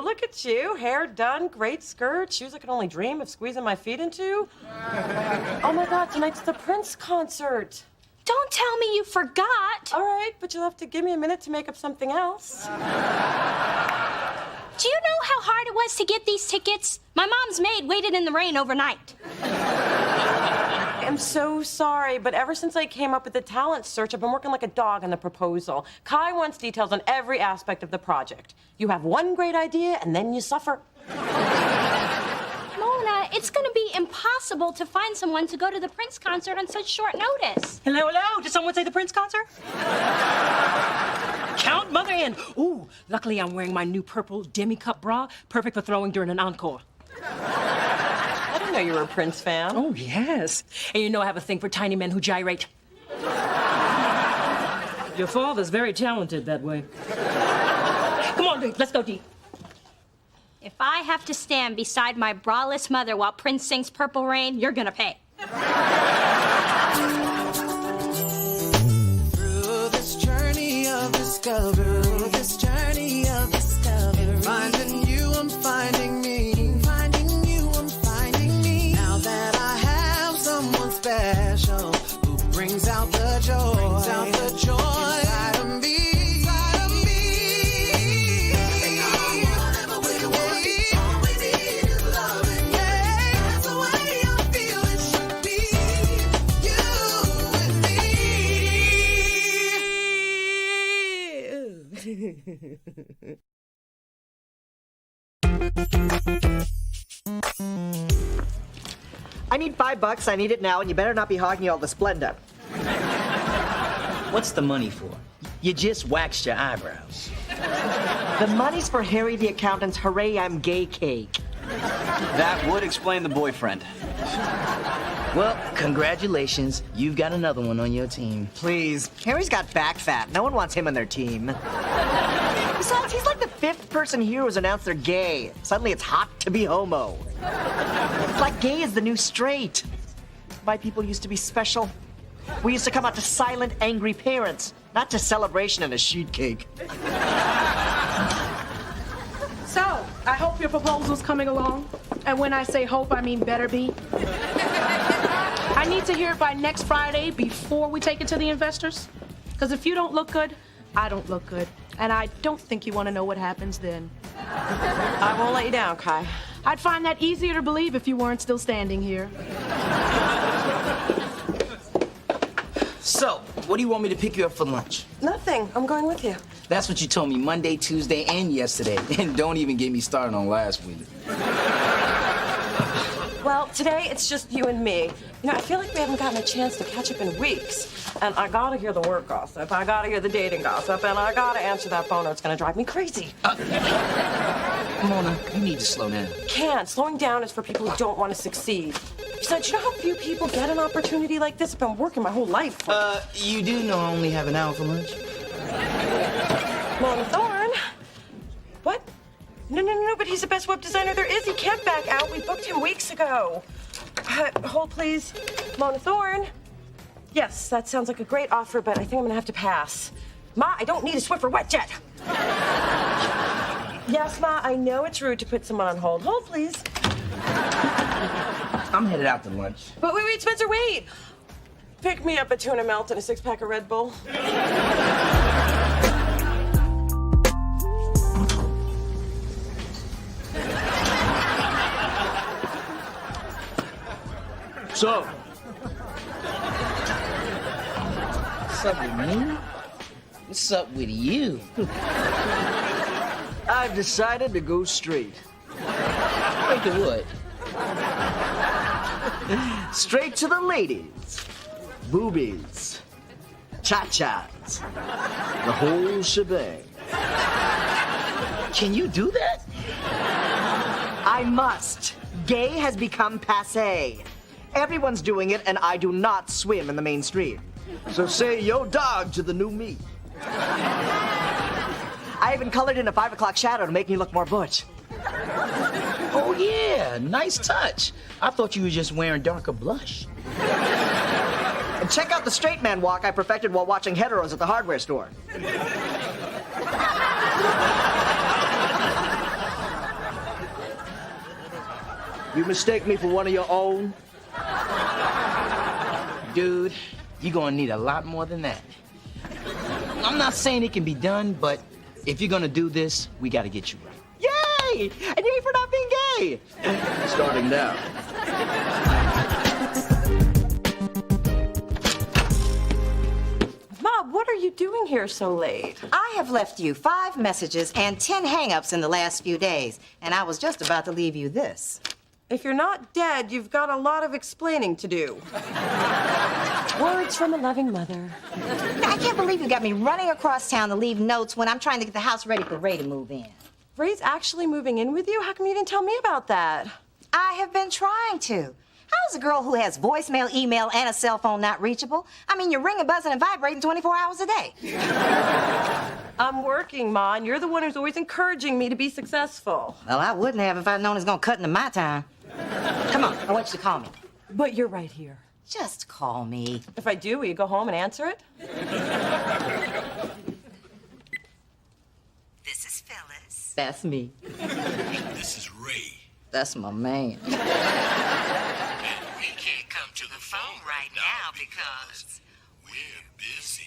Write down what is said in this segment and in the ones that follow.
look at you. Hair done, great skirt, shoes I could only dream of squeezing my feet into. Oh my God, tonight's the Prince concert. Don't tell me you forgot. All right, but you'll have to give me a minute to make up something else. Do you know how hard it was to get these tickets? My mom's maid waited in the rain overnight. I'm so sorry, but ever since I came up with the talent search, I've been working like a dog on the proposal. Kai wants details on every aspect of the project. You have one great idea, and then you suffer. Mona, it's going to be impossible to find someone to go to the Prince concert on such short notice. Hello, hello. Did someone say the Prince concert? Count Mother Ann. Ooh, luckily I'm wearing my new purple demi-cup bra, perfect for throwing during an encore. I didn't know you were a Prince fan. Oh, yes. And you know I have a thing for tiny men who gyrate. Your father's very talented that way. Come on, Dee. Let's go, Dee. If I have to stand beside my braless mother while Prince sings Purple Rain, you're gonna pay. Through this journey of discovery, finding you, I'm finding me. Finding you, I'm finding me. Now that I have someone special who brings out the joy, inside of me. I need $5. I need it now, and you better not be hogging all the Splenda. What's the money for? You just waxed your eyebrows. The money's for Harry the accountant's Hooray I'm Gay cake. That would explain the boyfriend. Well, congratulations. You've got another one on your team. Please. Harry's got back fat. No one wants him on their team. Besides, he's like the fifth person here who's announced they're gay. Suddenly it's hot to be homo. It's like gay is the new straight. White people used to be special. We used to come out to silent, angry parents, not to celebration and a sheet cake. So, I hope your proposal's coming along. And when I say hope, I mean better be. I need to hear it by next Friday before we take it to the investors. Because if you don't look good, I don't look good. And I don't think you want to know what happens then. I won't let you down, Kai. I'd find that easier to believe if you weren't still standing here. So, what do you want me to pick you up for lunch? Nothing. I'm going with you. That's what you told me Monday, Tuesday, and yesterday. And don't even get me started on last week. Well, today it's just you and me. You know, I feel like we haven't gotten a chance to catch up in weeks. And I gotta hear the work gossip, I gotta hear the dating gossip, and I gotta answer that phone or it's gonna drive me crazy. Mona, you need to slow down. Can't. Slowing down is for people who don't want to succeed. Besides, you know how few people get an opportunity like this? I've been working my whole life for... You do know I only have an hour for lunch? Mona Thorne? What? No, but he's the best web designer there is. He can't back out. We booked him weeks ago. Hold, please. Mona Thorne? Yes, that sounds like a great offer, but I think I'm gonna have to pass. Ma, I don't need a Swiffer wet jet. Yes, Ma, I know it's rude to put someone on hold. Hold, please. I'm headed out to lunch. But wait, Spencer, wait. Pick me up a tuna melt and a 6-pack of Red Bull. So, what's up with me? What's up with you? I've decided to go straight. Wait to what? Straight to the ladies. Boobies. Cha-chas. The whole shebang. Can you do that? I must. Gay has become passé. Everyone's doing it, and I do not swim in the mainstream. So say yo dog to the new me. I even colored in a 5 o'clock shadow to make me look more butch. Oh, yeah. Nice touch. I thought you were just wearing darker blush. And check out the straight man walk I perfected while watching heteros at the hardware store. You mistake me for one of your own? Dude, you're gonna need a lot more than that. I'm not saying it can be done, but if you're gonna do this, we gotta get you right. Yay! And yay for not being gay! Starting now. Mom, what are you doing here so late? I have left you 5 messages and 10 hang-ups in the last few days, and I was just about to leave you this. If you're not dead, you've got a lot of explaining to do. Words from a loving mother. I can't believe you got me running across town to leave notes when I'm trying to get the house ready for Ray to move in. Ray's actually moving in with you? How come you didn't tell me about that? I have been trying to. How's a girl who has voicemail, email, and a cell phone not reachable? I mean, you're ringing, buzzing, and vibrating 24 hours a day. I'm working, Ma, and you're the one who's always encouraging me to be successful. Well, I wouldn't have if I'd known it was gonna cut into my time. Come on, I want you to call me. But you're right here. Just call me. If I do, will you go home and answer it? This is Phyllis. That's me. This is Ray. That's my man. We can't come to the phone right now because we're busy.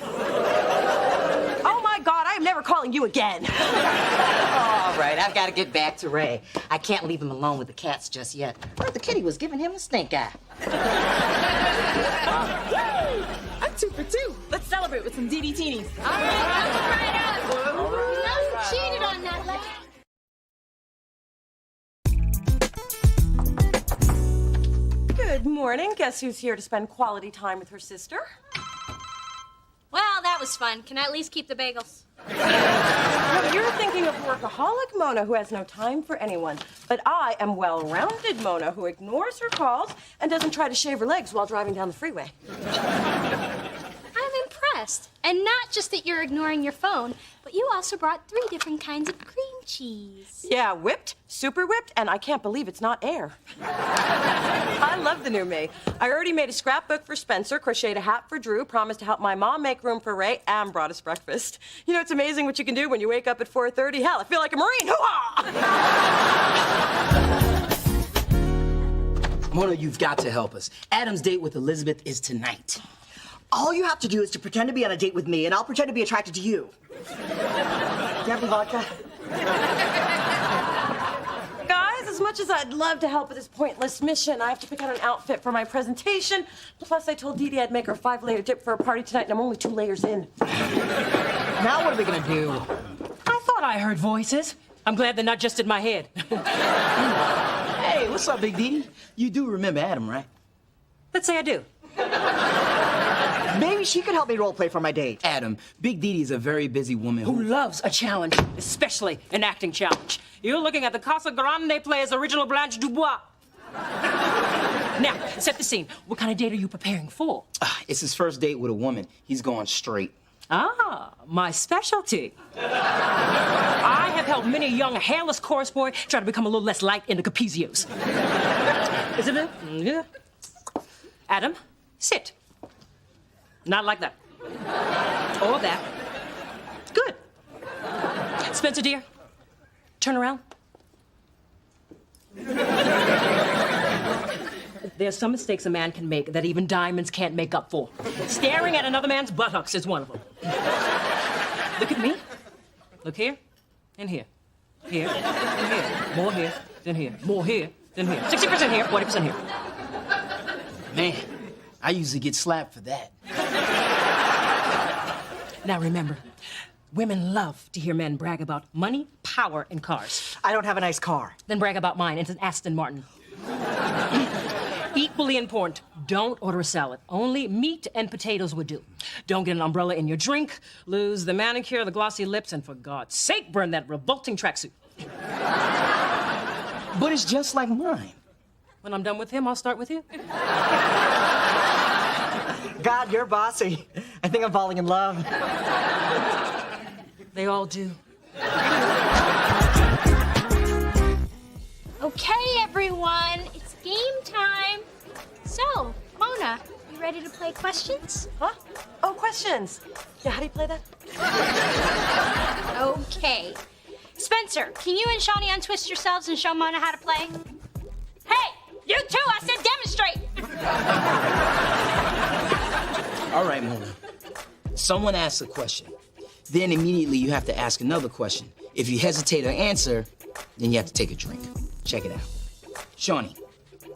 Oh my God, I am never calling you again. All right, I've got to get back to Ray. I can't leave him alone with the cats just yet. Heard the kitty was giving him a stink eye. I'm 2 for 2. Let's celebrate with some DD-teenies. All right, no cheated on that lad. Good morning. Guess who's here to spend quality time with her sister? Well, that was fun. Can I at least keep the bagels? No, you're thinking of workaholic Mona who has no time for anyone. But I am well-rounded Mona who ignores her calls and doesn't try to shave her legs while driving down the freeway. I'm impressed. And not just that you're ignoring your phone, but you also brought 3 different kinds of cream cheese. Yeah, whipped, super whipped, and I can't believe it's not air. I love the new me. I already made a scrapbook for Spencer, crocheted a hat for Drew, promised to help my mom make room for Ray, and brought us breakfast. You know, it's amazing what you can do when you wake up at 4:30. Hell, I feel like a Marine. Hoo-ha! Mona, you've got to help us. Adam's date with Elizabeth is tonight. All you have to do is to pretend to be on a date with me, and I'll pretend to be attracted to you. Do you have any vodka? Guys, as much as I'd love to help with this pointless mission, I have to pick out an outfit for my presentation. Plus, I told Dee Dee I'd make her a 5-layer dip for a party tonight, and I'm only 2 layers in. Now what are we gonna do? I thought I heard voices. I'm glad they're not just in my head. Hey, what's up, Big Dee? You do remember Adam, right? Let's say I do. Maybe she could help me role play for my date. Adam, Big Dee is a very busy woman Who loves a challenge, especially an acting challenge. You're looking at the Casa Grande player's original Blanche Dubois. Now, set the scene. What kind of date are you preparing for? It's his first date with a woman. He's going straight. Ah, my specialty. I have helped many a young hairless chorus boy try to become a little less light in the Capezios. Isn't it? Yeah. Adam, sit. Not like that. Or that. Good. Spencer, dear, turn around. There's some mistakes a man can make that even diamonds can't make up for. Staring at another man's buttocks is one of them. Look at me. Look here and here. Here and here. More here than here. More here than here. 60% here, 40% here. Man, I usually get slapped for that. Now remember, women love to hear men brag about money, power, and cars. I don't have a nice car. Then brag about mine. It's an Aston Martin. Equally important, don't order a salad. Only meat and potatoes would do. Don't get an umbrella in your drink, lose the manicure, the glossy lips, and for God's sake, burn that revolting tracksuit. But it's just like mine. When I'm done with him, I'll start with you. God, you're bossy. I think I'm falling in love. They all do. Okay, everyone, it's game time. So, Mona, you ready to play questions? Huh? Oh, questions. Yeah, how do you play that? Okay. Spencer, can you and Shawnee untwist yourselves and show Mona how to play? too. I said demonstrate. All right, Mona. Someone asks a question. Then immediately you have to ask another question. If you hesitate or answer, then you have to take a drink. Check it out. Shawnee,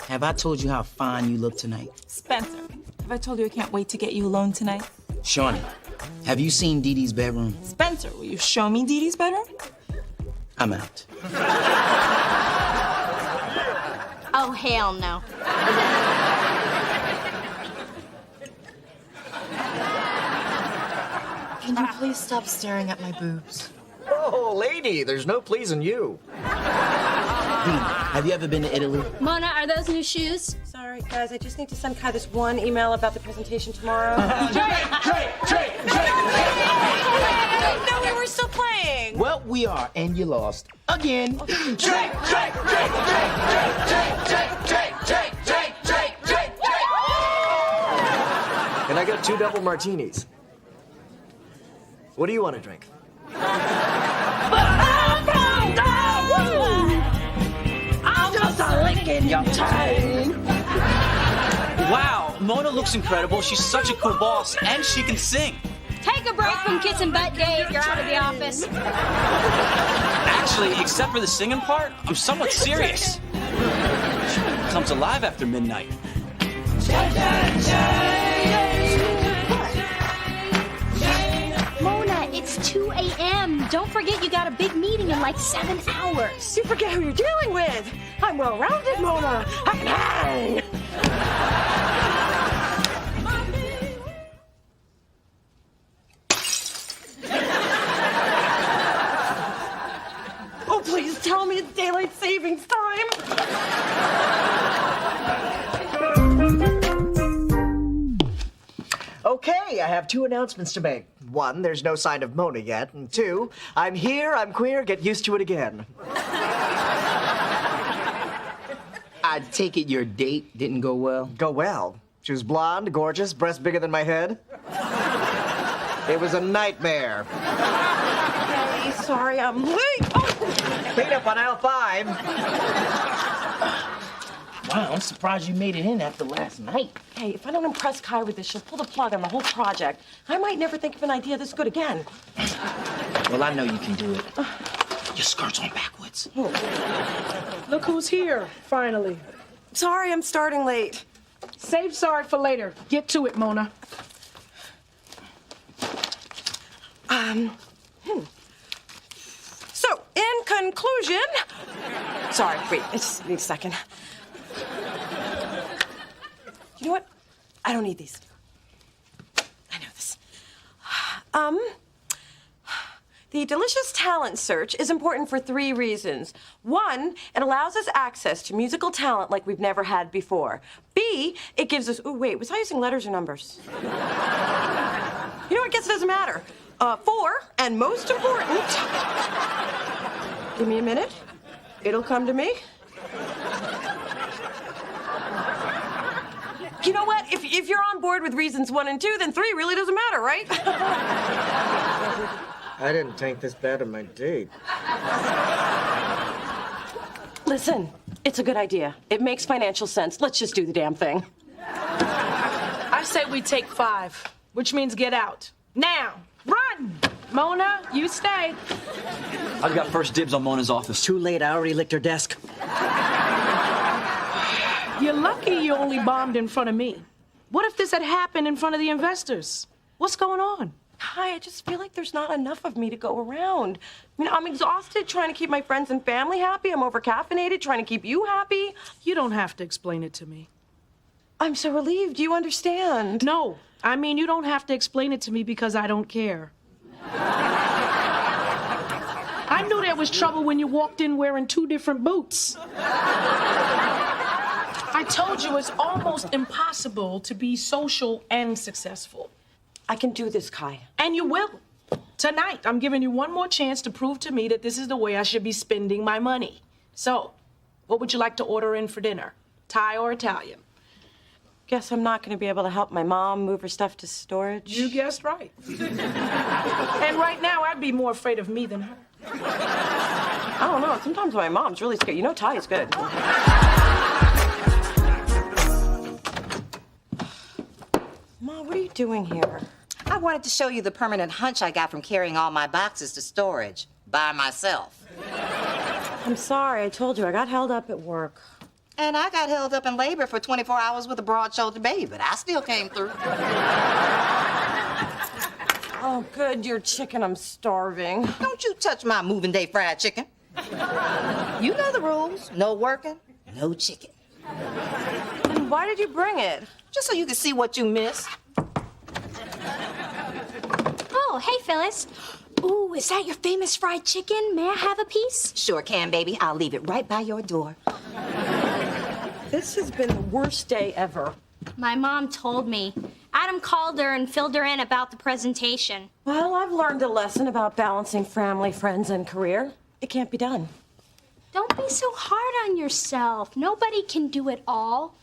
have I told you how fine you look tonight? Spencer, have I told you I can't wait to get you alone tonight? Shawnee, have you seen Dee Dee's bedroom? Spencer, will you show me Dee Dee's bedroom? I'm out. Oh, hell no. Can you please stop staring at my boobs? Oh, lady, there's no pleasing you. Have you ever been to Italy? Mona, are those new shoes? Sorry, guys, I just need to send Kai this one email about the presentation tomorrow. No, we were still playing. Well, we are, and you lost. Again. Can I get 2 double martinis? What do you want to drink? I'm just licking your tongue. Wow, Mona looks incredible. She's such a cool boss, and she can sing. Take a break from kissing butt, Dave. You're out of the office. Actually, except for the singing part, I'm somewhat serious. She comes alive after midnight. Mona, it's 2 a.m. Don't forget you got a big meeting in like 7 hours. You forget who you're dealing with. I'm well-rounded, Mona. I can hang. Oh, please tell me it's daylight savings time. Okay, I have 2 announcements to make. 1, there's no sign of Mona yet. And 2, I'm here, I'm queer, get used to it again. I take it your date didn't go well? Go well. She was blonde, gorgeous, breast bigger than my head. It was a nightmare. Hey, sorry, I'm late. Oh. Clean up on aisle 5. Wow, I'm surprised you made it in after last night. Hey, if I don't impress Kai with this, she'll pull the plug on the whole project. I might never think of an idea this good again. Well, I know you can do it. Your skirt's on backwards. Look who's here, finally. Sorry, I'm starting late. Save sorry for later. Get to it, Mona. So, in conclusion... Sorry, wait, I just need a second. You know what? I don't need these. I know this. The delicious talent search is important for 3 reasons. 1, it allows us access to musical talent like we've never had before. B, it gives us... Ooh, wait, was I using letters or numbers? You know what? I guess it doesn't matter. 4, and most important... Give me a minute. It'll come to me. You know what? If you're on board with reasons 1 and 2, then 3 really doesn't matter, right? I didn't think this bad of my date. Listen, it's a good idea. It makes financial sense. Let's just do the damn thing. I say we take 5, which means get out. Now, run! Mona, you stay. I've got first dibs on Mona's office. Too late, I already licked her desk. You're lucky you only bombed in front of me. What if this had happened in front of the investors? What's going on? Hi, I just feel like there's not enough of me to go around. I mean, I'm exhausted trying to keep my friends and family happy. I'm over-caffeinated trying to keep you happy. You don't have to explain it to me. I'm so relieved you understand. No, I mean, you don't have to explain it to me because I don't care. I knew there was trouble when you walked in wearing 2 different boots. I told you it's almost impossible to be social and successful. I can do this, Kai. And you will. Tonight, I'm giving you one more chance to prove to me that this is the way I should be spending my money. So, what would you like to order in for dinner? Thai or Italian? Guess I'm not going to be able to help my mom move her stuff to storage. You guessed right. And right now, I'd be more afraid of me than her. I don't know. Sometimes my mom's really scared. You know Thai is good. doing here? I wanted to show you the permanent hunch I got from carrying all my boxes to storage by myself. I'm sorry, I told you, I got held up at work. And I got held up in labor for 24 hours with a broad-shouldered baby, but I still came through. Oh, good, you're chicken, I'm starving. Don't you touch my moving day fried chicken. You know the rules. No working, no chicken. Then why did you bring it? Just so you can see what you missed. Oh, hey, Phyllis. Ooh, is that your famous fried chicken? May I have a piece? Sure can, baby. I'll leave it right by your door. This has been the worst day ever. My mom told me. Adam called her and filled her in about the presentation. Well, I've learned a lesson about balancing family, friends, and career. It can't be done. Don't be so hard on yourself. Nobody can do it all.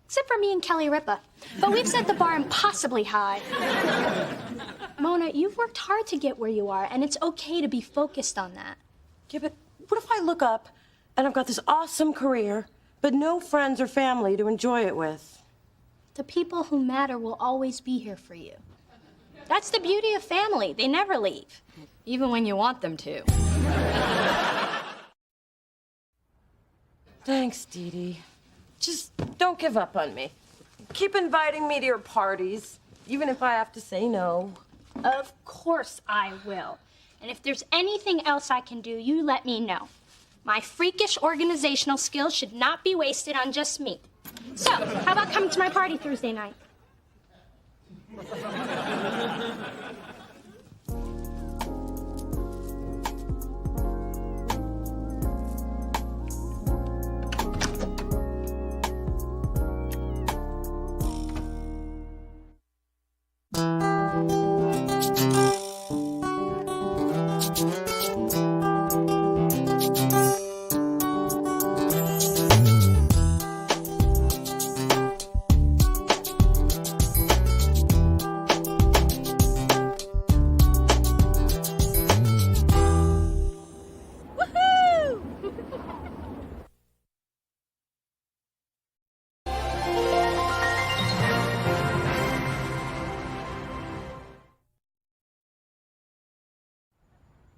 Except for me and Kelly Ripa. But we've set the bar impossibly high. Mona, you've worked hard to get where you are, and it's okay to be focused on that. Yeah, but what if I look up and I've got this awesome career, but no friends or family to enjoy it with? The people who matter will always be here for you. That's the beauty of family. They never leave, even when you want them to. Thanks, Dee Dee. Just don't give up on me. Keep inviting me to your parties, even if I have to say no. Of course I will. And if there's anything else I can do, you let me know. My freakish organizational skills should not be wasted on just me. So, how about coming to my party Thursday night?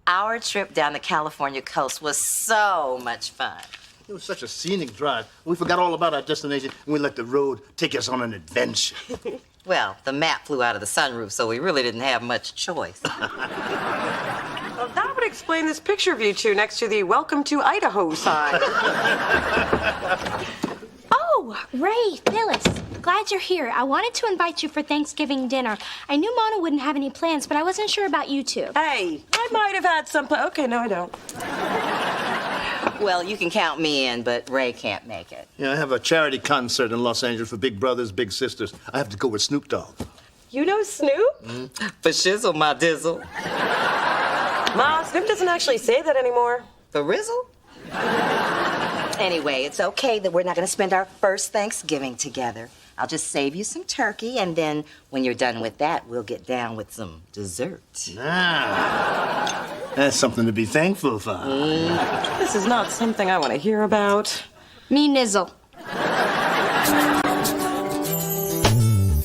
Our trip down the California coast was so much fun. It was such a scenic drive. We forgot all about our destination, and we let the road take us on an adventure. Well, the map flew out of the sunroof, so we really didn't have much choice. Well, that would explain this picture of you two next to the Welcome to Idaho sign. Oh, Ray, Phyllis, glad you're here. I wanted to invite you for Thanksgiving dinner. I knew Mona wouldn't have any plans, but I wasn't sure about you two. Hey, I might have had some Okay, no, I don't. Well, you can count me in, but Ray can't make it. Yeah, I have a charity concert in Los Angeles for big brothers, big sisters. I have to go with Snoop Dogg. You know Snoop? For shizzle, my dizzle. Ma, Snoop doesn't actually say that anymore. For rizzle? Anyway, it's okay that we're not going to spend our first Thanksgiving together. I'll just save you some turkey, and then when you're done with that, we'll get down with some dessert. Ah, that's something to be thankful for. This is not something I want to hear about. Me nizzle.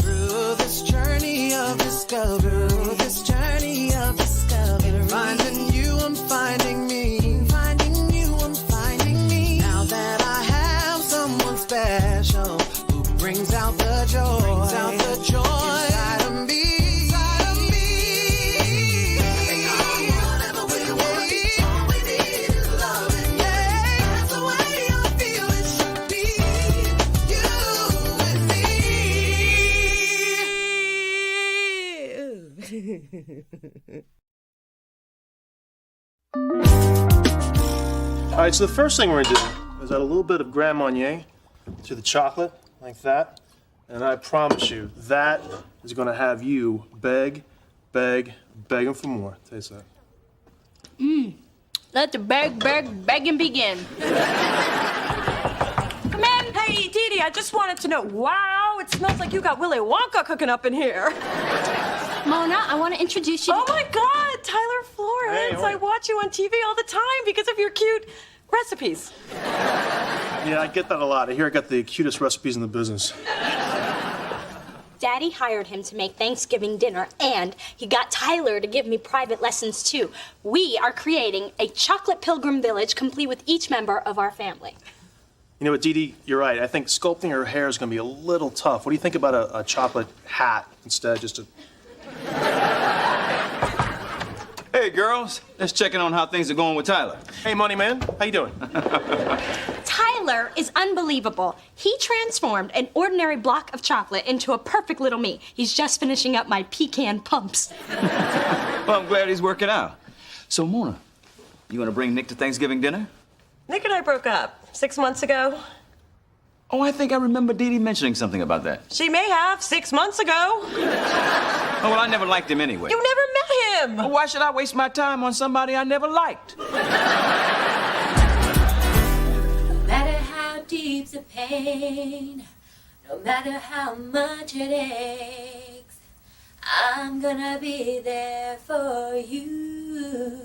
Through this journey of discovery, finding you, I'm finding me. Finding you, I'm finding me. Now that I have someone special who brings out the joy, inside of me. Whatever we want, all we need is loving. That's the way I feel it should be. You and me. All right, so the first thing we're gonna do is add a little bit of Grand Marnier to the chocolate, like that. And I promise you, that is gonna have you begging for more. Taste that. Let the begging begin. Come in. Hey, Dee Dee, I just wanted to know, wow, it smells like you got Willy Wonka cooking up in here. Mona, I want to introduce you to... Oh my God, Tyler Florence. I watch you on TV all the time because of your cute recipes. Yeah, I get that a lot. I hear I got the cutest recipes in the business. Daddy hired him to make Thanksgiving dinner, and he got Tyler to give me private lessons, too. We are creating a chocolate pilgrim village complete with each member of our family. You know what, Dee Dee, you're right. I think sculpting her hair is going to be a little tough. What do you think about a chocolate hat instead, just to... Hey, girls. Just checking on how things are going with Tyler. Hey, Money Man. How you doing? Tyler is unbelievable. He transformed an ordinary block of chocolate into a perfect little me. He's just finishing up my pecan pumps. Well, I'm glad he's working out. So, Mona, you want to bring Nick to Thanksgiving dinner? Nick and I broke up 6 months ago. Oh, I think I remember Dee Dee mentioning something about that. She may have 6 months ago. Oh, well, I never liked him anyway. You never met him. Well, why should I waste my time on somebody I never liked? No matter how deep the pain, no matter how much it aches, I'm gonna be there for you.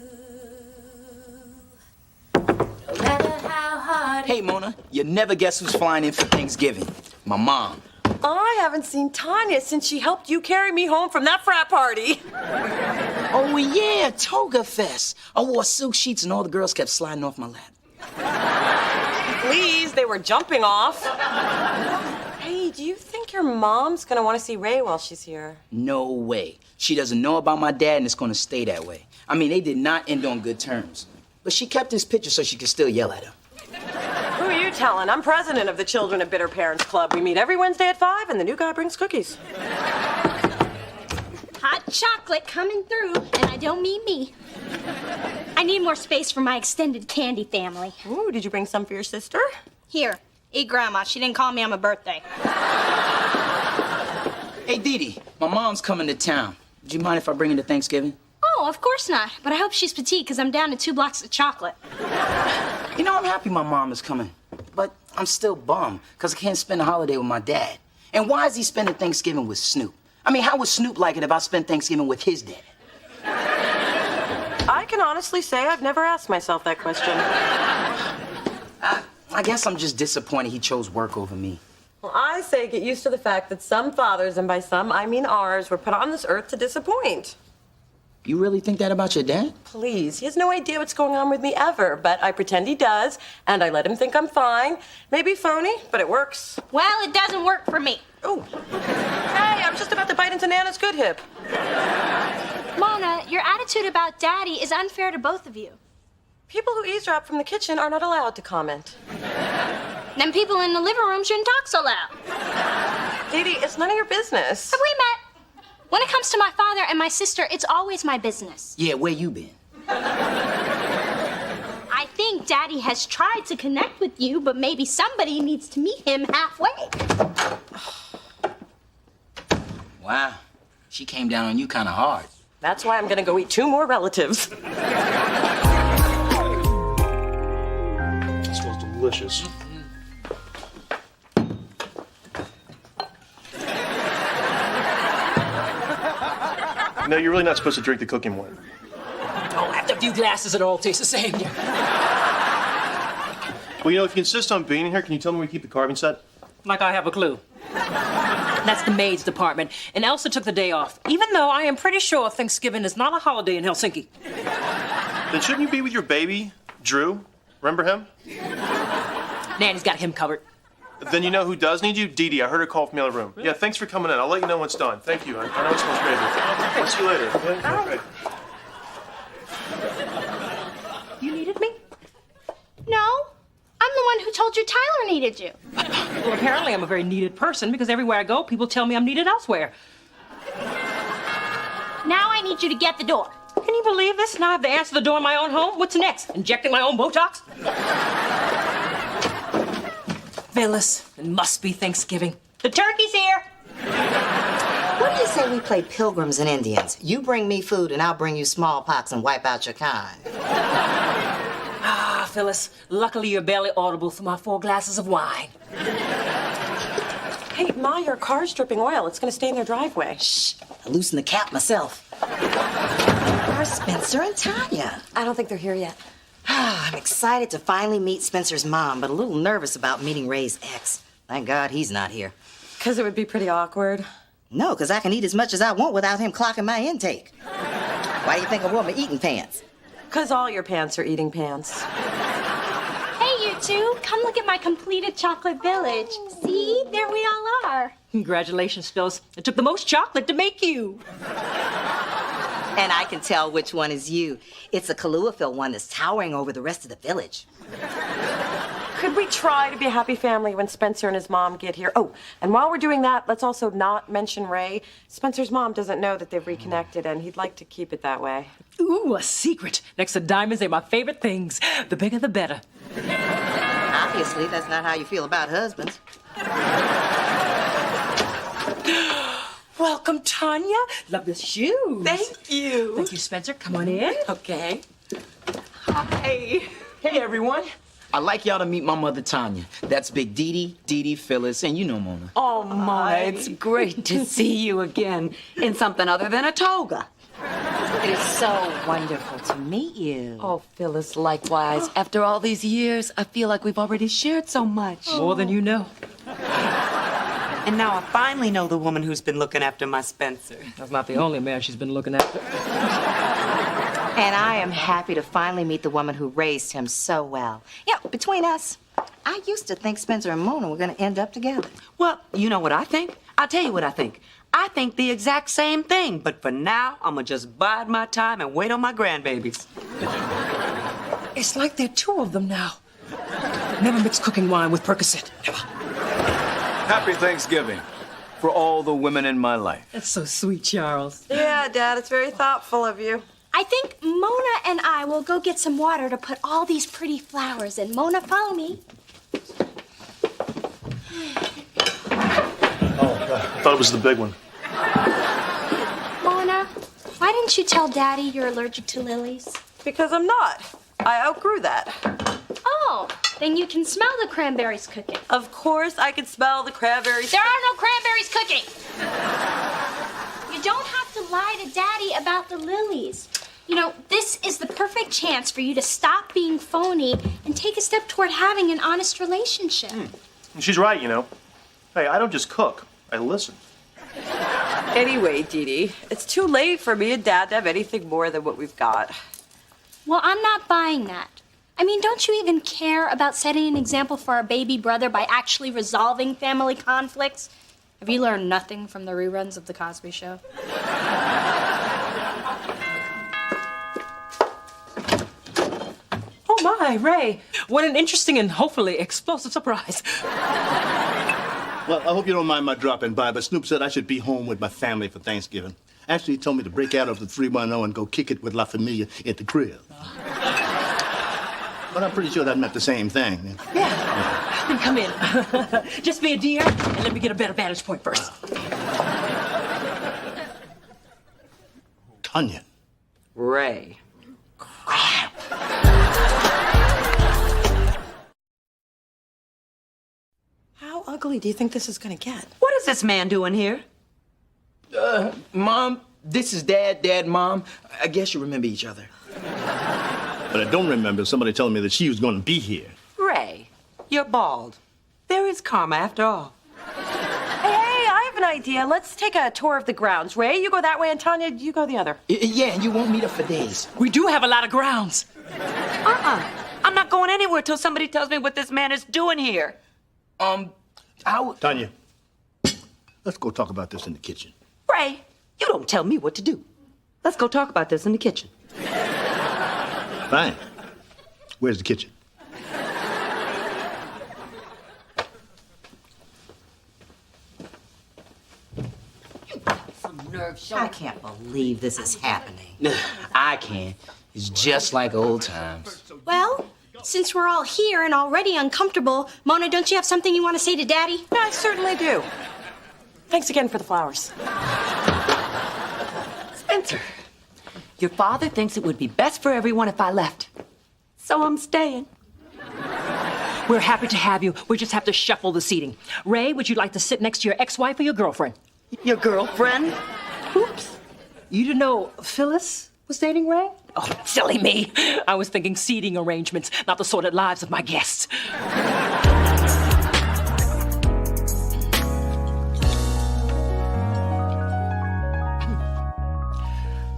No matter how hard. Hey, Mona, you never guess who's flying in for Thanksgiving? My mom. I haven't seen Tanya since she helped you carry me home from that frat party. Oh, yeah, Toga Fest. I wore silk sheets and all the girls kept sliding off my lap. Please, they were jumping off. Hey, do you think your mom's gonna want to see Ray while she's here? No way. She doesn't know about my dad and it's gonna stay that way. I mean, they did not end on good terms. But she kept his picture so she could still yell at him. Who are you telling? I'm president of the Children of Bitter Parents Club. We meet every Wednesday at 5, and the new guy brings cookies. Hot chocolate coming through, and I don't mean me. I need more space for my extended candy family. Ooh, did you bring some for your sister? Here, eat Grandma. She didn't call me on my birthday. Hey, Dee Dee, my mom's coming to town. Do you mind if I bring her to Thanksgiving? Oh, of course not. But I hope she's petite, because I'm down to 2 blocks of chocolate. You know, I'm happy my mom is coming. But I'm still bummed, because I can't spend the holiday with my dad. And why is he spending Thanksgiving with Snoop? I mean, how would Snoop like it if I spent Thanksgiving with his dad? I can honestly say I've never asked myself that question. I guess I'm just disappointed he chose work over me. Well, I say get used to the fact that some fathers, and by some I mean ours, were put on this earth to disappoint. You really think that about your dad? Please, he has no idea what's going on with me ever, but I pretend he does, and I let him think I'm fine. Maybe phony, but it works. Well, it doesn't work for me. Oh. Hey, I'm just about to bite into Nana's good hip. Mona, your attitude about Daddy is unfair to both of you. People who eavesdrop from the kitchen are not allowed to comment. Then people in the living room shouldn't talk so loud. Dee Dee, it's none of your business. Have we met? When it comes to my father and my sister, it's always my business. Yeah, where you been? I think Daddy has tried to connect with you, but maybe somebody needs to meet him halfway. Wow, she came down on you kind of hard. That's why I'm gonna go eat 2 more relatives. It smells delicious. No, you're really not supposed to drink the cooking one. Oh, after a few glasses, it all tastes the same. Well, you know, if you insist on being here, can you tell me where you keep the carving set? Like I have a clue. That's the maids department. And Elsa took the day off, even though I am pretty sure Thanksgiving is not a holiday in Helsinki. Then shouldn't you be with your baby, Drew? Remember him? Nanny's got him covered. Then you know who does need you? Dee Dee. I heard her call from the other room. Yeah, thanks for coming in. I'll let you know when it's done. Thank you. I know it smells great. I'll see you later. Yeah, okay. You needed me? No, I'm the one who told you Tyler needed you. Well, apparently I'm a very needed person because everywhere I go, people tell me I'm needed elsewhere. Now I need you to get the door. Can you believe this? Now I have to answer the door in my own home? What's next? Injecting my own Botox? Phyllis, it must be Thanksgiving. The turkey's here. What do you say we play pilgrims and Indians? You bring me food and I'll bring you smallpox and wipe out your kind. Ah, Phyllis, luckily you're barely audible through my 4 glasses of wine. Hey, Ma, your car's dripping oil. It's gonna stay in their driveway. Shh, I loosened the cap myself. Where's Spencer and Tanya? I don't think they're here yet. I'm excited to finally meet Spencer's mom, but a little nervous about meeting Ray's ex. Thank God he's not here. Because it would be pretty awkward. No, because I can eat as much as I want without him clocking my intake. Why do you think I wore my eating pants? Because all your pants are eating pants. Hey, you two, come look at my completed chocolate village. See, there we all are. Congratulations, Phyllis. It took the most chocolate to make you. And I can tell which one is you. It's a Kahlua one that's towering over the rest of the village. Could we try to be a happy family when Spencer and his mom get here? Oh, and while we're doing that, let's also not mention Ray. Spencer's mom doesn't know that they've reconnected, and he'd like to keep it that way. Ooh, a secret. Next to diamonds, they're my favorite things. The bigger, the better. Obviously, that's not how you feel about husbands. Welcome, Tanya. Love the shoes. Thank you. Thank you, Spencer. Come on in. Okay. Hi. Hey, everyone. I'd like y'all to meet my mother, Tanya. That's Big Dee, Phyllis, and you know Mona. Oh, Mona, it's great to see you again in something other than a toga. It is so wonderful to meet you. Oh, Phyllis, likewise. After all these years, I feel like we've already shared so much. More than you know. And now I finally know the woman who's been looking after my Spencer. That's not the only man she's been looking after. And I am happy to finally meet the woman who raised him so well. Yeah, between us, I used to think Spencer and Mona were going to end up together. Well, you know what I think? I'll tell you what I think. I think the exact same thing, but for now, I'm going to just bide my time and wait on my grandbabies. It's like there are two of them now. Never mix cooking wine with Percocet. Never. Happy Thanksgiving for all the women in my life. That's so sweet, Charles. Yeah, Dad, it's very thoughtful of you. I think Mona and I will go get some water to put all these pretty flowers in. Mona, follow me. Oh, I thought it was the big one. Mona, why didn't you tell Daddy you're allergic to lilies? Because I'm not. I outgrew that. Oh, then you can smell the cranberries cooking. Of course I can smell the cranberries. There are no cranberries cooking. You don't have to lie to Daddy about the lilies. You know, this is the perfect chance for you to stop being phony and take a step toward having an honest relationship. She's right, you know. Hey, I don't just cook. I listen. Anyway, Dee Dee, it's too late for me and Dad to have anything more than what we've got. Well, I'm not buying that. I mean, don't you even care about setting an example for our baby brother by actually resolving family conflicts? Have you learned nothing from the reruns of The Cosby Show? Oh, my, Ray. What an interesting and hopefully explosive surprise. Well, I hope you don't mind my dropping by, but Snoop said I should be home with my family for Thanksgiving. Actually, he told me to break out of the 310 and go kick it with La Familia at the crib. But I'm pretty sure that meant the same thing. Yeah. Then come in. Just be a dear and let me get a better vantage point first. Tanya. Ray. Crap. How ugly do you think this is going to get? What is this man doing here? Mom, this is Dad, Mom. I guess you remember each other. But I don't remember somebody telling me that she was going to be here. Ray, you're bald. There is karma after all. Hey, I have an idea. Let's take a tour of the grounds. Ray, you go that way, and Tanya, you go the other. Yeah, and you won't meet up for days. We do have a lot of grounds. I'm not going anywhere till somebody tells me what this man is doing here. Tanya, let's go talk about this in the kitchen. Ray, you don't tell me what to do. Let's go talk about this in the kitchen. Fine. Where's the kitchen? Some nerve showing. I can't believe this is happening. I can. It's just like old times. Well, since we're all here and already uncomfortable, Mona, don't you have something you want to say to Daddy? Yeah, I certainly do. Thanks again for the flowers. Spencer, your father thinks it would be best for everyone if I left. So I'm staying. We're happy to have you. We just have to shuffle the seating. Ray, would you like to sit next to your ex-wife or your girlfriend? Your girlfriend? Oops. You didn't know Phyllis was dating Ray? Oh, silly me. I was thinking seating arrangements, not the sordid lives of my guests.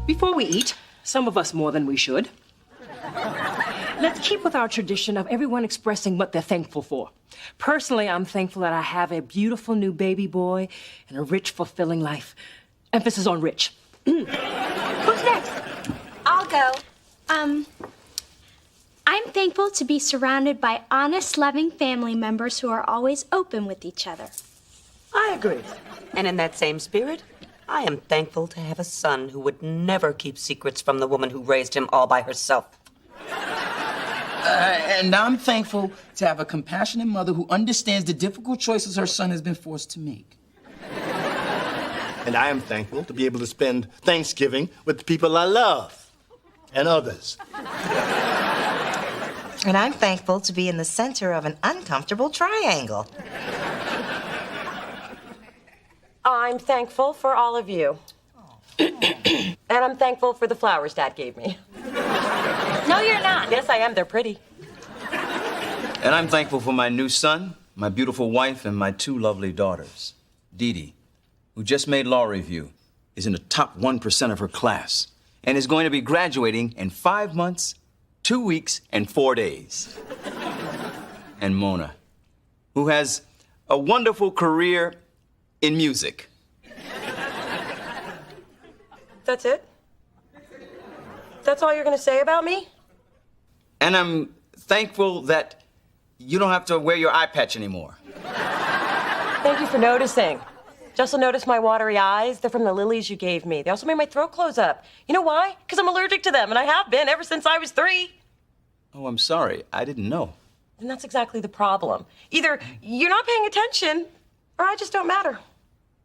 Before we eat, some of us more than we should, let's keep with our tradition of everyone expressing what they're thankful for. Personally, I'm thankful that I have a beautiful new baby boy and a rich, fulfilling life. Emphasis on rich. Who's next? I'll go. I'm thankful to be surrounded by honest, loving family members who are always open with each other. I agree. And in that same spirit, I am thankful to have a son who would never keep secrets from the woman who raised him all by herself. And I'm thankful to have a compassionate mother who understands the difficult choices her son has been forced to make. And I am thankful to be able to spend Thanksgiving with the people I love and others. And I'm thankful to be in the center of an uncomfortable triangle. I'm thankful for all of you. And I'm thankful for the flowers Dad gave me. No, you're not. Yes, I am. They're pretty. And I'm thankful for my new son, my beautiful wife, and my 2 lovely daughters. Dee Dee, who just made law review, is in the top 1% of her class and is going to be graduating in 5 months, 2 weeks, and 4 days. And Mona, who has a wonderful career in music. That's it? That's all you're going to say about me? And I'm thankful that you don't have to wear your eye patch anymore. Thank you for noticing. Just notice my watery eyes. They're from the lilies you gave me. They also made my throat close up. You know why? Because I'm allergic to them, and I have been ever since I was 3. Oh, I'm sorry. I didn't know. And that's exactly the problem. Either you're not paying attention, or I just don't matter.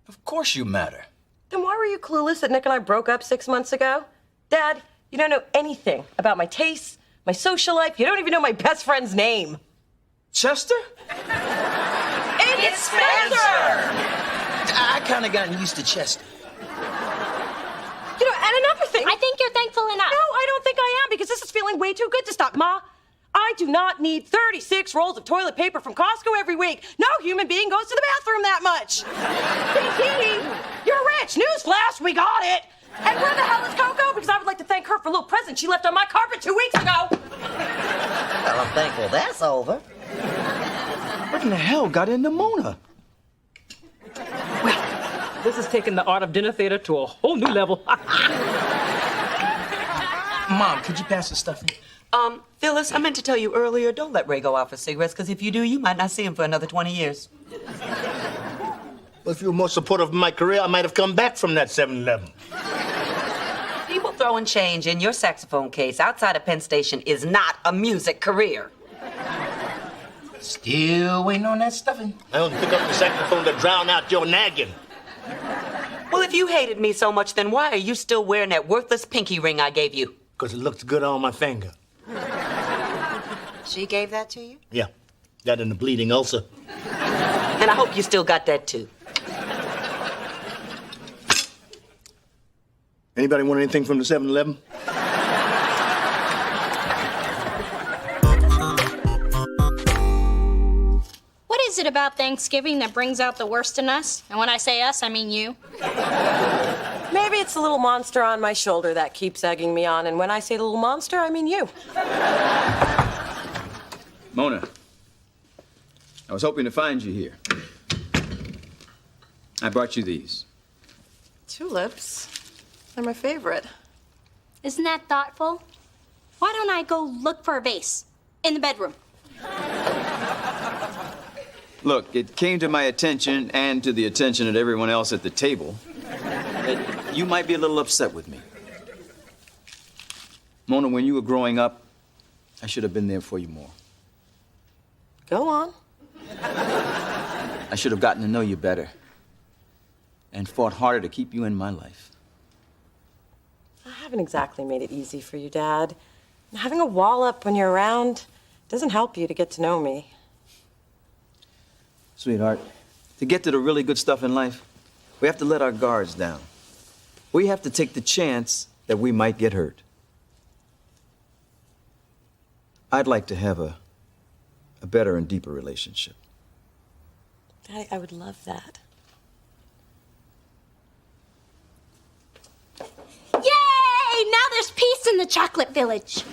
Of course you matter. Then why were you clueless that Nick and I broke up 6 months ago? Dad, you don't know anything about my tastes, my social life. You don't even know my best friend's name. Chester? It's Spencer! I kind of gotten used to Chester. You know, and another thing. I think you're thankful enough. No, I don't think I am, because this is feeling way too good to stop. Ma, I do not need 36 rolls of toilet paper from Costco every week. No human being goes to the bathroom that much. Kiki, you're rich. Newsflash, we got it. And where the hell is Coco? Because I would like to thank her for a little present she left on my carpet 2 weeks ago. Well, I'm thankful that's over. What in the hell got into Mona? This is taking the art of dinner theater to a whole new level. Mom, could you pass the stuffing? Phyllis, I meant to tell you earlier, don't let Ray go out for cigarettes, because if you do, you might not see him for another 20 years. Well, if you were more supportive of my career, I might have come back from that 7-Eleven. People throwing change in your saxophone case outside of Penn Station is not a music career. Still waiting on that stuffing. I only pick up the saxophone to drown out your nagging. Well, if you hated me so much, then why are you still wearing that worthless pinky ring I gave you? Because it looks good on my finger. She gave that to you? Yeah, got in a bleeding ulcer. And I hope you still got that, too. Anybody want anything from the 7-Eleven? What is it about Thanksgiving that brings out the worst in us? And when I say us, I mean you. Maybe it's the little monster on my shoulder that keeps egging me on. And when I say the little monster, I mean you. Mona, I was hoping to find you here. I brought you these. Tulips. They're my favorite. Isn't that thoughtful? Why don't I go look for a vase in the bedroom? Look, it came to my attention and to the attention of everyone else at the table that you might be a little upset with me. Mona, when you were growing up, I should have been there for you more. Go on. I should have gotten to know you better and fought harder to keep you in my life. I haven't exactly made it easy for you, Dad. Having a wall up when you're around doesn't help you to get to know me. Sweetheart, to get to the really good stuff in life, we have to let our guards down. We have to take the chance that we might get hurt. I'd like to have a better and deeper relationship. Daddy, I would love that. Yay! in the chocolate village.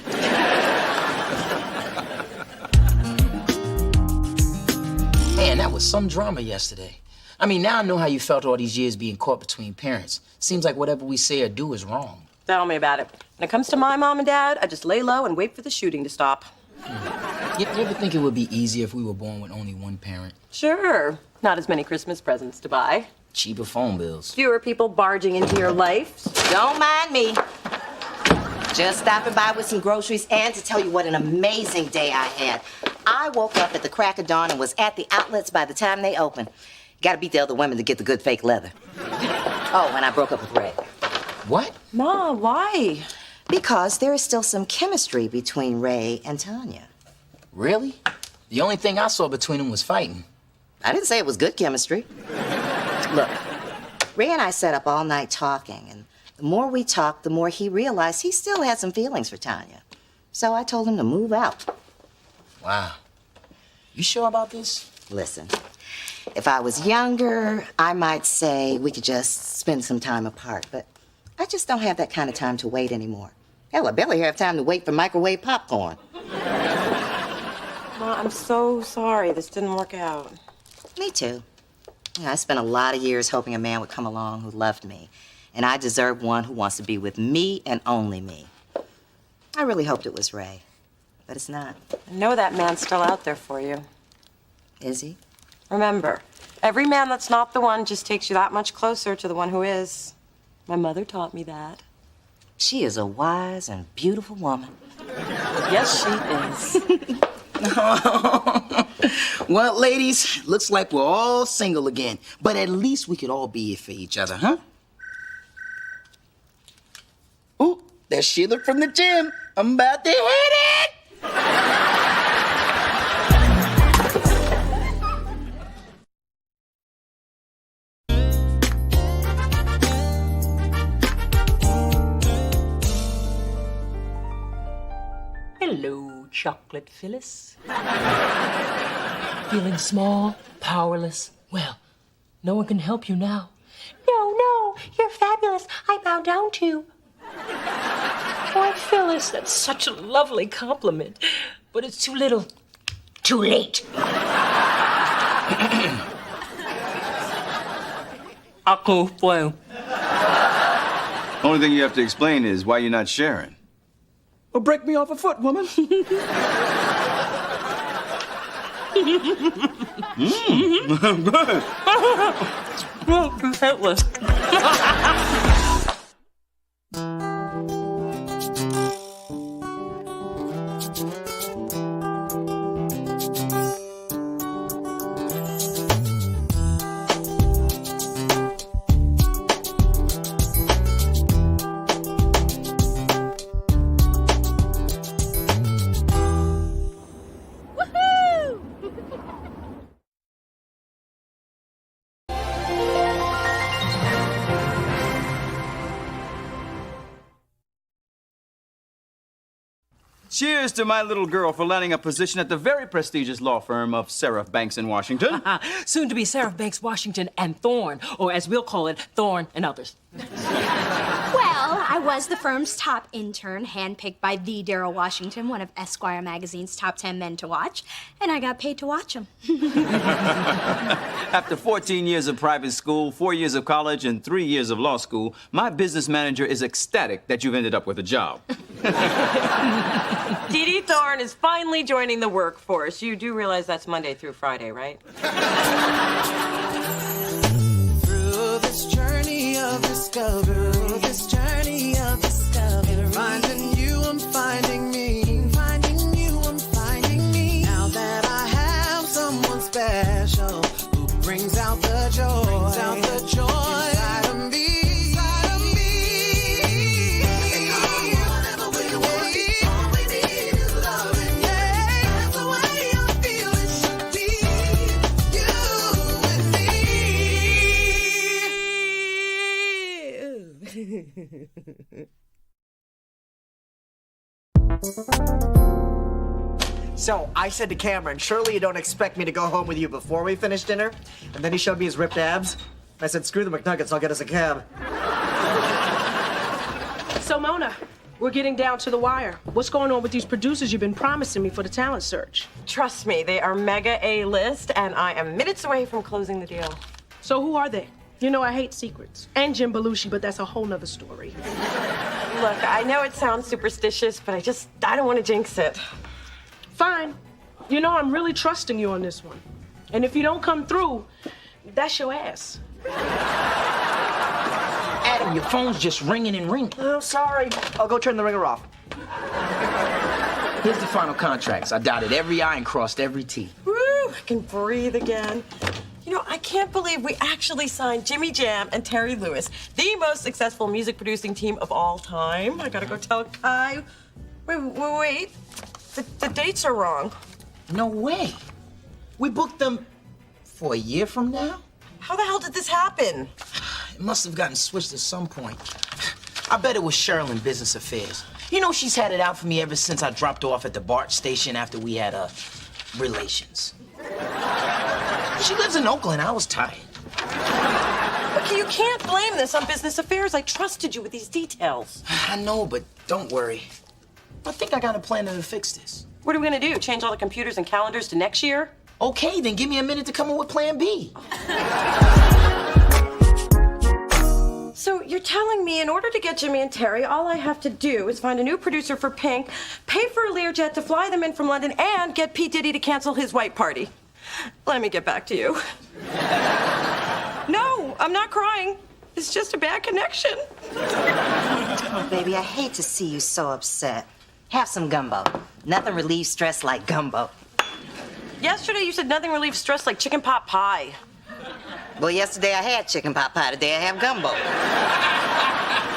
Man, that was some drama yesterday. I mean, now I know how you felt all these years being caught between parents. Seems like whatever we say or do is wrong. Tell me about it. When it comes to my mom and dad, I just lay low and wait for the shooting to stop. You ever think it would be easier if we were born with only one parent? Sure. Not as many Christmas presents to buy. Cheaper phone bills. Fewer people barging into your life. Don't mind me. Just stopping by with some groceries and to tell you what an amazing day I had. I woke up at the crack of dawn and was at the outlets by the time they opened. Gotta beat the other women to get the good fake leather. Oh, and I broke up with Ray. What? Ma, why? Because there is still some chemistry between Ray and Tanya. Really? The only thing I saw between them was fighting. I didn't say it was good chemistry. Look, Ray and I sat up all night talking, and the more we talked, the more he realized he still had some feelings for Tanya. So I told him to move out. Wow. You sure about this? Listen, if I was younger, I might say we could just spend some time apart, but I just don't have that kind of time to wait anymore. Hell, I barely have time to wait for microwave popcorn. Ma, I'm so sorry this didn't work out. Me too. Yeah, I spent a lot of years hoping a man would come along who loved me, and I deserve one who wants to be with me and only me. I really hoped it was Ray, but it's not. I know that man's still out there for you. Is he? Remember, every man that's not the one just takes you that much closer to the one who is. My mother taught me that. She is a wise and beautiful woman. Yes, she is. Well, ladies, looks like we're all single again. But at least we could all be here for each other, huh? Oh, there's Sheila from the gym. I'm about to hit it! Hello, Chocolate Phyllis. Feeling small, powerless? Well, no one can help you now. No, you're fabulous. I bow down to you. Why, Phyllis, that's such a lovely compliment. But it's too little. Too late. I can't explain. Only thing you have to explain is why you're not sharing. Well, break me off a foot, woman. Good. Helpless. Cheers to my little girl for landing a position at the very prestigious law firm of Seraph Banks in Washington. Soon to be Seraph Banks, Washington, and Thorne, or as we'll call it, Thorne and others. Well, I was the firm's top intern, handpicked by the Daryl Washington, one of Esquire magazine's top 10 men to watch, and I got paid to watch him. After 14 years of private school, 4 years of college, and 3 years of law school, my business manager is ecstatic that you've ended up with a job. Dee Thorne is finally joining the workforce. You do realize that's Monday through Friday, right? Through this journey of discovery, finding you, I'm finding me. Finding you, I'm finding me. Now that I have someone special who brings out the joy, inside of me. So I said to Cameron, surely you don't expect me to go home with you before we finish dinner? And then he showed me his ripped abs. I said, screw the McNuggets, I'll get us a cab. So, Mona, We're getting down to the wire. What's going on with these producers you've been promising me for the talent search? Trust me, they are mega A-list, and I am minutes away from closing the deal. So who are they? You know I hate secrets. And Jim Belushi, but that's a whole nother story. Look, I know it sounds superstitious, but I don't want to jinx it. Fine. You know I'm really trusting you on this one. And if you don't come through, that's your ass. Adam, your phone's just ringing and ringing. Oh, sorry. I'll go turn the ringer off. Here's the final contracts. I dotted every I and crossed every T. Woo, I can breathe again. You know, I can't believe we actually signed Jimmy Jam and Terry Lewis, the most successful music producing team of all time. I gotta go tell Kai. Wait. The dates are wrong. No way. We booked them for a year from now? How the hell did this happen? It must have gotten switched at some point. I bet it was Cheryl in business affairs. You know, she's had it out for me ever since I dropped off at the BART station after we had, relations. She lives in Oakland. I was tired. Okay, you can't blame this on business affairs. I trusted you with these details. I know, but don't worry. I think I got a plan to fix this. What are we gonna do? Change all the computers and calendars to next year? Okay, then give me a minute to come up with plan B. So you're telling me in order to get Jimmy and Terry, all I have to do is find a new producer for Pink, pay for a Learjet to fly them in from London, and get P. Diddy to cancel his white party. Let me get back to you. No, I'm not crying. It's just a bad connection. Oh, baby, I hate to see you so upset. Have some gumbo. Nothing relieves stress like gumbo. Yesterday you said nothing relieves stress like chicken pot pie. Well, yesterday I had chicken pot pie. Today I have gumbo.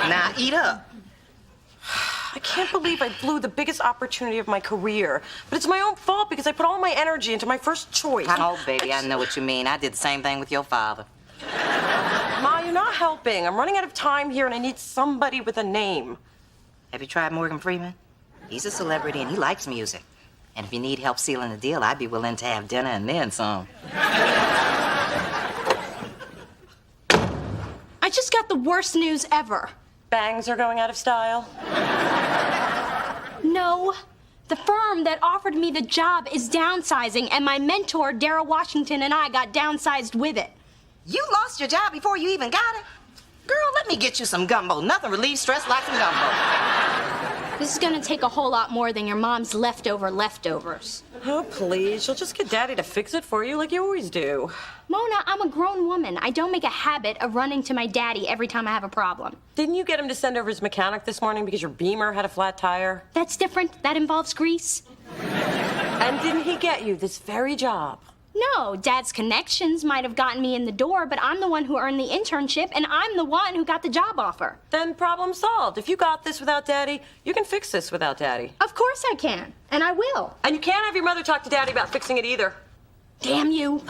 Now eat up. I can't believe I blew the biggest opportunity of my career. But it's my own fault because I put all my energy into my first choice. Oh, baby, I know what you mean. I did the same thing with your father. Ma, you're not helping. I'm running out of time here and I need somebody with a name. Have you tried Morgan Freeman? He's a celebrity and he likes music. And if you need help sealing the deal, I'd be willing to have dinner and then some. I just got the worst news ever. Bangs are going out of style? No. The firm that offered me the job is downsizing, and my mentor, Darrell Washington, and I got downsized with it. You lost your job before you even got it? Girl, let me get you some gumbo. Nothing relieves stress like some gumbo. This is gonna take a whole lot more than your mom's leftovers. Oh, please. You'll just get Daddy to fix it for you like you always do. Mona, I'm a grown woman. I don't make a habit of running to my daddy every time I have a problem. Didn't you get him to send over his mechanic this morning because your Beamer had a flat tire? That's different. That involves grease. And didn't he get you this very job? No, Dad's connections might have gotten me in the door, but I'm the one who earned the internship, and I'm the one who got the job offer. Then problem solved. If you got this without Daddy, you can fix this without Daddy. Of course I can, and I will. And you can't have your mother talk to Daddy about fixing it either. Damn you.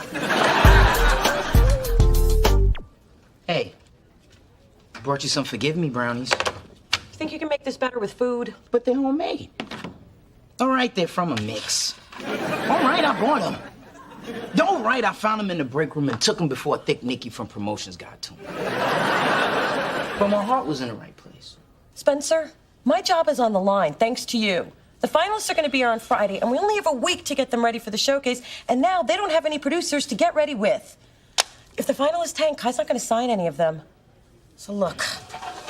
Hey, I brought you some forgive me brownies. You think you can make this better with food? But they're homemade. All right, they're from a mix. All right, I bought them. All right, I found them in the break room and took them before Thick Nicky from promotions got to them. But my heart was in the right place. Spencer, my job is on the line, thanks to you. The finalists are going to be here on Friday, and we only have a week to get them ready for the showcase, and now they don't have any producers to get ready with. If the finalists tank, Kai's not going to sign any of them. So look,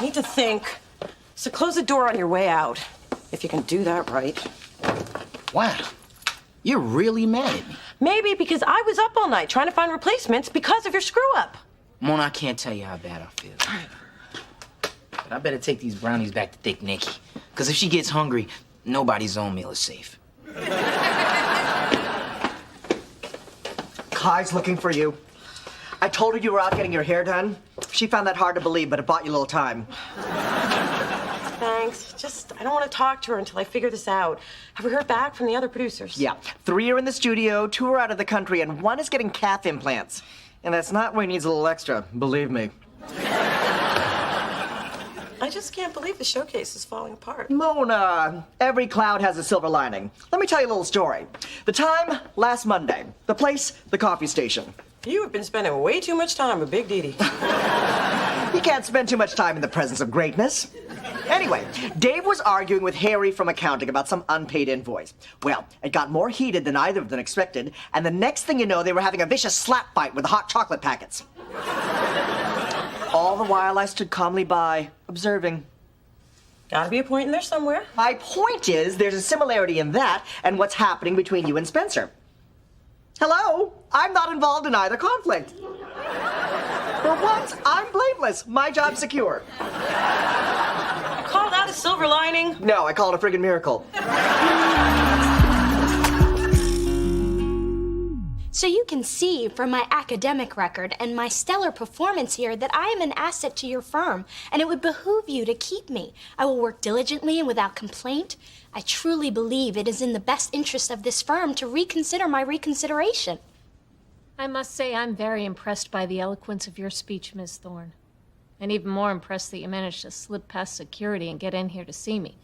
you need to think. So close the door on your way out, if you can do that right. Wow, you're really mad at me. Maybe because I was up all night trying to find replacements because of your screw-up. Mona, I can't tell you how bad I feel. But I better take these brownies back to Thick Nicky. Because if she gets hungry, nobody's own meal is safe. Kai's looking for you. I told her you were out getting your hair done. She found that hard to believe, but it bought you a little time. Thanks. Just, I don't want to talk to her until I figure this out. Have we heard back from the other producers? Yeah. 3 are in the studio, 2 are out of the country, and 1 is getting calf implants. And that's not where he needs a little extra, believe me. I just can't believe the showcase is falling apart. Mona, every cloud has a silver lining. Let me tell you a little story. The time, last Monday. The place, the coffee station. You have been spending way too much time with Big Didi. You can't spend too much time in the presence of greatness. Anyway, Dave was arguing with Harry from accounting about some unpaid invoice. Well, it got more heated than either of them expected, and the next thing you know, they were having a vicious slap fight with the hot chocolate packets. All the while, I stood calmly by, observing. Gotta be a point in there somewhere. My point is, there's a similarity in that and what's happening between you and Spencer. Hello? I'm not involved in either conflict. For once, I'm blameless. My job's secure. Call that a silver lining? No, I call it a friggin' miracle. So you can see from my academic record and my stellar performance here that I am an asset to your firm, and it would behoove you to keep me. I will work diligently and without complaint. I truly believe it is in the best interest of this firm to reconsider my reconsideration. I must say I'm very impressed by the eloquence of your speech, Miss Thorne. And even more impressed that you managed to slip past security and get in here to see me.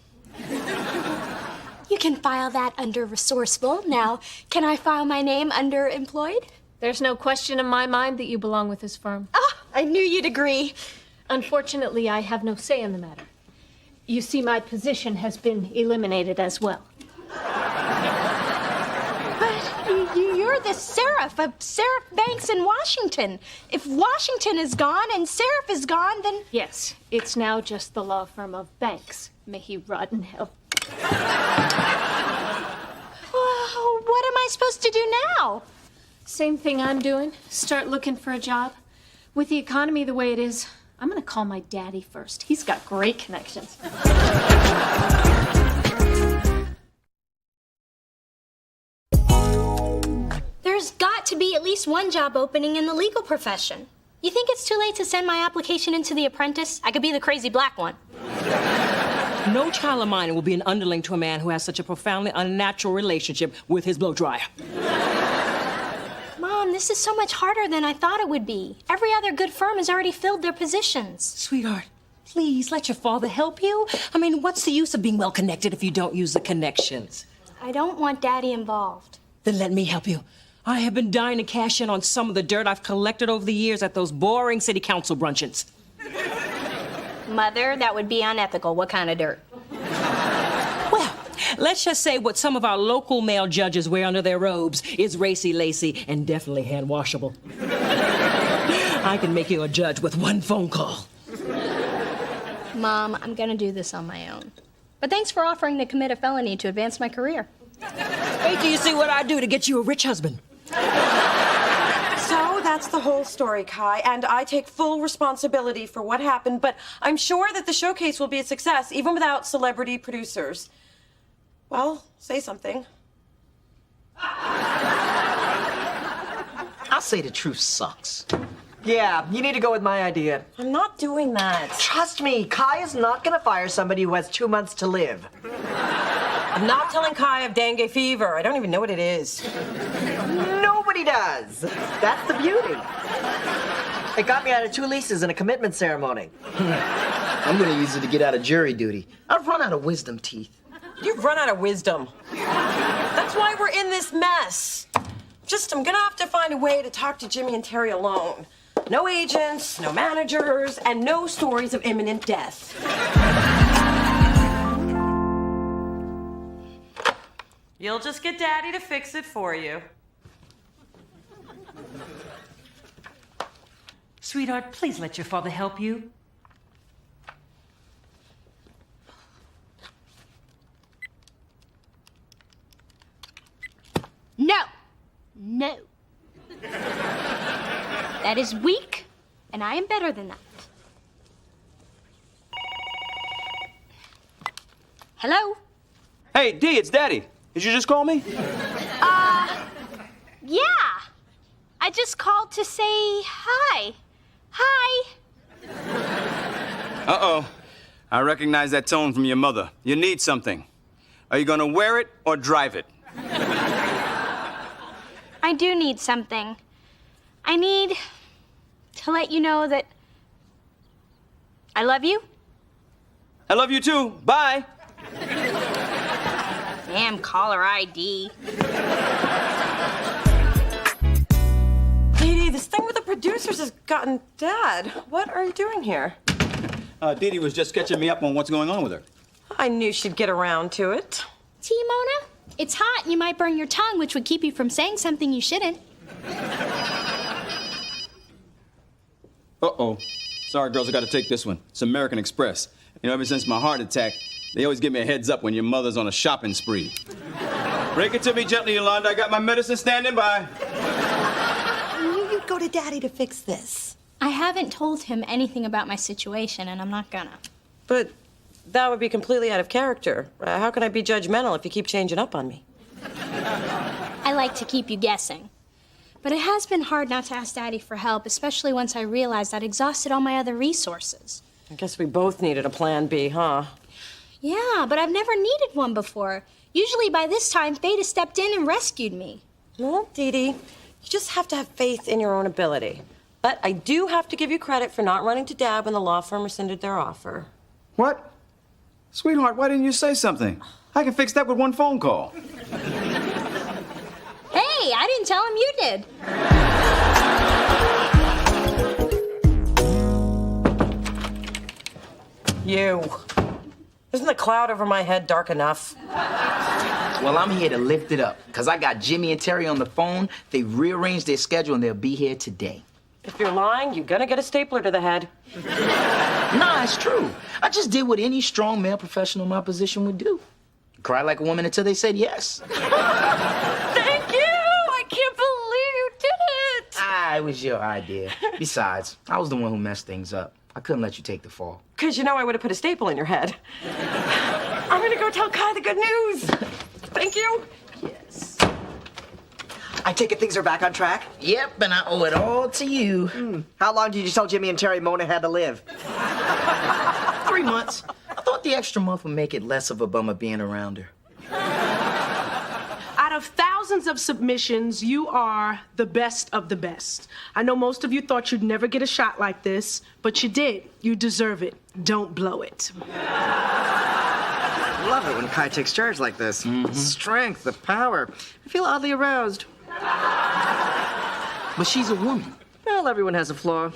You can file that under resourceful. Now, can I file my name under employed? There's no question in my mind that you belong with this firm. Ah, I knew you'd agree. Unfortunately, I have no say in the matter. You see, my position has been eliminated as well. You're the Seraph of Seraph Banks in Washington. If Washington is gone and Seraph is gone, then... Yes, it's now just the law firm of Banks. May he rot in hell. Oh, what am I supposed to do now? Same thing I'm doing. Start looking for a job. With the economy the way it is, I'm gonna call my daddy first. He's got great connections. There's got to be at least one job opening in the legal profession. You think it's too late to send my application into The Apprentice? I could be the crazy black one. No child of mine will be an underling to a man who has such a profoundly unnatural relationship with his blow dryer. Mom, this is so much harder than I thought it would be. Every other good firm has already filled their positions. Sweetheart, please let your father help you. I mean, what's the use of being well connected if you don't use the connections? I don't want Daddy involved. Then let me help you. I have been dying to cash in on some of the dirt I've collected over the years at those boring city council bruncheons. Mother, that would be unethical. What kind of dirt? Well, let's just say what some of our local male judges wear under their robes is racy-lacy and definitely hand-washable. I can make you a judge with one phone call. Mom, I'm gonna do this on my own. But thanks for offering to commit a felony to advance my career. Wait till you see what I do to get you a rich husband. So that's the whole story, Kai, and I take full responsibility for what happened, but I'm sure that the showcase will be a success, even without celebrity producers. Well, say something. I'll say the truth sucks. Yeah, you need to go with my idea. I'm not doing that. Trust me, Kai is not gonna fire somebody who has 2 months to live. I'm not telling Kai of dengue fever. I don't even know what it is. Nobody does. That's the beauty. It got me out of 2 leases and a commitment ceremony. I'm gonna use it to get out of jury duty. I've run out of wisdom teeth. You've run out of wisdom. That's why we're in this mess. I'm gonna have to find a way to talk to Jimmy and Terry alone. No agents, no managers, and no stories of imminent death. You'll just get Daddy to fix it for you. Sweetheart, please let your father help you. No. No. That is weak, and I am better than that. Hello? Hey, D, it's Daddy. Did you just call me? Yeah. I just called to say hi. Hi. Uh-oh. I recognize that tone from your mother. You need something. Are you gonna wear it or drive it? I do need something. I need to let you know that I love you. I love you too. Bye. Damn caller ID. Dee Dee, this thing with the producers has gotten Dad. What are you doing here? Dee Dee was just catching me up on what's going on with her. I knew she'd get around to it. Tea, Mona? It's hot and you might burn your tongue, which would keep you from saying something you shouldn't. Uh-oh. Sorry, girls, I gotta take this one. It's American Express. You know, ever since my heart attack, they always give me a heads up when your mother's on a shopping spree. Break it to me gently, Yolanda. I got my medicine standing by. I knew you'd go to Daddy to fix this. I haven't told him anything about my situation, and I'm not gonna. But that would be completely out of character. How can I be judgmental if you keep changing up on me? I like to keep you guessing. But it has been hard not to ask Daddy for help, especially once I realized I'd exhausted all my other resources. I guess we both needed a plan B, huh? Yeah, but I've never needed one before. Usually by this time, fate has stepped in and rescued me. Well, Dee Dee, you just have to have faith in your own ability. But I do have to give you credit for not running to Dad when the law firm rescinded their offer. What? Sweetheart, why didn't you say something? I can fix that with one phone call. Hey, I didn't tell him you did. You. Isn't the cloud over my head dark enough? Well, I'm here to lift it up, because I got Jimmy and Terry on the phone. They rearranged their schedule, and they'll be here today. If you're lying, you're gonna get a stapler to the head. Nah, it's true. I just did what any strong male professional in my position would do. Cry like a woman until they said yes. Thank you! I can't believe you did it! It was your idea. Besides, I was the one who messed things up. I couldn't let you take the fall. Because you know I would have put a staple in your head. I'm gonna go tell Kai the good news. Thank you. Yes. I take it things are back on track? Yep, and I owe it all to you. How long did you tell Jimmy and Terry Mona had to live? 3 months. I thought the extra month would make it less of a bummer being around her. Out of thousands of submissions, you are the best of the best. I know most of you thought you'd never get a shot like this, but you did. You deserve it. Don't blow it. I love it when Kai takes charge like this. The strength, the power. I feel oddly aroused. But she's a woman. Well, everyone has a flaw.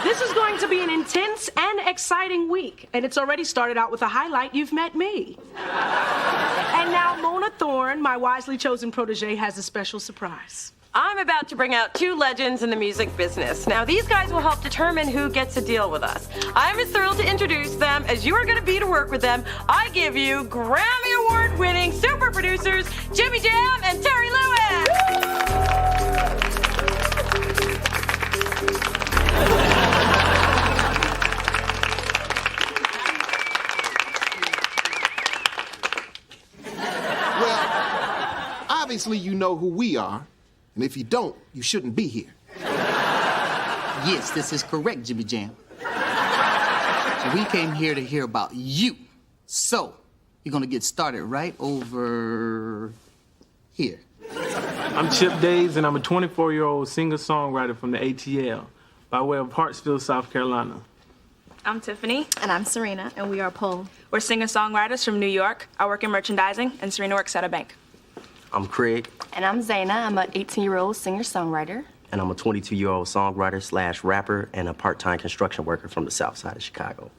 This is going to be an intense and exciting week, and it's already started out with a highlight. You've met me. And now Mona Thorne, my wisely chosen protege, has a special surprise. I'm about to bring out 2 legends in the music business. Now, these guys will help determine who gets a deal with us. I'm as thrilled to introduce them as you are going to be to work with them. I give you Grammy Award-winning super producers Jimmy Jam and Terry Lewis. Obviously, you know who we are, and if you don't, you shouldn't be here. Yes, this is correct, Jimmy Jam. So we came here to hear about you. So, you're gonna get started right over here. I'm Chip Days, and I'm a 24-year-old singer-songwriter from the ATL by way of Hartsville, South Carolina. I'm Tiffany. And I'm Serena, and we are Pole. We're singer-songwriters from New York. I work in merchandising, and Serena works at a bank. I'm Craig. And I'm Zaina. I'm an 18-year-old singer-songwriter. And I'm a 22-year-old songwriter / rapper and a part-time construction worker from the south side of Chicago.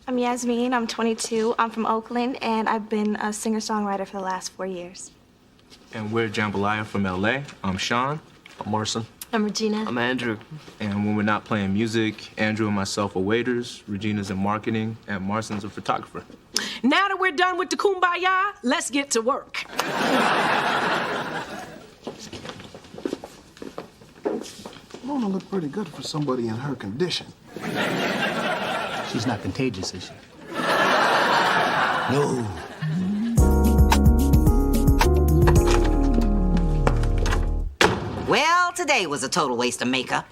I'm Yasmin. I'm 22. I'm from Oakland, and I've been a singer-songwriter for the last 4 years. And we're Jambalaya from LA. I'm Sean. I'm Marson. I'm Regina. I'm Andrew. And when we're not playing music, Andrew and myself are waiters, Regina's in marketing, and Marson's a photographer. Now that we're done with the kumbaya, let's get to work. Mona looked pretty good for somebody in her condition. She's not contagious, is she? No. Well, today was a total waste of makeup.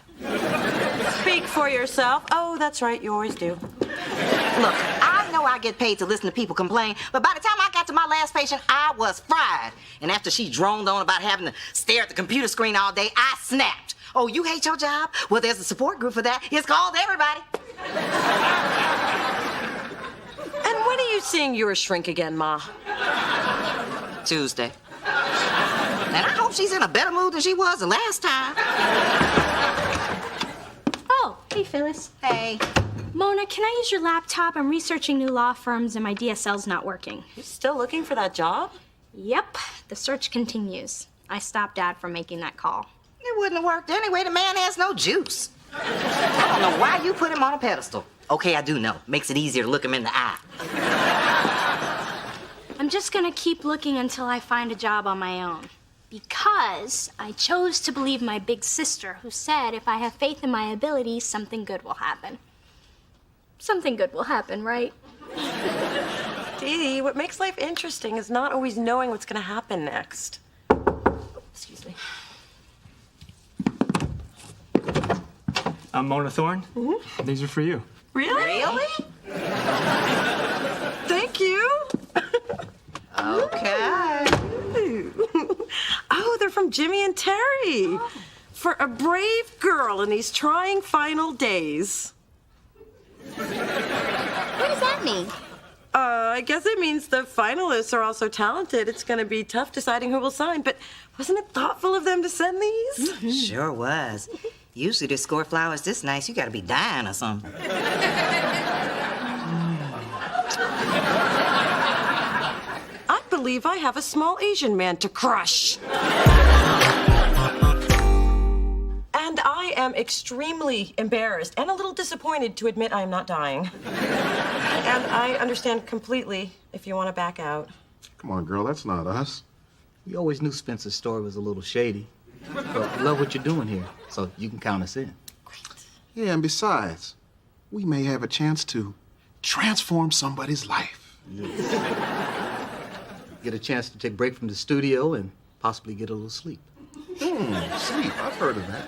Speak for yourself. Oh, that's right, you always do. Look, I know I get paid to listen to people complain, but by the time I got to my last patient, I was fried. And after she droned on about having to stare at the computer screen all day, I snapped. Oh, you hate your job? Well, there's a support group for that. It's called Everybody. And when are you seeing yours shrink again, Ma? Tuesday. And I hope she's in a better mood than she was the last time. Oh, hey, Phyllis. Hey. Mona, can I use your laptop? I'm researching new law firms and my DSL's not working. You're still looking for that job? Yep, the search continues. I stopped Dad from making that call. It wouldn't have worked anyway. The man has no juice. I don't know why you put him on a pedestal. Okay, I do know. Makes it easier to look him in the eye. I'm just gonna keep looking until I find a job on my own. Because I chose to believe my big sister, who said if I have faith in my abilities, something good will happen. Something good will happen, right? Dee, what makes life interesting is not always knowing what's gonna happen next. Excuse me. I'm Mona Thorne. Mm-hmm. These are for you. Really? Really? Thank you. Okay. Oh, they're from Jimmy and Terry. For a brave girl in these trying final days. What does that mean? I guess it means the finalists are all so talented, it's gonna be tough deciding who will sign. But wasn't it thoughtful of them to send these? Mm-hmm. Sure was. Usually to score flowers this nice, you gotta be dying or something. I believe I have a small Asian man to crush. And I am extremely embarrassed and a little disappointed to admit I am not dying. And I understand completely if you want to back out. Come on, girl, that's not us. We always knew Spencer's story was a little shady. But we love what you're doing here, so you can count us in. Yeah, and besides, we may have a chance to transform somebody's life. Get a chance to take a break from the studio and possibly get a little sleep. Sleep, I've heard of that.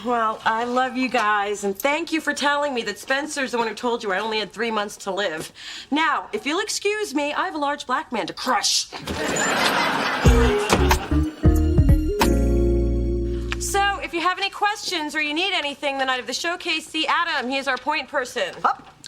Well, I love you guys, and thank you for telling me that Spencer's the one who told you I only had 3 months to live. Now, if you'll excuse me, I have a large black man to crush. So, if you have any questions or you need anything the night of the showcase, see Adam. He is our point person.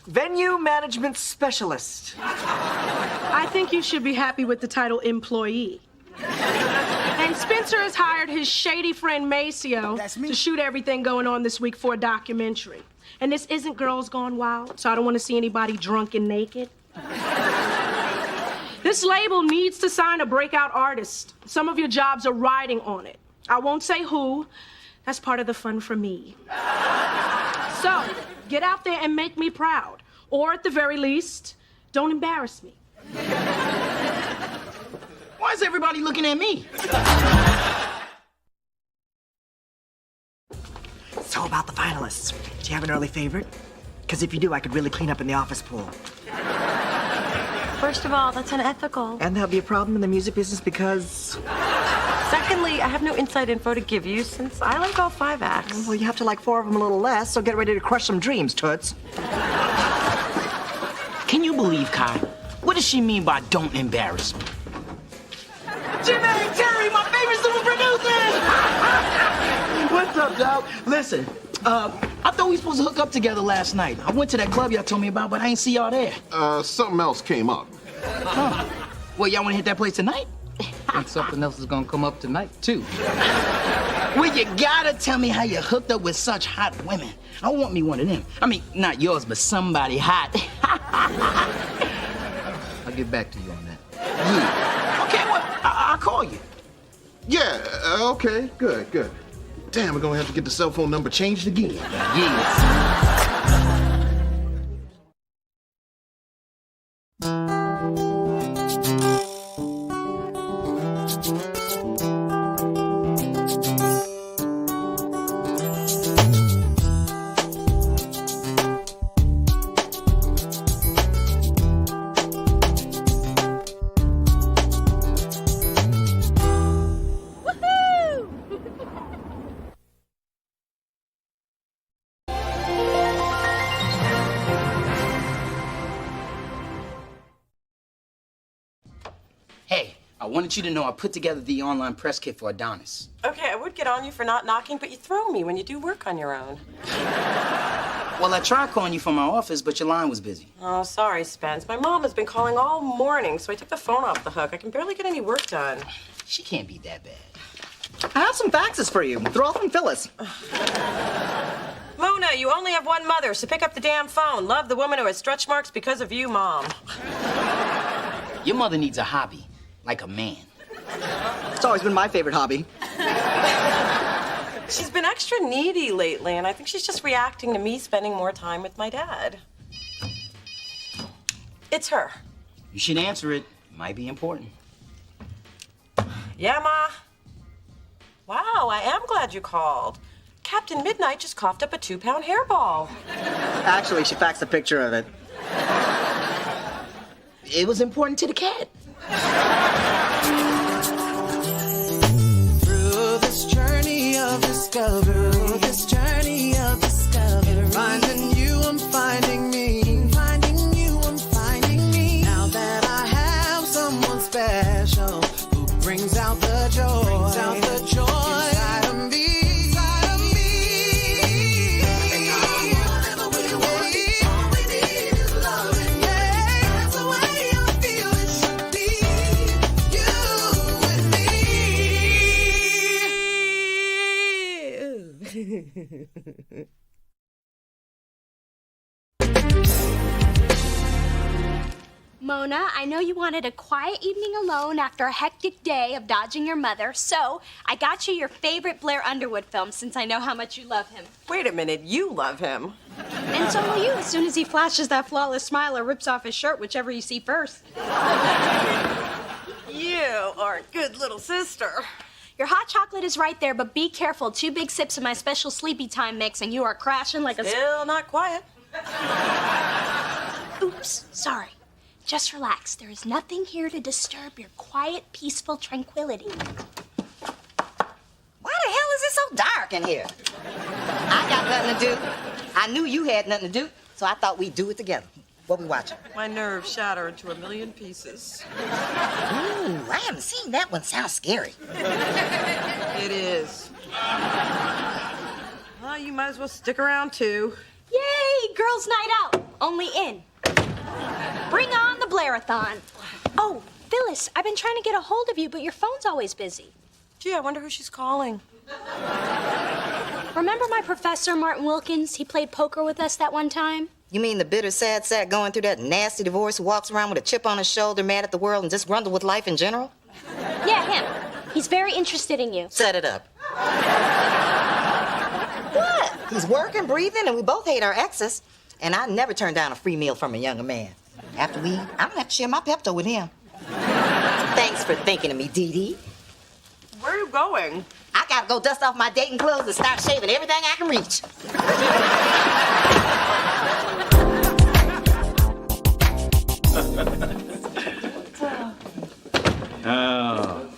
Venue management specialist. I think you should be happy with the title employee. And Spencer has hired his shady friend Maceo to shoot everything going on this week for a documentary. And this isn't Girls Gone Wild, so I don't want to see anybody drunk and naked. This label needs to sign a breakout artist. Some of your jobs are riding on it. I won't say who. That's part of the fun for me. So, get out there and make me proud. Or at the very least, don't embarrass me. Why is everybody looking at me? So about the finalists, do you have an early favorite? Because if you do, I could really clean up in the office pool. First of all, that's unethical. And there'll be a problem in the music business because... Secondly, I have no inside info to give you since I like all 5 acts. Well, you have to like 4 of them a little less, so get ready to crush some dreams, Toots. Can you believe, Kai? What does she mean by don't embarrass me? Jimmy and Terry, my favorite super producers! What's up, dog? Listen, I thought we were supposed to hook up together last night. I went to that club y'all told me about, but I ain't see y'all there. Something else came up. Huh. Well, y'all want to hit that place tonight? And something else is gonna come up tonight, too. Well, you gotta tell me how you hooked up with such hot women. I want me one of them. I mean, not yours, but somebody hot. I'll get back to you on that. Yeah. Okay, well, I'll call you. Yeah, okay, good. Damn, we're gonna have to get the cell phone number changed again. Yes. Hey, I wanted you to know I put together the online press kit for Adonis. Okay, I would get on you for not knocking, but you throw me when you do work on your own. Well, I tried calling you from my office, but your line was busy. Oh, sorry, Spence. My mom has been calling all morning, so I took the phone off the hook. I can barely get any work done. She can't be that bad. I have some faxes for you. They're all from Phyllis. Mona, you only have one mother, so pick up the damn phone. Love the woman who has stretch marks because of you, Mom. Your mother needs a hobby, like a man. It's always been my favorite hobby. She's been extra needy lately, and I think she's just reacting to me spending more time with my dad. It's her. You should answer it. It might be important. Yeah, Ma? Wow, I am glad you called. Captain Midnight just coughed up a 2-pound hairball. Actually, she faxed a picture of it. It was important to the cat. Through this journey of discovery, finding you, I'm finding me. Finding you, I'm finding me. Now that I have someone special who brings out the joy, inside of me. Mona, I know you wanted a quiet evening alone after a hectic day of dodging your mother, so I got you your favorite Blair Underwood film since I know how much you love him. Wait a minute, you love him. And so will you as soon as he flashes that flawless smile or rips off his shirt, whichever you see first. You are a good little sister. Your hot chocolate is right there, but be careful. 2 big sips of my special sleepy time mix and you are crashing like a... Still not quiet. Oops, sorry. Just relax. There is nothing here to disturb your quiet, peaceful tranquility. Why the hell is it so dark in here? I got nothing to do. I knew you had nothing to do, so I thought we'd do it together. What we watching? My nerves shatter into a million pieces. Ooh, I haven't seen that one. Sounds scary. It is. Well, you might as well stick around, too. Yay! Girls' night out. Only in. Bring on the Blairathon. Oh, Phyllis, I've been trying to get a hold of you, but your phone's always busy. Gee, I wonder who she's calling. Remember my professor, Martin Wilkins? He played poker with us that one time. You mean the bitter, sad sack going through that nasty divorce who walks around with a chip on his shoulder, mad at the world, and disgruntled with life in general? Yeah, him. He's very interested in you. Set it up. What? He's working, breathing, and we both hate our exes. And I never turn down a free meal from a younger man. After we eat, I'm gonna have to share my Pepto with him. Thanks for thinking of me, Dee Dee. Where are you going? I gotta go dust off my dating clothes and start shaving everything I can reach. Oh.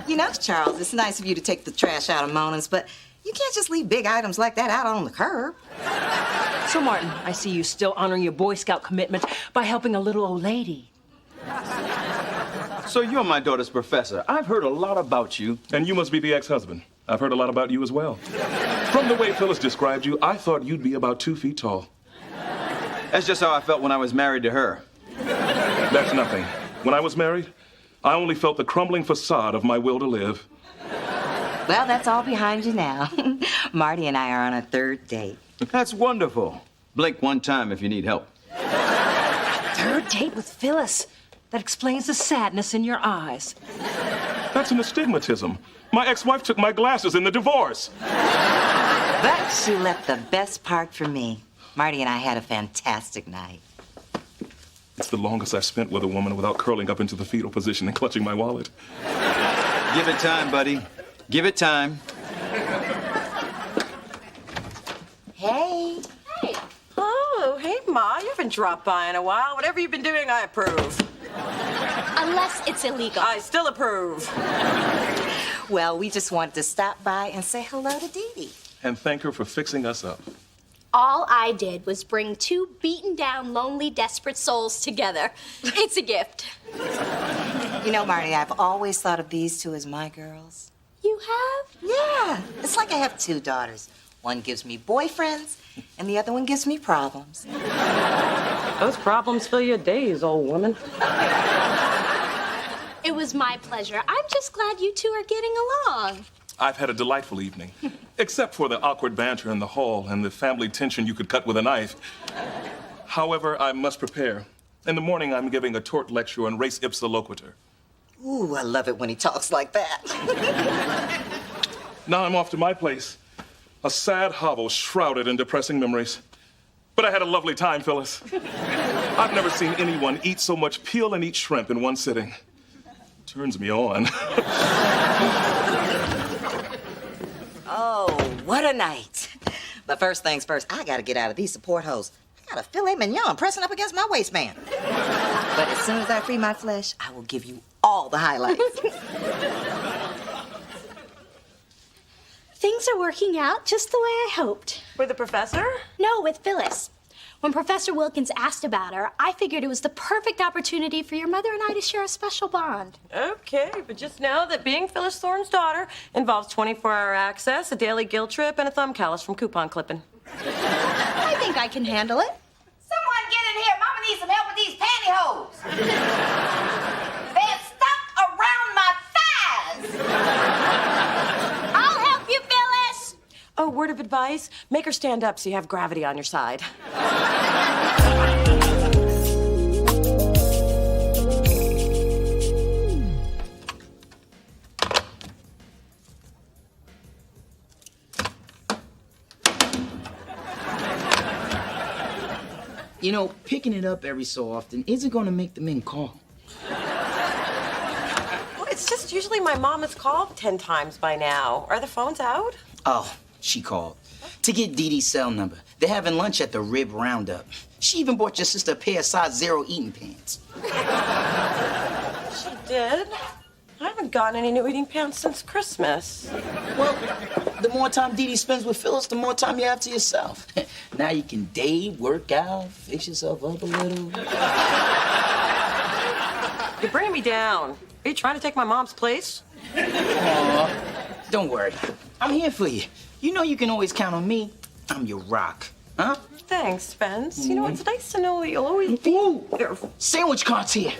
You know, Charles, it's nice of you to take the trash out of Mona's, but you can't just leave big items like that out on the curb. So, Martin, I see you still honoring your Boy Scout commitment by helping a little old lady. So you're my daughter's professor. I've heard a lot about you. And you must be the ex-husband. I've heard a lot about you as well. From the way Phyllis described you, I thought you'd be about 2 feet tall. That's just how I felt when I was married to her. That's nothing. When I was married, I only felt the crumbling facade of my will to live. Well, that's all behind you now. Marty and I are on a 3rd date. That's wonderful. Blink one time if you need help. 3rd date with Phyllis. That explains the sadness in your eyes. That's an astigmatism. My ex-wife took my glasses in the divorce. But she left the best part for me. Marty and I had a fantastic night. It's the longest I've spent with a woman without curling up into the fetal position and clutching my wallet. Give it time, buddy. Give it time. Hey. Hey. Oh, hey, Ma. You haven't dropped by in a while. Whatever you've been doing, I approve. Unless it's illegal. I still approve. Well, we just wanted to stop by and say hello to Dee Dee. And thank her for fixing us up. All I did was bring 2 beaten down, lonely, desperate souls together. It's a gift. You know, Marty, I've always thought of these 2 as my girls. You have? Yeah. It's like I have 2 daughters. One gives me boyfriends, and the other one gives me problems. Those problems fill your days, old woman. It was my pleasure. I'm just glad you two are getting along. I've had a delightful evening, except for the awkward banter in the hall and the family tension you could cut with a knife. However, I must prepare. In the morning, I'm giving a tort lecture on res ipsa loquitur. Ooh, I love it when he talks like that. Now I'm off to my place, a sad hovel shrouded in depressing memories. But I had a lovely time, Phyllis. I've never seen anyone eat so much peel and eat shrimp in one sitting. Turns me on. Oh, what a night. But first things first, I gotta get out of these support holes. I got a filet mignon pressing up against my waistband. But as soon as I free my flesh, I will give you all the highlights. Things are working out just the way I hoped. With the professor? No, with Phyllis. When Professor Wilkins asked about her, I figured it was the perfect opportunity for your mother and I to share a special bond. Okay, but just know that being Phyllis Thorne's daughter involves 24-hour access, a daily guilt trip, and a thumb callus from coupon clipping. I think I can handle it. Someone get in here. Mama needs some help with these pantyhose. They're stuck around my thighs. I'll help you, Phyllis. Oh, word of advice, make her stand up so you have gravity on your side. You know, picking it up every so often isn't going to make the men call. Well, it's just usually my mom has called 10 times by now. Are the phones out? Oh, she called. To get Dee Dee's cell number. They're having lunch at the Rib Roundup. She even bought your sister a pair of size 0 eating pants. She did? I haven't gotten any new eating pants since Christmas. Well, the more time Dee Dee spends with Phyllis, the more time you have to yourself. Now you can date, work out, fix yourself up a little. You're bringing me down. Are you trying to take my mom's place? Aw, don't worry. I'm here for you. You know you can always count on me. I'm your rock. Huh? Thanks, Spence. You know, it's nice to know that you'll always be there. Sandwich cart's here.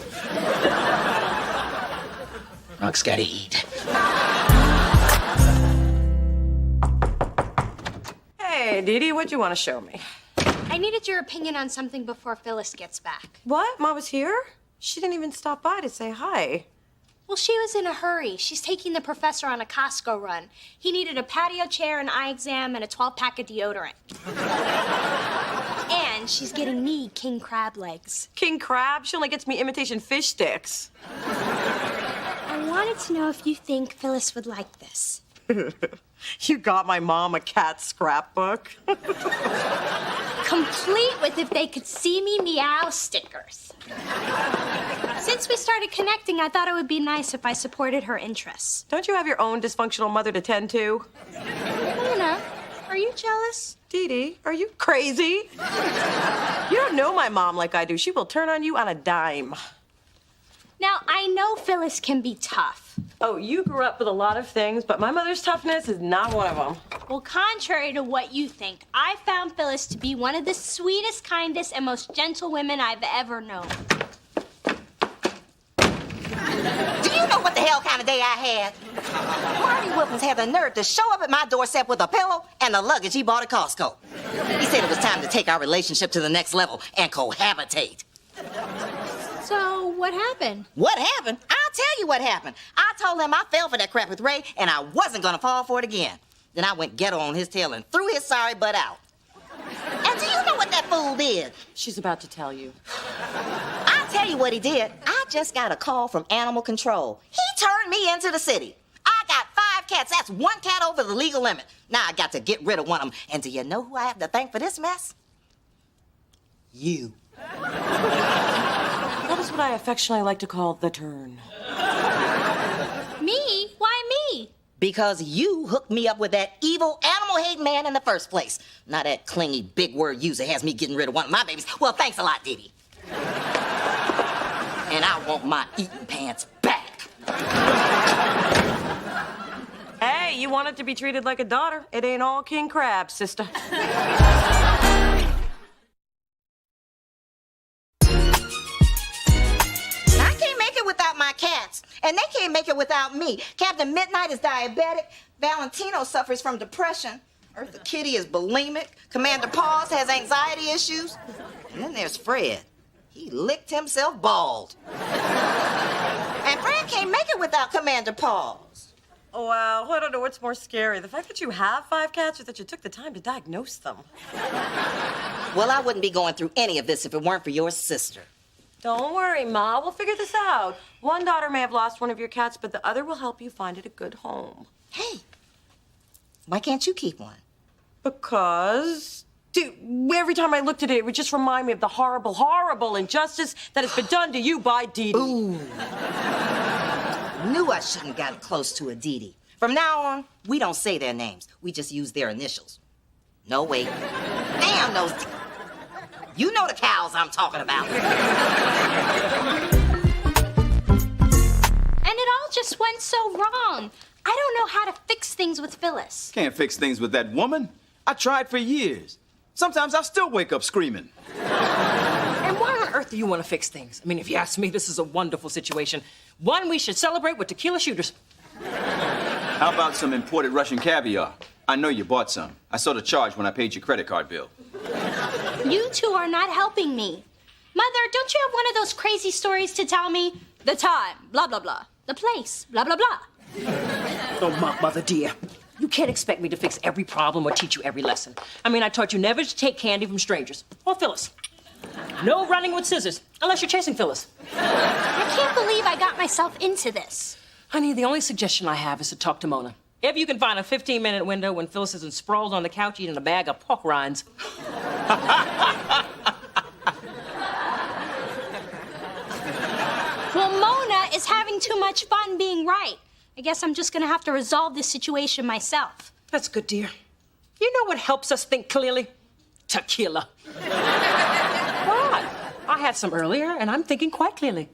Rock's gotta eat. Hey, Dee Dee, what'd you want to show me? I needed your opinion on something before Phyllis gets back. What? Ma was here? She didn't even stop by to say hi. Well, she was in a hurry. She's taking the professor on a Costco run. He needed a patio chair, an eye exam, and a 12-pack of deodorant. And she's getting me king crab legs. King crab? She only gets me imitation fish sticks. I wanted to know if you think Phyllis would like this. You got my mom a cat scrapbook. Complete with if they could see me meow stickers. Since we started connecting, I thought it would be nice if I supported her interests. Don't you have your own dysfunctional mother to tend to? Luna, are you jealous? Dee Dee, are you crazy? You don't know my mom like I do. She will turn on you on a dime. Now, I know Phyllis can be tough. Oh, you grew up with a lot of things, but my mother's toughness is not one of them. Well, contrary to what you think, I found Phyllis to be one of the sweetest, kindest, and most gentle women I've ever known. Do you know what the hell kind of day I had? Marty Wilkins had the nerve to show up at my doorstep with a pillow and the luggage he bought at Costco. He said it was time to take our relationship to the next level and cohabitate. So, what happened? What happened? I'll tell you what happened. I told him I fell for that crap with Ray and I wasn't gonna fall for it again. Then I went ghetto on his tail and threw his sorry butt out. And do you know what that fool did? She's about to tell you. I'll tell you what he did. I just got a call from animal control. He turned me into the city. I got 5 cats. That's 1 cat over the legal limit. Now I got to get rid of one of them. And do you know who I have to thank for this mess? You. That is what I affectionately like to call the turn. Me? Why me? Because you hooked me up with that evil animal-hating man in the first place. Now that clingy big word user has me getting rid of one of my babies. Well, thanks a lot, Dee Dee. And I want my eating pants back. Hey, you want it to be treated like a daughter. It ain't all king crab, sister. I can't make it without my cats, and they can't make it without me. Captain Midnight is diabetic. Valentino suffers from depression. Eartha Kitty is bulimic. Commander Paws has anxiety issues. And then there's Fred. He licked himself bald. And Fred can't make it without Commander Paws. Oh, wow. I don't know what's more scary, the fact that you have 5 cats or that you took the time to diagnose them. Well, I wouldn't be going through any of this if it weren't for your sister. Don't worry, Ma. We'll figure this out. One daughter may have lost one of your cats, but the other will help you find it a good home. Hey, why can't you keep one? Because, dude, every time I looked at it, it would just remind me of the horrible, horrible injustice that has been done to you by Dee Dee. Ooh. Knew I shouldn't got close to a Dee Dee. From now on, we don't say their names. We just use their initials. No, wait. Damn those... You know the cows I'm talking about. And it all just went so wrong. I don't know how to fix things with Phyllis. Can't fix things with that woman. I tried for years. Sometimes I still wake up screaming. And why on earth do you want to fix things? I mean, if you ask me, this is a wonderful situation. One we should celebrate with tequila shooters. How about some imported Russian caviar? I know you bought some. I saw the charge when I paid your credit card bill. You two are not helping me. Mother, don't you have one of those crazy stories to tell me? The time, blah, blah, blah. The place, blah, blah, blah. Oh, Mother dear. You can't expect me to fix every problem or teach you every lesson. I mean, I taught you never to take candy from strangers. Or Phyllis. No running with scissors, unless you're chasing Phyllis. I can't believe I got myself into this. Honey, the only suggestion I have is to talk to Mona. If you can find a 15-minute window when Phyllis isn't sprawled on the couch eating a bag of pork rinds. Well, Mona is having too much fun being right. I guess I'm just gonna have to resolve this situation myself. That's good, dear. You know what helps us think clearly? Tequila. What? I had some earlier, and I'm thinking quite clearly.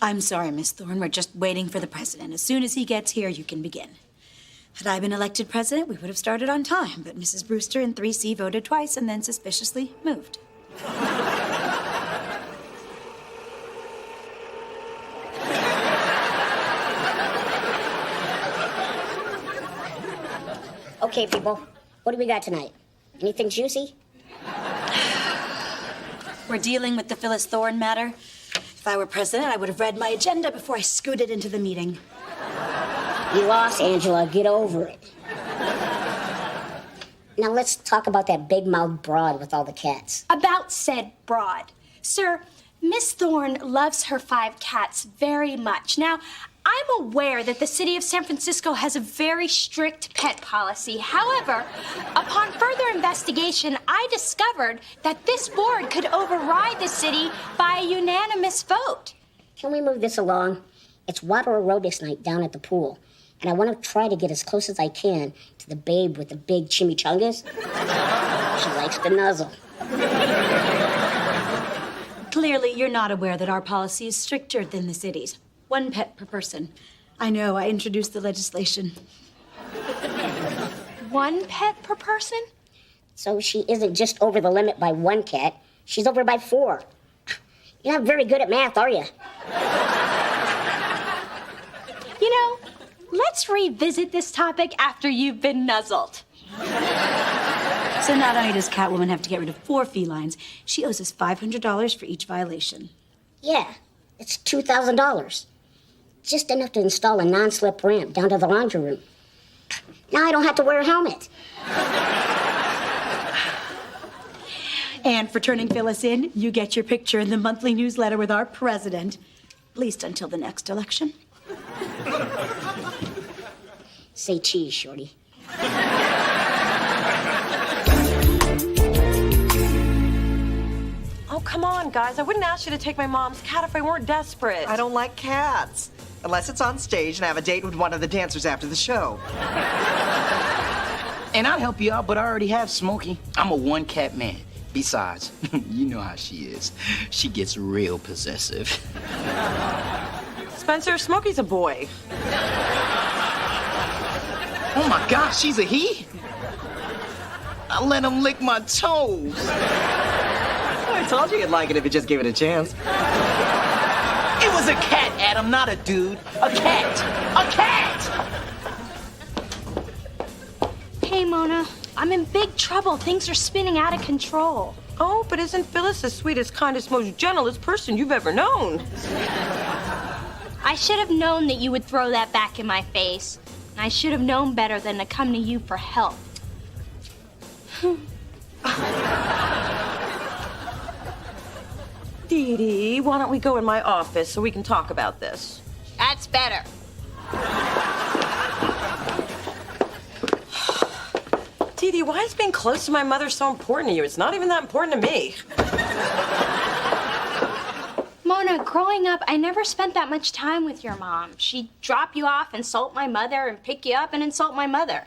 I'm sorry, Miss Thorne. We're just waiting for the president. As soon as he gets here, you can begin. Had I been elected president, we would have started on time, but Mrs. Brewster and 3C voted twice and then suspiciously moved. Okay, people, what do we got tonight? Anything juicy? We're dealing with the Phyllis Thorne matter. If I were president, I would have read my agenda before I scooted into the meeting. You lost, Angela. Get over it. Now let's talk about that big-mouthed broad with all the cats. About said broad. Sir, Miss Thorne loves her 5 cats very much. Now, I'm aware that the city of San Francisco has a very strict pet policy. However, upon further investigation, I discovered that this board could override the city by a unanimous vote. Can we move this along? It's water aerobics night down at the pool, and I want to try to get as close as I can to the babe with the big chimichangas. She likes to nuzzle. Clearly, you're not aware that our policy is stricter than the city's. 1 pet per person. I know, I introduced the legislation. 1 pet per person? So she isn't just over the limit by 1 cat, she's over by 4. You're not very good at math, are you? You know, let's revisit this topic after you've been nuzzled. So not only does Catwoman have to get rid of 4 felines, she owes us $500 for each violation. Yeah, it's $2,000. Just enough to install a non-slip ramp down to the laundry room. Now I don't have to wear a helmet. And for turning Phyllis in, you get your picture in the monthly newsletter with our president. At least until the next election. Say cheese, shorty. Oh, come on, guys. I wouldn't ask you to take my mom's cat if I weren't desperate. I don't like cats. Unless it's on stage and I have a date with one of the dancers after the show. And I'll help you out, but I already have Smokey. I'm a 1-cat man. Besides, you know how she is. She gets real possessive. Spencer, Smokey's a boy. Oh my gosh, she's a he? I let him lick my toes. I told you you'd like it if you just gave it a chance. It was a cat, Adam, not a dude. A cat! A cat! Hey, Mona, I'm in big trouble. Things are spinning out of control. Oh, but isn't Phyllis the sweetest, kindest, most gentlest person you've ever known? I should have known that you would throw that back in my face. And I should have known better than to come to you for help. Dee Dee, why don't we go in my office so we can talk about this? That's better. Dee Dee, why is being close to my mother so important to you? It's not even that important to me. Mona, growing up, I never spent that much time with your mom. She'd drop you off, insult my mother, and pick you up and insult my mother.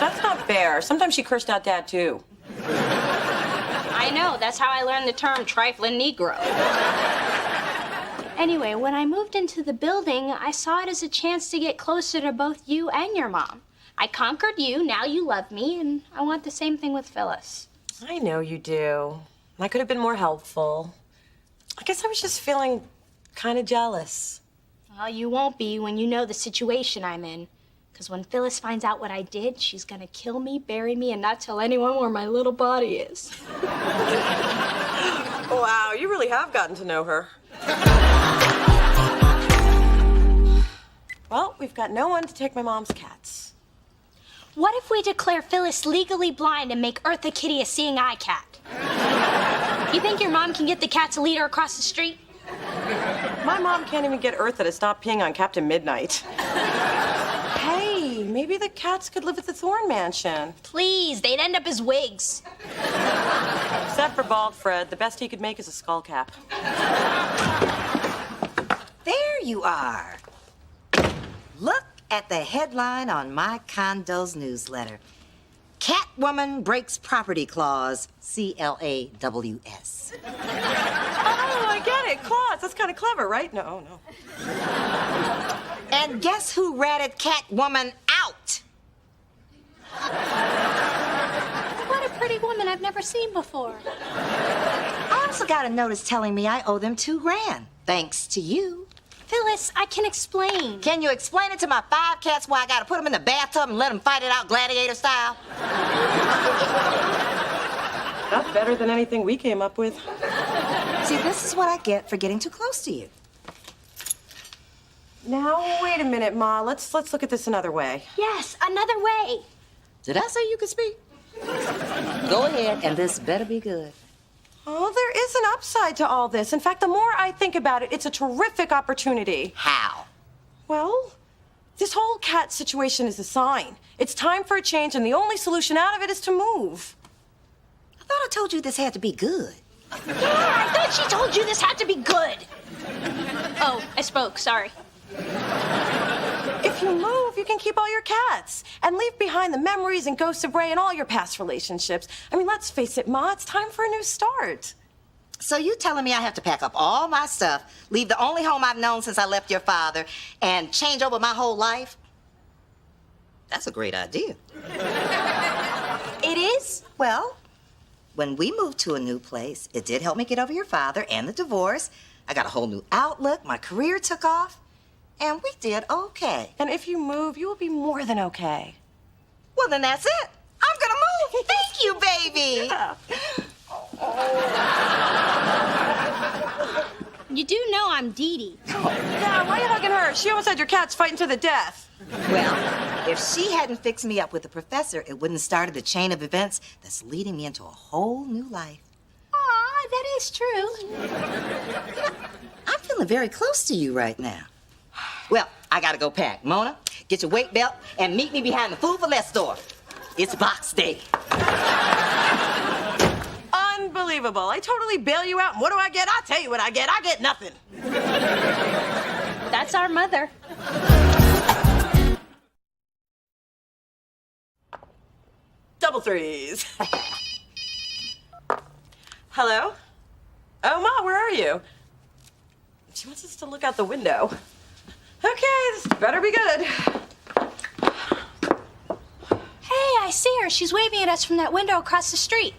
That's not fair. Sometimes she cursed out Dad, too. I know. That's how I learned the term trifling Negro. Anyway, when I moved into the building, I saw it as a chance to get closer to both you and your mom. I conquered you, now you love me, and I want the same thing with Phyllis. I know you do. I could have been more helpful. I guess I was just feeling kind of jealous. Well, you won't be when you know the situation I'm in. Because when Phyllis finds out what I did, she's gonna kill me, bury me, and not tell anyone where my little body is. Wow, you really have gotten to know her. Well, we've got no one to take my mom's cats. What if we declare Phyllis legally blind and make Eartha Kitty a seeing eye cat? You think your mom can get the cat to lead her across the street? My mom can't even get Eartha to stop peeing on Captain Midnight. Hey, maybe the cats could live at the Thorne Mansion. Please, they'd end up as wigs. Except for Bald Fred, the best he could make is a skull cap. There you are. Look at the headline on my condo's newsletter. Catwoman breaks property clause, CLAWS. Oh, I get it. Claws. That's kind of clever, right? No. And guess who ratted Catwoman out? What a pretty woman I've never seen before. I also got a notice telling me I owe them $2,000, thanks to you. Phyllis, I can explain. Can you explain it to my 5 cats why I gotta put them in the bathtub and let them fight it out gladiator style? That's better than anything we came up with. See, this is what I get for getting too close to you. Now, wait a minute, Ma. Let's look at this another way. Yes, another way. Did I say you could speak? Go ahead, and this better be good. Oh, there is an upside to all this. In fact, the more I think about it, it's a terrific opportunity. How? Well, this whole cat situation is a sign. It's time for a change, and the only solution out of it is to move. I thought I told you this had to be good. Yeah, I thought she told you this had to be good. Oh, I spoke, sorry. If you move, you can keep all your cats and leave behind the memories and ghosts of Ray and all your past relationships. I mean, let's face it, Ma, it's time for a new start. So you telling me I have to pack up all my stuff, leave the only home I've known since I left your father, and change over my whole life? That's a great idea. It is? Well, when we moved to a new place, it did help me get over your father and the divorce. I got a whole new outlook, my career took off, and we did okay. And if you move, you will be more than okay. Well, then that's it. I'm gonna move. Thank you, baby. Yeah. You do know I'm Dee Dee. Yeah, why are you hugging her? She almost had your cats fighting to the death. Well, if she hadn't fixed me up with the professor, it wouldn't have started the chain of events that's leading me into a whole new life. Aw, that is true. I'm feeling very close to you right now. Well, I gotta go pack. Mona, get your weight belt and meet me behind the Food for Less store. It's box day. Unbelievable. I totally bail you out, and what do I get? I'll tell you what I get. I get nothing. That's our mother. Double threes. Hello? Oh, Ma, where are you? She wants us to look out the window. Okay, this better be good. Hey, I see her. She's waving at us from that window across the street.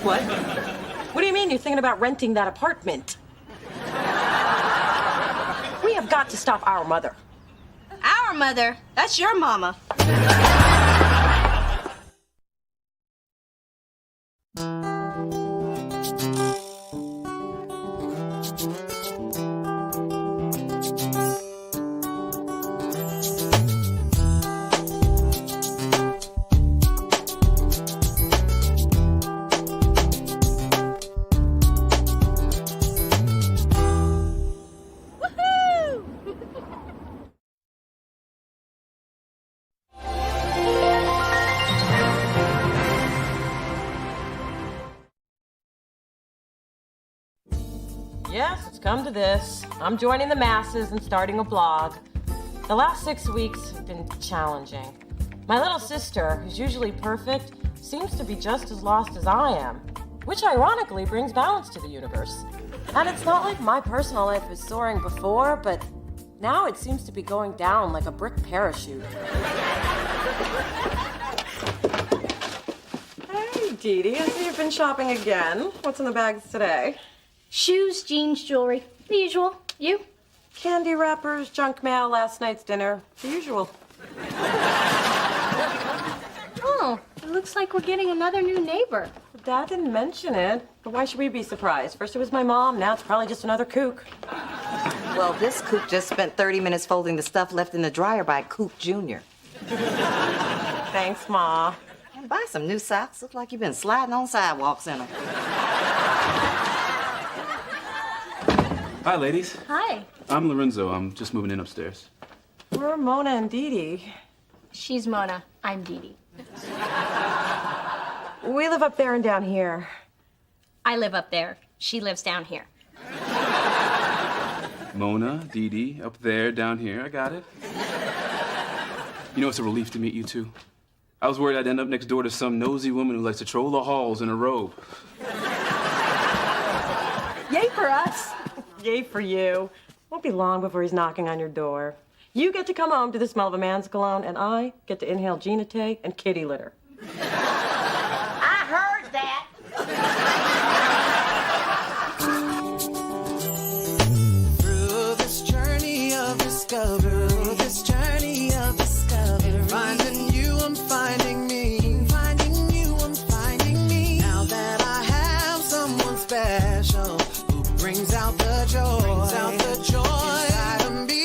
What? What do you mean you're thinking about renting that apartment? We have got to stop our mother. Our mother? That's your mama. Yes, it's come to this. I'm joining the masses and starting a blog. The last 6 weeks have been challenging. My little sister, who's usually perfect, seems to be just as lost as I am, which ironically brings balance to the universe. And it's not like my personal life was soaring before, but now it seems to be going down like a brick parachute. Hey, Dee Dee, I see you've been shopping again. What's in the bags today? Shoes, jeans, jewelry. The usual. You? Candy wrappers, junk mail, last night's dinner. The usual. Oh, it looks like we're getting another new neighbor. Dad didn't mention it, but why should we be surprised? First it was my mom, now it's probably just another kook. Well, this kook just spent 30 minutes folding the stuff left in the dryer by Kook Jr. Thanks, Ma. And buy some new socks. Look like you've been sliding on sidewalks in them. Hi, ladies. Hi. I'm Lorenzo. I'm just moving in upstairs. We're Mona and Dee Dee. She's Mona. I'm Dee Dee. We live up there and down here. I live up there. She lives down here. Mona, Dee Dee, up there, down here. I got it. You know, it's a relief to meet you two. I was worried I'd end up next door to some nosy woman who likes to troll the halls in a robe. Yay for us. Yay for you. Won't be long before he's knocking on your door. You get to come home to the smell of a man's cologne, and I get to inhale Gina Tay and kitty litter. I heard that. Through this journey of discovery, finding you, I'm finding me. Finding you, I'm finding me. Now that I have someone special who brings out the joy, inside of me.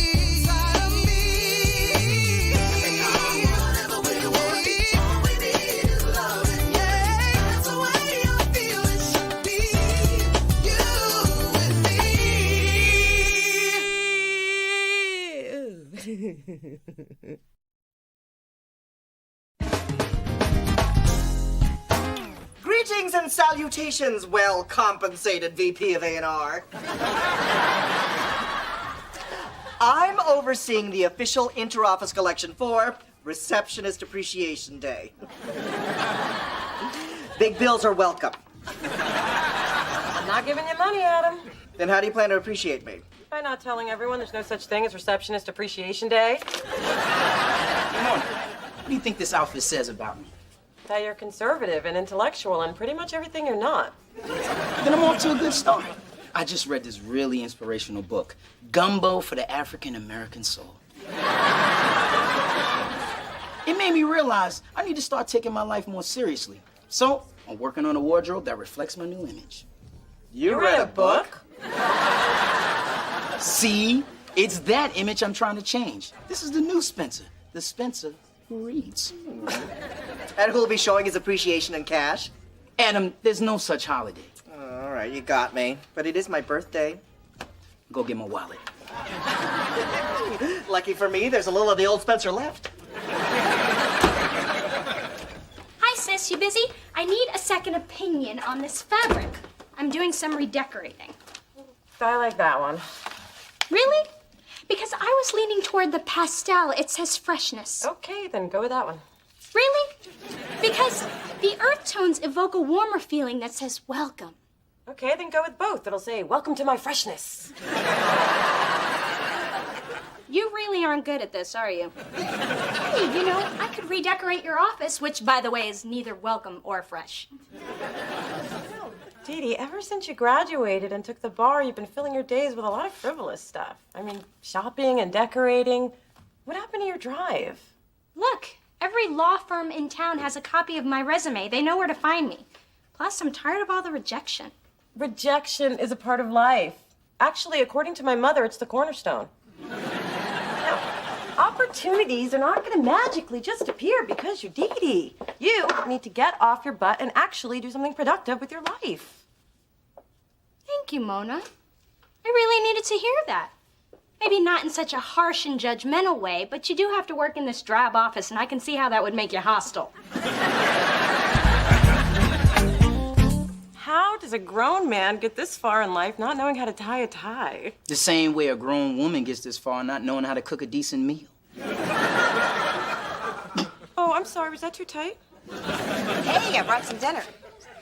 Greetings and salutations, well-compensated VP of A&R. I'm overseeing the official inter-office collection for Receptionist Appreciation Day. Big bills are welcome. I'm not giving you money, Adam. Then how do you plan to appreciate me? By not telling everyone there's no such thing as Receptionist Appreciation Day. Mona, what do you think this outfit says about me? That you're conservative and intellectual and pretty much everything you're not. Then I'm off to a good start. I just read this really inspirational book, Gumbo for the African American Soul. It made me realize I need to start taking my life more seriously. So I'm working on a wardrobe that reflects my new image. You read a book? See? It's that image I'm trying to change. This is the new Spencer. The Spencer who reads. And who'll be showing his appreciation in cash? Adam, there's no such holiday. All right, you got me. But it is my birthday. Go get my wallet. Lucky for me, there's a little of the old Spencer left. Hi, sis. You busy? I need a second opinion on this fabric. I'm doing some redecorating. I like that one. Really? Because I was leaning toward the pastel. It says freshness. Okay, then go with that one. Really? Because the earth tones evoke a warmer feeling that says welcome. Okay, then go with both. It'll say, welcome to my freshness. You really aren't good at this, are you? Hey, you know, I could redecorate your office, which, by the way, is neither welcome or fresh. Dee Dee, ever since you graduated and took the bar, you've been filling your days with a lot of frivolous stuff. I mean, shopping and decorating. What happened to your drive? Look, every law firm in town has a copy of my resume. They know where to find me. Plus, I'm tired of all the rejection. Rejection is a part of life. Actually, according to my mother, it's the cornerstone. Now, opportunities are not going to magically just appear because you're Dee Dee. You need to get off your butt and actually do something productive with your life. Thank you, Mona. I really needed to hear that. Maybe not in such a harsh and judgmental way, but you do have to work in this drab office, and I can see how that would make you hostile. How does a grown man get this far in life not knowing how to tie a tie? The same way a grown woman gets this far not knowing how to cook a decent meal. Oh, I'm sorry. Was that too tight? Hey, I brought some dinner.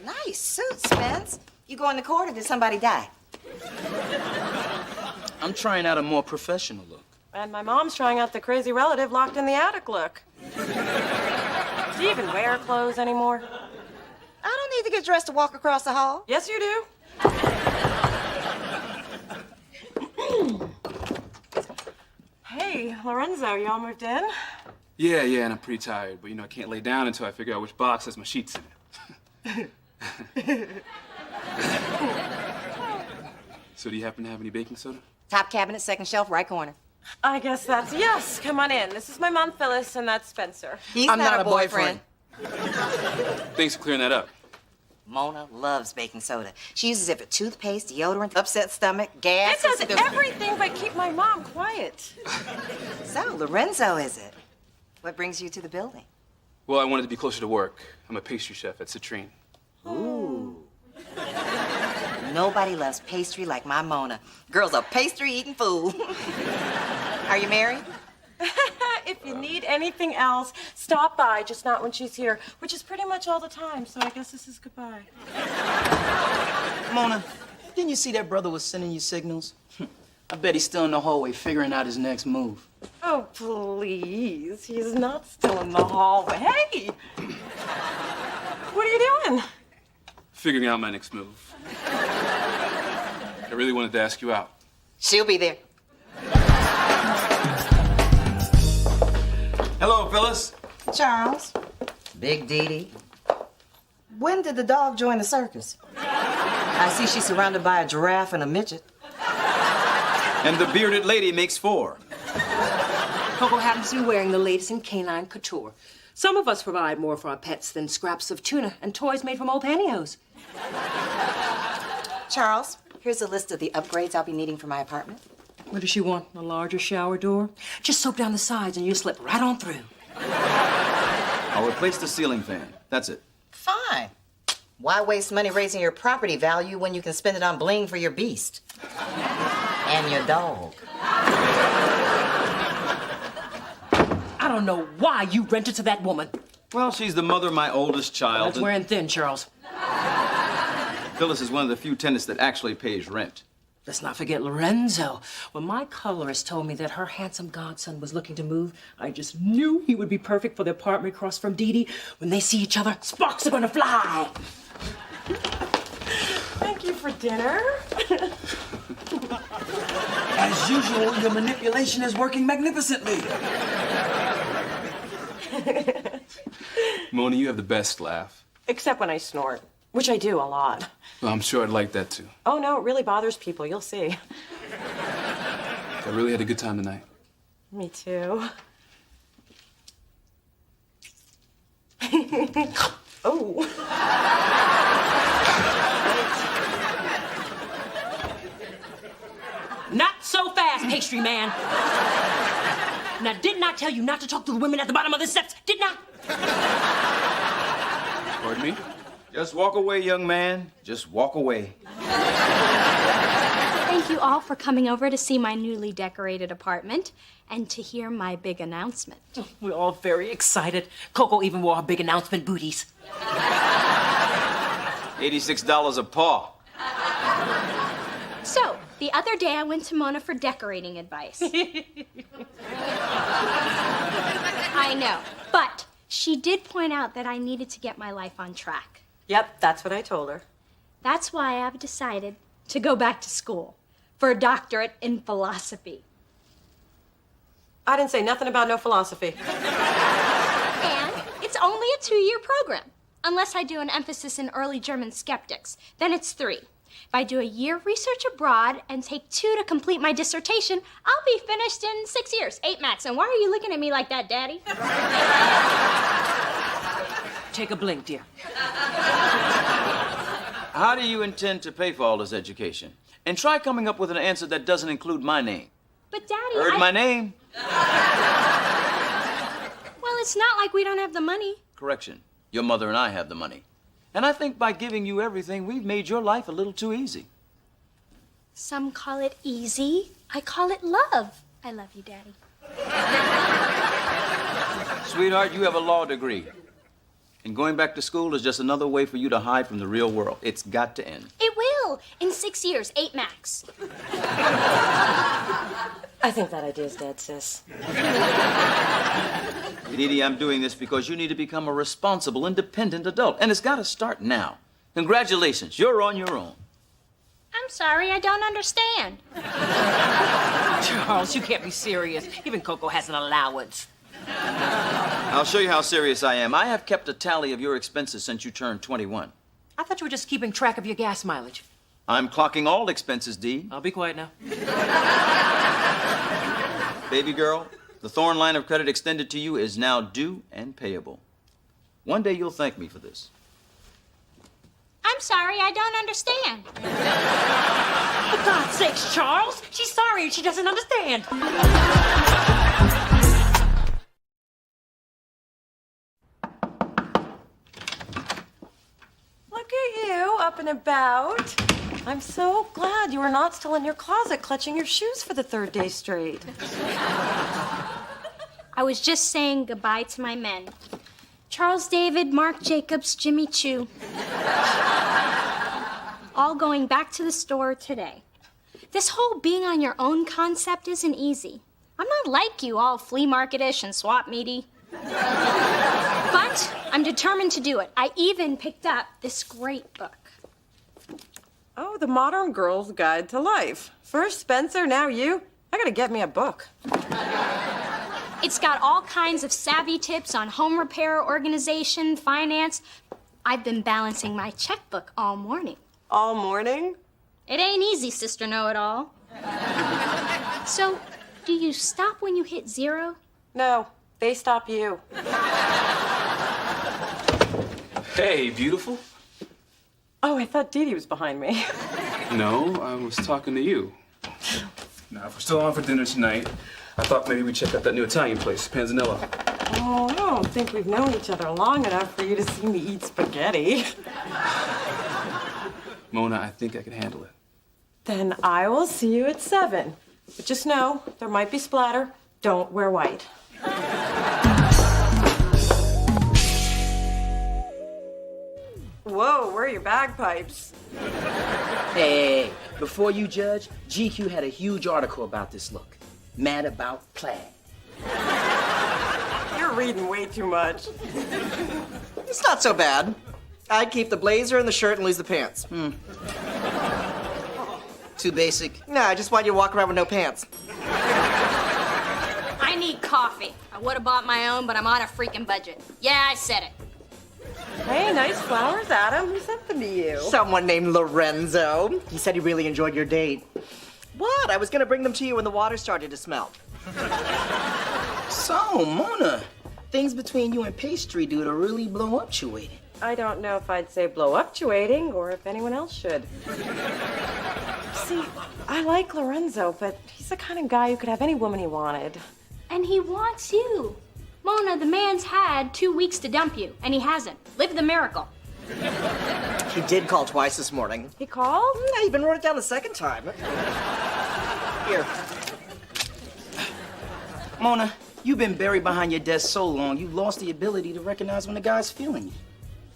Nice suit, Spence. You going to court or did somebody die? I'm trying out a more professional look. And my mom's trying out the crazy relative locked in the attic look. Do you even wear clothes anymore? I don't need to get dressed to walk across the hall. Yes, you do. Hey, Lorenzo, you all moved in? Yeah, and I'm pretty tired, but you know, I can't lay down until I figure out which box has my sheets in it. So do you happen to have any baking soda? Top cabinet, second shelf, right corner. I guess that's yes. Come on in. This is my mom, Phyllis, and that's Spencer. He's not a boyfriend. Thanks for clearing that up. Mona loves baking soda. She uses it for toothpaste, deodorant, upset stomach, gas. It does everything but keep my mom quiet. So, Lorenzo, is it? What brings you to the building? Well, I wanted to be closer to work. I'm a pastry chef at Citrine. Ooh. Nobody loves pastry like my Mona. Girl's a pastry-eating fool. Are you married? If you need anything else, stop by, just not when she's here, which is pretty much all the time, so I guess this is goodbye. Mona, didn't you see that brother was sending you signals? I bet he's still in the hallway figuring out his next move. Oh, please. He's not still in the hallway. Hey! What are you doing? Figuring out my next move. I really wanted to ask you out. She'll be there. Hello, Phyllis. Charles. Big Dee Dee. When did the dog join the circus? I see she's surrounded by a giraffe and a midget. And the bearded lady makes 4. Coco happens to be wearing the latest in canine couture. Some of us provide more for our pets than scraps of tuna and toys made from old pantyhose. Charles, here's a list of the upgrades I'll be needing for my apartment. What does she want? A larger shower door? Just soak down the sides and you slip right on through. I'll replace the ceiling fan. That's it. Fine. Why waste money raising your property value when you can spend it on bling for your beast? And your dog. I don't know why you rented to that woman. Well, she's the mother of my oldest child. That's wearing thin, Charles. Phyllis is one of the few tenants that actually pays rent. Let's not forget Lorenzo. When my colorist told me that her handsome godson was looking to move, I just knew he would be perfect for the apartment across from Dee Dee. When they see each other, sparks are gonna fly. Thank you for dinner. As usual, your manipulation is working magnificently. Mona, you have the best laugh. Except when I snort, which I do a lot. Well, I'm sure I'd like that too. Oh, no, it really bothers people. You'll see. I really had a good time tonight. Me too. Oh. Not so fast, pastry man. Now, didn't I tell you not to talk to the women at the bottom of the steps? Didn't I? Pardon me? Just walk away, young man. Just walk away. Thank you all for coming over to see my newly decorated apartment and to hear my big announcement. We're all very excited. Coco even wore her big announcement booties. $86 a paw. The other day I went to Mona for decorating advice. I know, but she did point out that I needed to get my life on track. Yep, that's what I told her. That's why I've decided to go back to school for a doctorate in philosophy. I didn't say nothing about no philosophy. And it's only a 2-year program. Unless I do an emphasis in early German skeptics, then it's 3. If I do a year of research abroad and take 2 to complete my dissertation, I'll be finished in 6 years, 8 max. And why are you looking at me like that, Daddy? Take a blink, dear. How do you intend to pay for all this education? And try coming up with an answer that doesn't include my name. But, Daddy, Heard my name? Well, it's not like we don't have the money. Correction. Your mother and I have the money. And I think by giving you everything, we've made your life a little too easy. Some call it easy. I call it love. I love you, Daddy. Sweetheart, you have a law degree. And going back to school is just another way for you to hide from the real world. It's got to end. It will. In 6 years, 8 max. I think that idea's dead, sis. Didi, I'm doing this because you need to become a responsible, independent adult. And it's got to start now. Congratulations, you're on your own. I'm sorry, I don't understand. Charles, you can't be serious. Even Coco has an allowance. I'll show you how serious I am. I have kept a tally of your expenses since you turned 21. I thought you were just keeping track of your gas mileage. I'm clocking all expenses, Dee. I'll be quiet now. Baby girl, the Thorn line of credit extended to you is now due and payable. One day you'll thank me for this. I'm sorry, I don't understand. For God's sakes, Charles! She's sorry and she doesn't understand. Look at you, up and about. I'm so glad you were not still in your closet clutching your shoes for the 3rd day straight. I was just saying goodbye to my men. Charles David, Mark Jacobs, Jimmy Choo. All going back to the store today. This whole being on your own concept isn't easy. I'm not like you, all flea market-ish and swap meaty. But I'm determined to do it. I even picked up this great book. Oh, The Modern Girl's Guide to Life. First Spencer, now you. I gotta get me a book. It's got all kinds of savvy tips on home repair, organization, finance. I've been balancing my checkbook all morning. All morning? It ain't easy, Sister Know-It-All. So, do you stop when you hit 0? No, they stop you. Hey, beautiful. Oh, I thought Didi was behind me. No, I was talking to you. Now, if we're still on for dinner tonight, I thought maybe we'd check out that new Italian place, Panzanella. Oh, I don't think we've known each other long enough for you to see me eat spaghetti. Mona, I think I can handle it. Then I will see you at 7. But just know, there might be splatter. Don't wear white. Whoa, where are your bagpipes? Hey, before you judge, GQ had a huge article about this look. Mad about plaid. You're reading way too much. It's not so bad. I'd keep the blazer and the shirt and lose the pants. Too basic? Nah, I just want you to walk around with no pants. I need coffee. I would have bought my own, but I'm on a freaking budget. Yeah, I said it. Hey, nice flowers, Adam. Who sent them to you? Someone named Lorenzo. He said he really enjoyed your date. What? I was gonna bring them to you when the water started to smell. So, Mona, things between you and Pastry Dude are really blow-up-tuated. I don't know if I'd say blow-up-tuating or if anyone else should. See, I like Lorenzo, but he's the kind of guy who could have any woman he wanted. And he wants you. Mona, the man's had 2 weeks to dump you, and he hasn't. Live the miracle. He did call twice this morning. He called? I even wrote it down the second time. Here. Mona, you've been buried behind your desk so long, you've lost the ability to recognize when a guy's feeling you.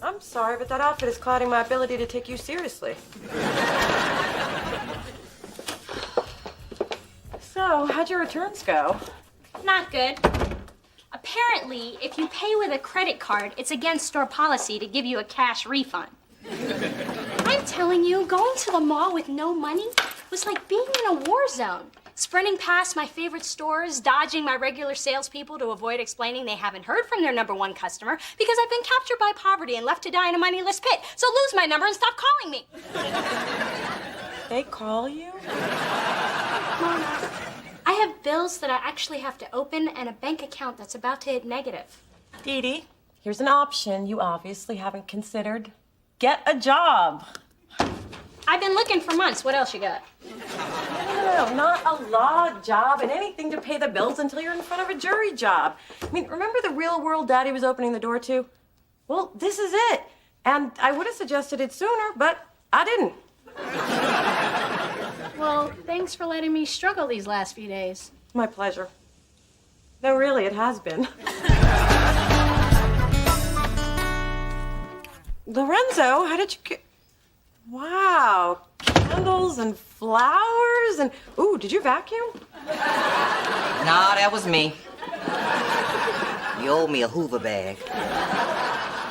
I'm sorry, but that outfit is clouding my ability to take you seriously. So, how'd your returns go? Not good. Apparently, if you pay with a credit card, it's against store policy to give you a cash refund. I'm telling you, going to the mall with no money was like being in a war zone. Sprinting past my favorite stores, dodging my regular salespeople to avoid explaining they haven't heard from their #1 customer because I've been captured by poverty and left to die in a moneyless pit. So lose my number and stop calling me. They call you? Mona, I have bills that I actually have to open and a bank account that's about to hit negative. Dee Dee, here's an option you obviously haven't considered. Get a job. I've been looking for months. What else you got? No, not a law job and anything to pay the bills until you're in front of a jury job. I mean, remember the real world Daddy was opening the door to? Well, this is it. And I would have suggested it sooner, but I didn't. Well, thanks for letting me struggle these last few days. My pleasure. No, really, it has been. Lorenzo, how did you get... Wow, candles and flowers and... Ooh, did you vacuum? Nah, that was me. You owe me a Hoover bag.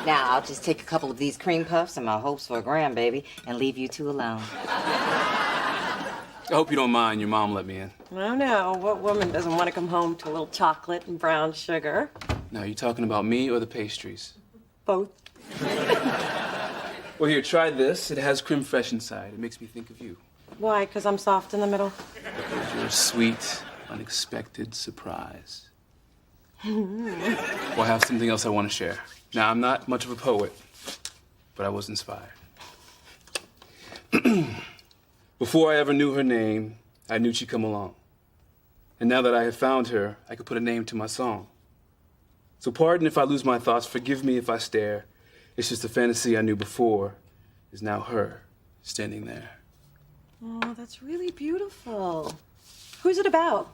Now, I'll just take a couple of these cream puffs and my hopes for a grandbaby and leave you two alone. I hope you don't mind. Your mom let me in. Oh, no. What woman doesn't want to come home to a little chocolate and brown sugar? Now, are you talking about me or the pastries? Both. Well, here, try this. It has creme fraiche inside. It makes me think of you. Why? Because I'm soft in the middle? Because you're a sweet, unexpected surprise. Well, I have something else I want to share. Now, I'm not much of a poet, but I was inspired. Before I ever knew her name, I knew she'd come along. And now that I have found her, I could put a name to my song. So pardon if I lose my thoughts, forgive me if I stare. It's just a fantasy I knew before is now her standing there. Oh, that's really beautiful. Who's it about?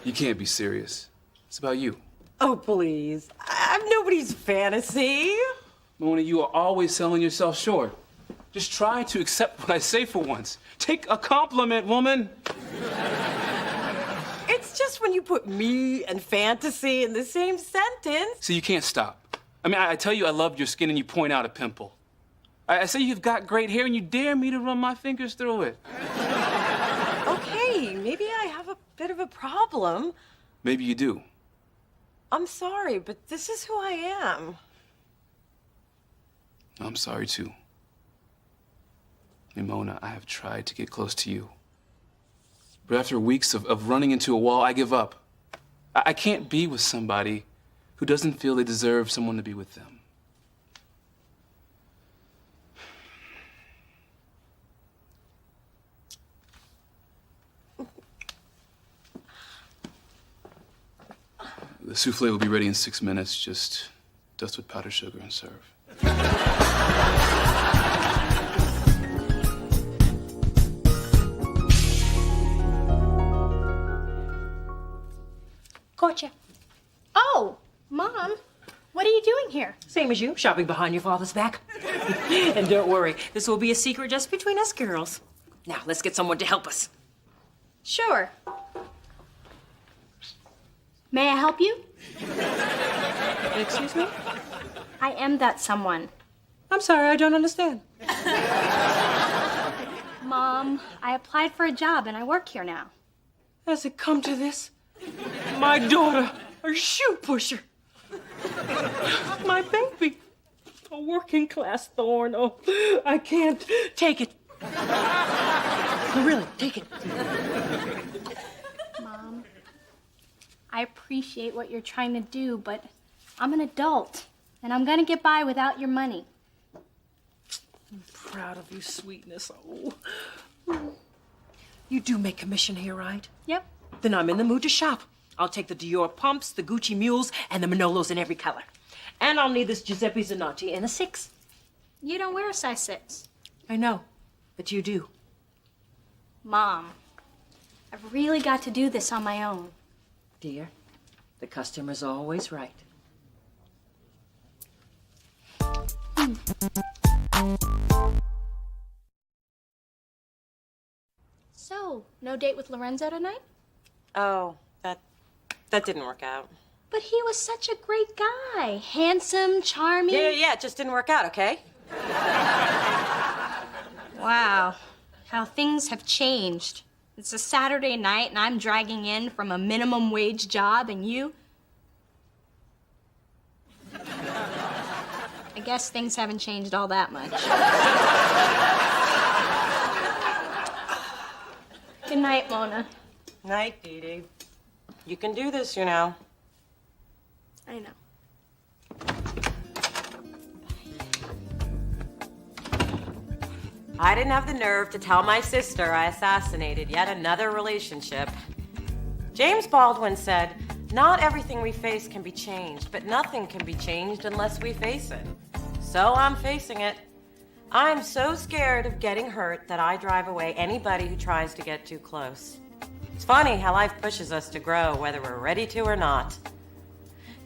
You can't be serious. It's about you. Oh, please. I'm nobody's fantasy. Mona, you are always selling yourself short. Just try to accept what I say for once. Take a compliment, woman. It's just when you put me and fantasy in the same sentence. See, you can't stop. I mean, I tell you I love your skin and you point out a pimple. I say you've got great hair and you dare me to run my fingers through it. Okay, maybe I have a bit of a problem. Maybe you do. I'm sorry, but this is who I am. I'm sorry, too. And Mona, I have tried to get close to you. But after weeks of running into a wall, I give up. I can't be with somebody who doesn't feel they deserve someone to be with them. The souffle will be ready in 6 minutes. Just dust with powdered sugar and serve. Gotcha. Oh, Mom, what are you doing here? Same as you, shopping behind your father's back. And don't worry, this will be a secret just between us girls. Now, let's get someone to help us. Sure. May I help you? Excuse me? I am that someone. I'm sorry, I don't understand. Mom, I applied for a job and I work here now. Has it come to this? My daughter, a shoe pusher. My baby, a working class thorn. Oh, I can't take it. No, really, take it. Mom, I appreciate what you're trying to do, but I'm an adult and I'm gonna get by without your money. I'm proud of you, sweetness. Oh. You do make commission here, right? Yep. Then I'm in the mood to shop. I'll take the Dior pumps, the Gucci mules, and the Manolos in every color. And I'll need this Giuseppe Zanotti in a 6. You don't wear a size 6. I know, but you do. Mom, I've really got to do this on my own. Dear, the customer's always right. No date with Lorenzo tonight? Oh, that didn't work out. But he was such a great guy. Handsome, charming. Yeah, it just didn't work out, okay? Wow, how things have changed. It's a Saturday night and I'm dragging in from a minimum wage job and you... I guess things haven't changed all that much. Good night, Mona. Night, Dee Dee. You can do this, you know. I know. I didn't have the nerve to tell my sister I assassinated yet another relationship. James Baldwin said, "Not everything we face can be changed, but nothing can be changed unless we face it." So I'm facing it. I'm so scared of getting hurt that I drive away anybody who tries to get too close. It's funny how life pushes us to grow, whether we're ready to or not.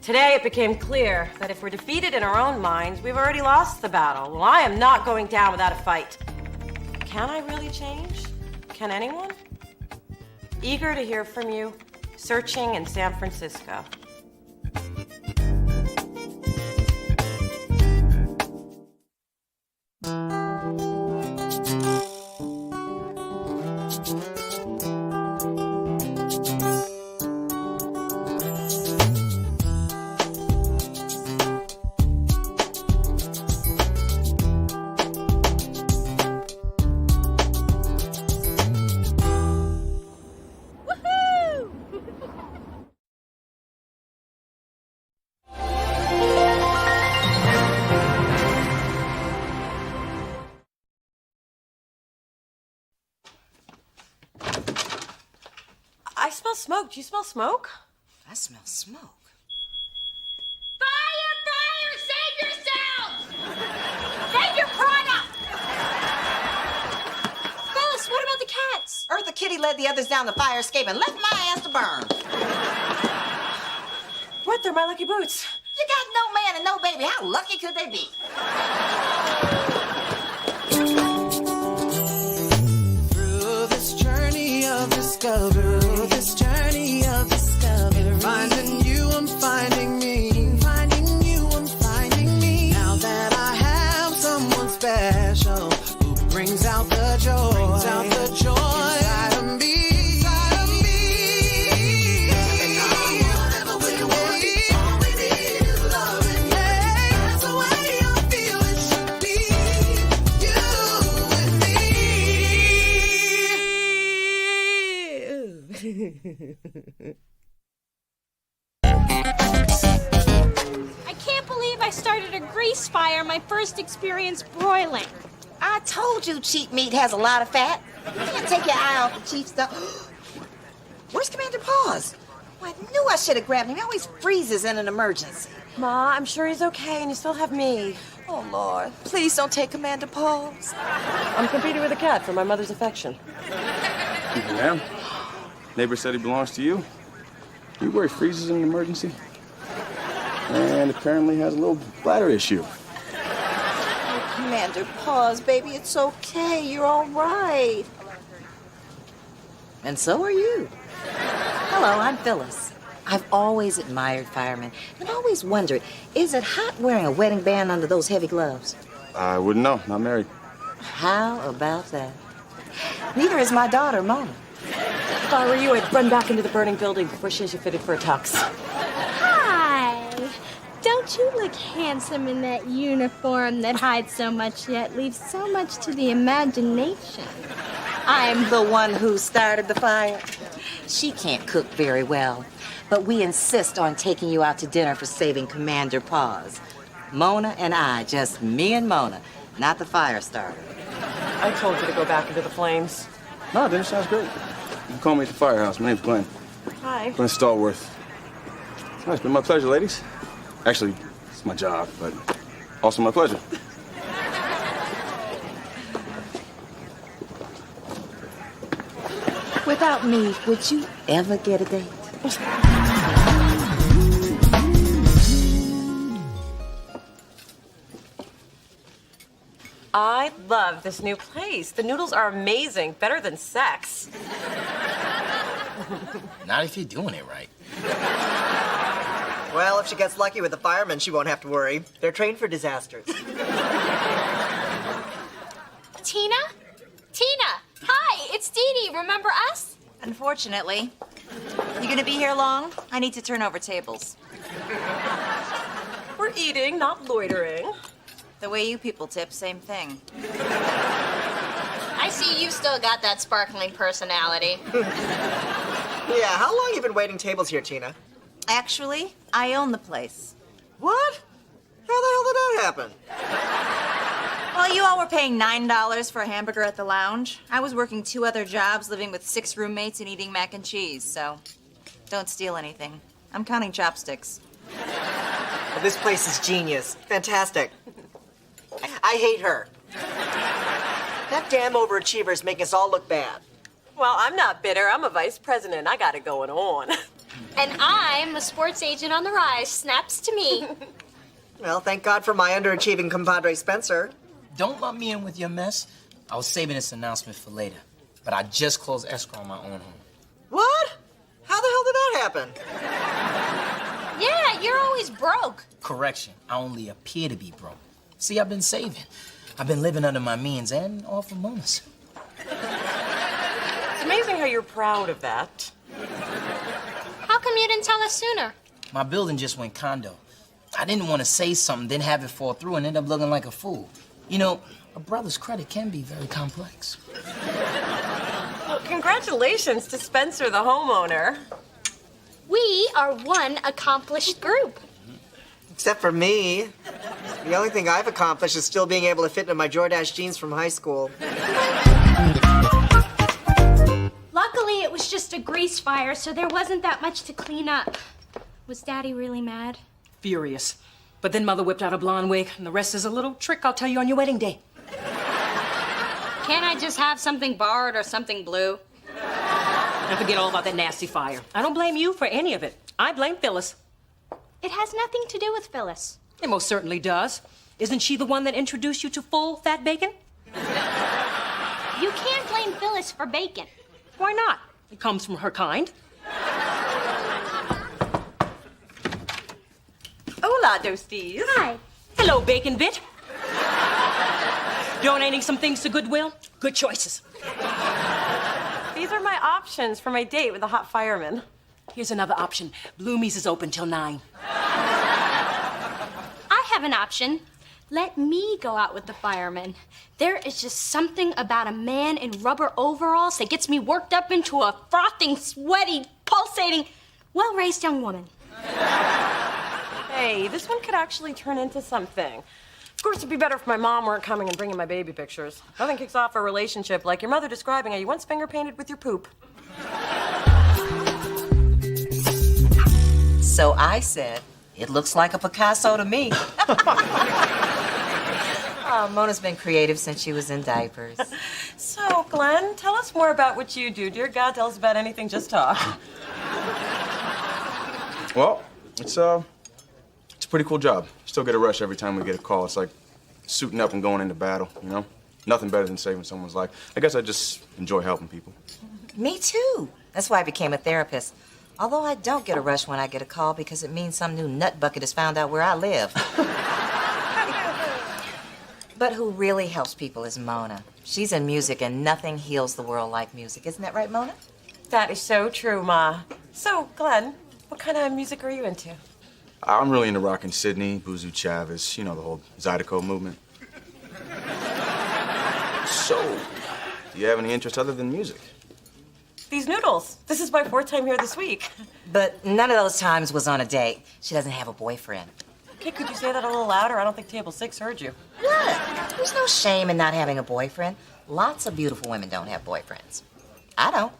Today it became clear that if we're defeated in our own minds, we've already lost the battle. Well, I am not going down without a fight. Can I really change? Can anyone? Eager to hear from you, searching in San Francisco. I smell smoke. Do you smell smoke? I smell smoke. Fire! Fire! Save yourselves! Save your product! Phyllis, what about the cats? Eartha Kitty led the others down the fire escape and left my ass to burn. What? They're my lucky boots. You got no man and no baby. How lucky could they be? Through this journey of discovery, finding you, I'm finding me. Finding you, I'm finding me. Now that I have someone special who brings out the joy, inside of me. And whatever we want, all we need is love. And that's the way I feel it should be. You and me. I can't believe I started a grease fire my first experience broiling. I told you cheap meat has a lot of fat. You can't take your eye off the cheap stuff. Where's Commander Paws? Oh, I knew I should have grabbed him. He always freezes in an emergency. Ma, I'm sure he's okay, and you still have me. Oh, Lord. Please don't take Commander Paws. I'm competing with a cat for my mother's affection. Ma'am, neighbor said he belongs to you. You where he freezes in an emergency? And apparently has a little bladder issue. Oh, Commander Paws, baby, it's okay. You're all right. And so are you. Hello, I'm Phyllis. I've always admired firemen and always wondered, is it hot wearing a wedding band under those heavy gloves? I wouldn't know. Not married. How about that? Neither is my daughter, Mona. If I were you, I'd run back into the burning building before she has you fitted for a tux. Hi! Don't you look handsome in that uniform that hides so much yet leaves so much to the imagination? I'm the one who started the fire. She can't cook very well, but we insist on taking you out to dinner for saving Commander Paws. Mona and I, just me and Mona, not the fire starter. I told you to go back into the flames. No, dinner sounds great. You can call me at the firehouse. My name's Glenn. Hi. Glenn Stallworth. It's been my pleasure, ladies. Actually, it's my job, but also my pleasure. Without me, would you ever get a date? I love this new place. The noodles are amazing, better than sex. Not if you're doing it right. Well, if she gets lucky with the firemen, she won't have to worry. They're trained for disasters. Tina? Tina! Hi, it's Dee Dee. Remember us? Unfortunately. You gonna be here long? I need to turn over tables. We're eating, not loitering. The way you people tip, same thing. I see you still got that sparkling personality. Yeah, how long you been waiting tables here, Tina? Actually, I own the place. What? How the hell did that happen? Well, you all were paying $9 for a hamburger at the lounge. I was working 2 other jobs, living with 6 roommates and eating mac and cheese, so don't steal anything. I'm counting chopsticks. Well, this place is genius. Fantastic. I hate her. That damn overachiever's making us all look bad. Well, I'm not bitter. I'm a vice president. I got it going on. And I'm a sports agent on the rise. Snaps to me. Well, thank God for my underachieving compadre Spencer. Don't lump me in with your mess. I was saving this announcement for later, but I just closed escrow on my own home. What? How the hell did that happen? Yeah, you're always broke. Correction, I only appear to be broke. See, I've been saving. I've been living under my means and off of bonus. It's amazing how you're proud of that. How come you didn't tell us sooner? My building just went condo. I didn't want to say something, then have it fall through and end up looking like a fool. You know, a brother's credit can be very complex. Well, congratulations to Spencer, the homeowner. We are one accomplished group. Except for me. The only thing I've accomplished is still being able to fit into my Jordache jeans from high school. Luckily, it was just a grease fire, so there wasn't that much to clean up. Was Daddy really mad? Furious. But then Mother whipped out a blonde wig, and the rest is a little trick I'll tell you on your wedding day. Can't I just have something borrowed or something blue? Don't forget all about that nasty fire. I don't blame you for any of it. I blame Phyllis. It has nothing to do with Phyllis. It most certainly does. Isn't she the one that introduced you to full fat bacon? You can't blame Phyllis for bacon. Why not? It comes from her kind. Hola, Dostis. Hi. Hello, Bacon Bit. Donating some things to Goodwill? Good choices. These are my options for my date with the hot fireman. Here's another option. Bloomies is open till 9. I have an option. Let me go out with the fireman. There is just something about a man in rubber overalls that gets me worked up into a frothing, sweaty, pulsating, well-raised young woman. Hey, this one could actually turn into something. Of course, it'd be better if my mom weren't coming and bringing my baby pictures. Nothing kicks off a relationship like your mother describing how you once finger painted with your poop. So I said, it looks like a Picasso to me. Oh, Mona's been creative since she was in diapers. So, Glenn, tell us more about what you do. Dear God, tell us about anything, just talk. Well, it's a pretty cool job. Still get a rush every time we get a call. It's like suiting up and going into battle, you know? Nothing better than saving someone's life. I guess I just enjoy helping people. Me too. That's why I became a therapist. Although I don't get a rush when I get a call because it means some new nut bucket has found out where I live. But who really helps people is Mona. She's in music and nothing heals the world like music. Isn't that right, Mona? That is so true, Ma. So, Glenn, what kind of music are you into? I'm really into rock and Sydney, Boozoo Chavez, you know, the whole Zydeco movement. So, do you have any interest other than music? These noodles. This is my 4th time here this week. But none of those times was on a date. She doesn't have a boyfriend. Okay, could you say that a little louder? I don't think table 6 heard you. Look, there's no shame in not having a boyfriend. Lots of beautiful women don't have boyfriends. I don't.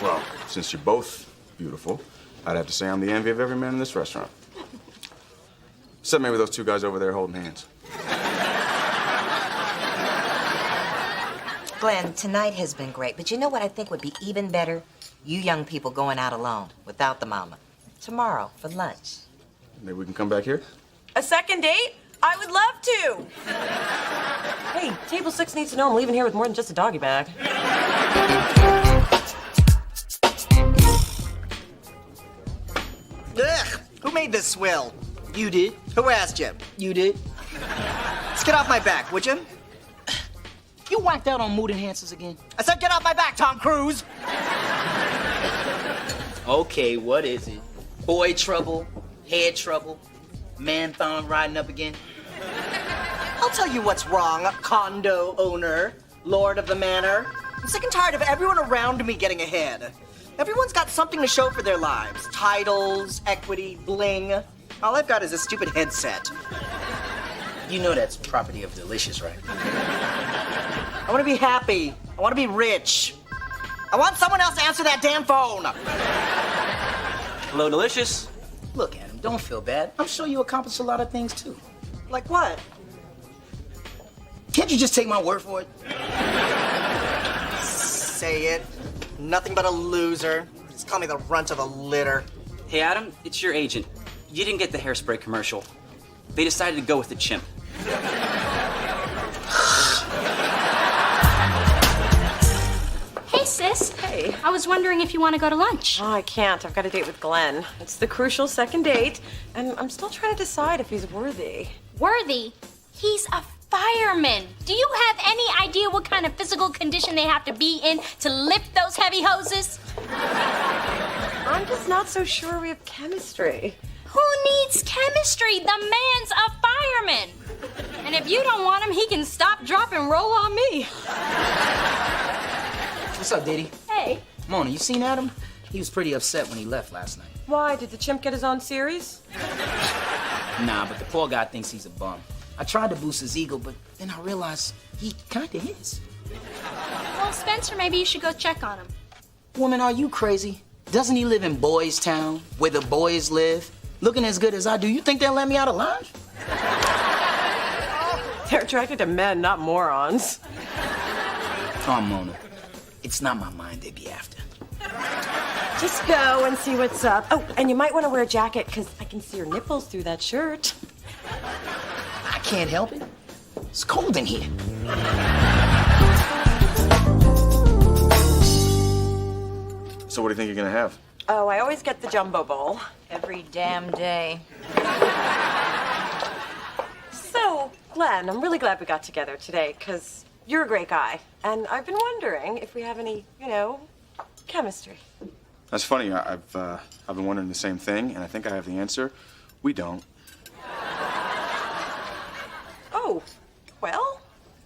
Well, since you're both beautiful, I'd have to say I'm the envy of every man in this restaurant. Except maybe those 2 guys over there holding hands. Glenn, tonight has been great, but you know what I think would be even better? You young people going out alone, without the mama. Tomorrow, for lunch. Maybe we can come back here? A second date? I would love to. Hey, table 6 needs to know I'm leaving here with more than just a doggy bag. Ugh! Who made this swill? You did. Who asked you? You did. Let's get off my back, would you? You whacked out on mood enhancers again? I said get off my back, Tom Cruise! Okay, what is it? Boy trouble, head trouble, man found riding up again? I'll tell you what's wrong, condo owner, lord of the manor. I'm sick and tired of everyone around me getting ahead. Everyone's got something to show for their lives. Titles, equity, bling. All I've got is a stupid headset. You know that's property of Delicious, right? I want to be happy. I want to be rich. I want someone else to answer that damn phone. Hello, Delicious. Look, Adam, don't feel bad. I'm sure you accomplished a lot of things, too. Like what? Can't you just take my word for it? Say it. Nothing but a loser. Just call me the runt of the litter. Hey, Adam, it's your agent. You didn't get the hairspray commercial. They decided to go with the chimp. Hey, sis. Hey. I was wondering if you want to go to lunch. Oh, I can't. I've got a date with Glenn. It's the crucial second date, and I'm still trying to decide if he's worthy. Worthy? He's a fireman. Do you have any idea what kind of physical condition they have to be in to lift those heavy hoses? I'm just not so sure we have chemistry. Who needs chemistry? The man's a fireman. And if you don't want him, he can stop, drop, and roll on me. What's up, Diddy? Hey. Mona, you seen Adam? He was pretty upset when he left last night. Why? Did the chimp get his own series? Nah, but the poor guy thinks he's a bum. I tried to boost his ego, but then I realized he kinda is. Well, Spencer, maybe you should go check on him. Woman, are you crazy? Doesn't he live in Boys Town, where the boys live? Looking as good as I do, you think they'll let me out alive? They're attracted to men, not morons. Oh, Mona, it's not my mind they be after. Just go and see what's up. Oh, and you might want to wear a jacket, because I can see your nipples through that shirt. I can't help it. It's cold in here. So what do you think you're gonna have? Oh, I always get the jumbo bowl. Every damn day. So, Glenn, I'm really glad we got together today, because you're a great guy. And I've been wondering if we have any, chemistry. That's funny. I've been wondering the same thing, and I think I have the answer. We don't. Oh, well,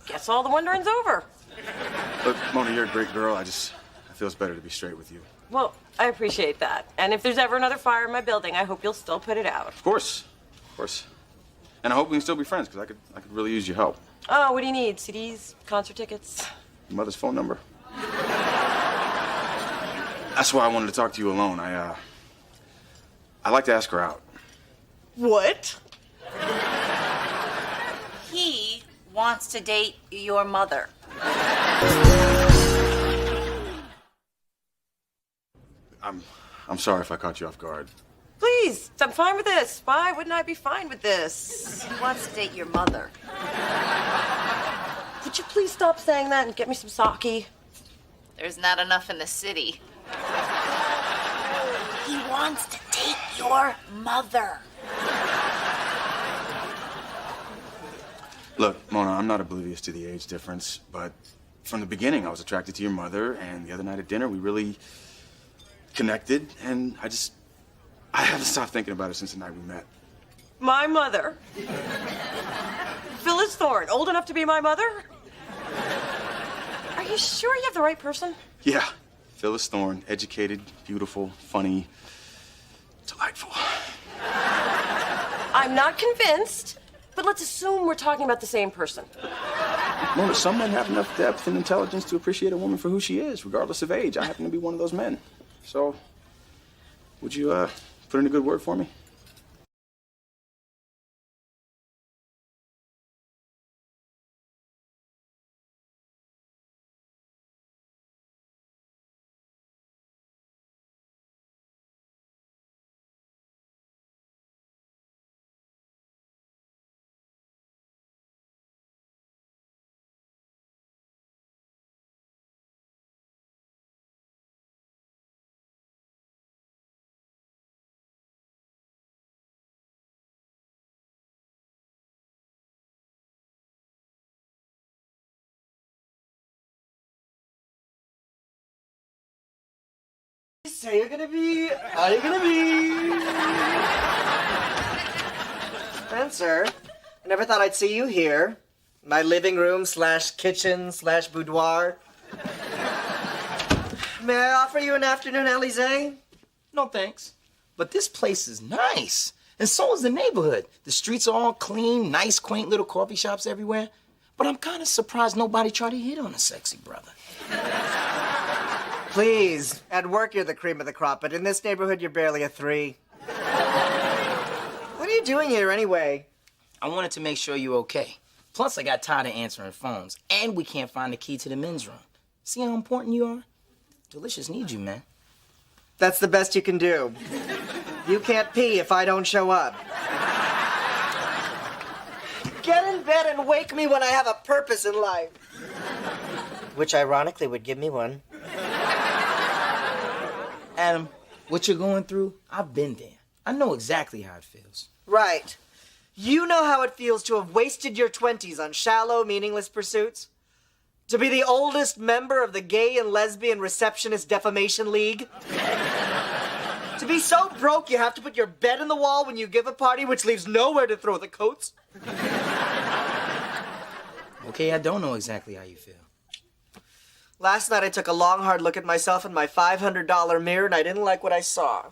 guess all the wondering's over. Look, Mona, you're a great girl. I feel it's better to be straight with you. Well, I appreciate that. And if there's ever another fire in my building, I hope you'll still put it out. Of course. And I hope we can still be friends, because I could really use your help. Oh, what do you need? CDs? Concert tickets? Your mother's phone number. That's why I wanted to talk to you alone. I'd like to ask her out. What? He wants to date your mother. I'm sorry if I caught you off guard. Please, I'm fine with this. Why wouldn't I be fine with this? He wants to date your mother. Would you please stop saying that and get me some sake? There's not enough in the city. He wants to date your mother. Look, Mona, I'm not oblivious to the age difference, but from the beginning, I was attracted to your mother, and the other night at dinner, we really connected, and I haven't stopped thinking about it since the night we met. My mother. Phyllis Thorne, old enough to be my mother? Are you sure you have the right person? Yeah, Phyllis Thorne, educated, beautiful, funny, delightful. I'm not convinced, but let's assume we're talking about the same person. Mona, some men have enough depth and intelligence to appreciate a woman for who she is, regardless of age. I happen to be one of those men. So, would you put in a good word for me? say you're gonna be? Are you gonna be? Spencer, I never thought I'd see you here. My living room / kitchen / boudoir. May I offer you an afternoon Alizé? No thanks. But this place is nice. And so is the neighborhood. The streets are all clean, nice, quaint little coffee shops everywhere. But I'm kind of surprised nobody tried to hit on a sexy brother. Please, at work you're the cream of the crop, but in this neighborhood you're barely a 3. What are you doing here anyway? I wanted to make sure you're okay. Plus, I got tired of answering phones, and we can't find the key to the men's room. See how important you are? Delicious needs you, man. That's the best you can do. You can't pee if I don't show up. Get in bed and wake me when I have a purpose in life. Which ironically would give me one. Adam, what you're going through, I've been there. I know exactly how it feels. Right. You know how it feels to have wasted your 20s on shallow, meaningless pursuits? To be the oldest member of the Gay and Lesbian Receptionist Defamation League? To be so broke you have to put your bed in the wall when you give a party, which leaves nowhere to throw the coats? Okay, I don't know exactly how you feel. Last night I took a long, hard look at myself in my $500 mirror, and I didn't like what I saw.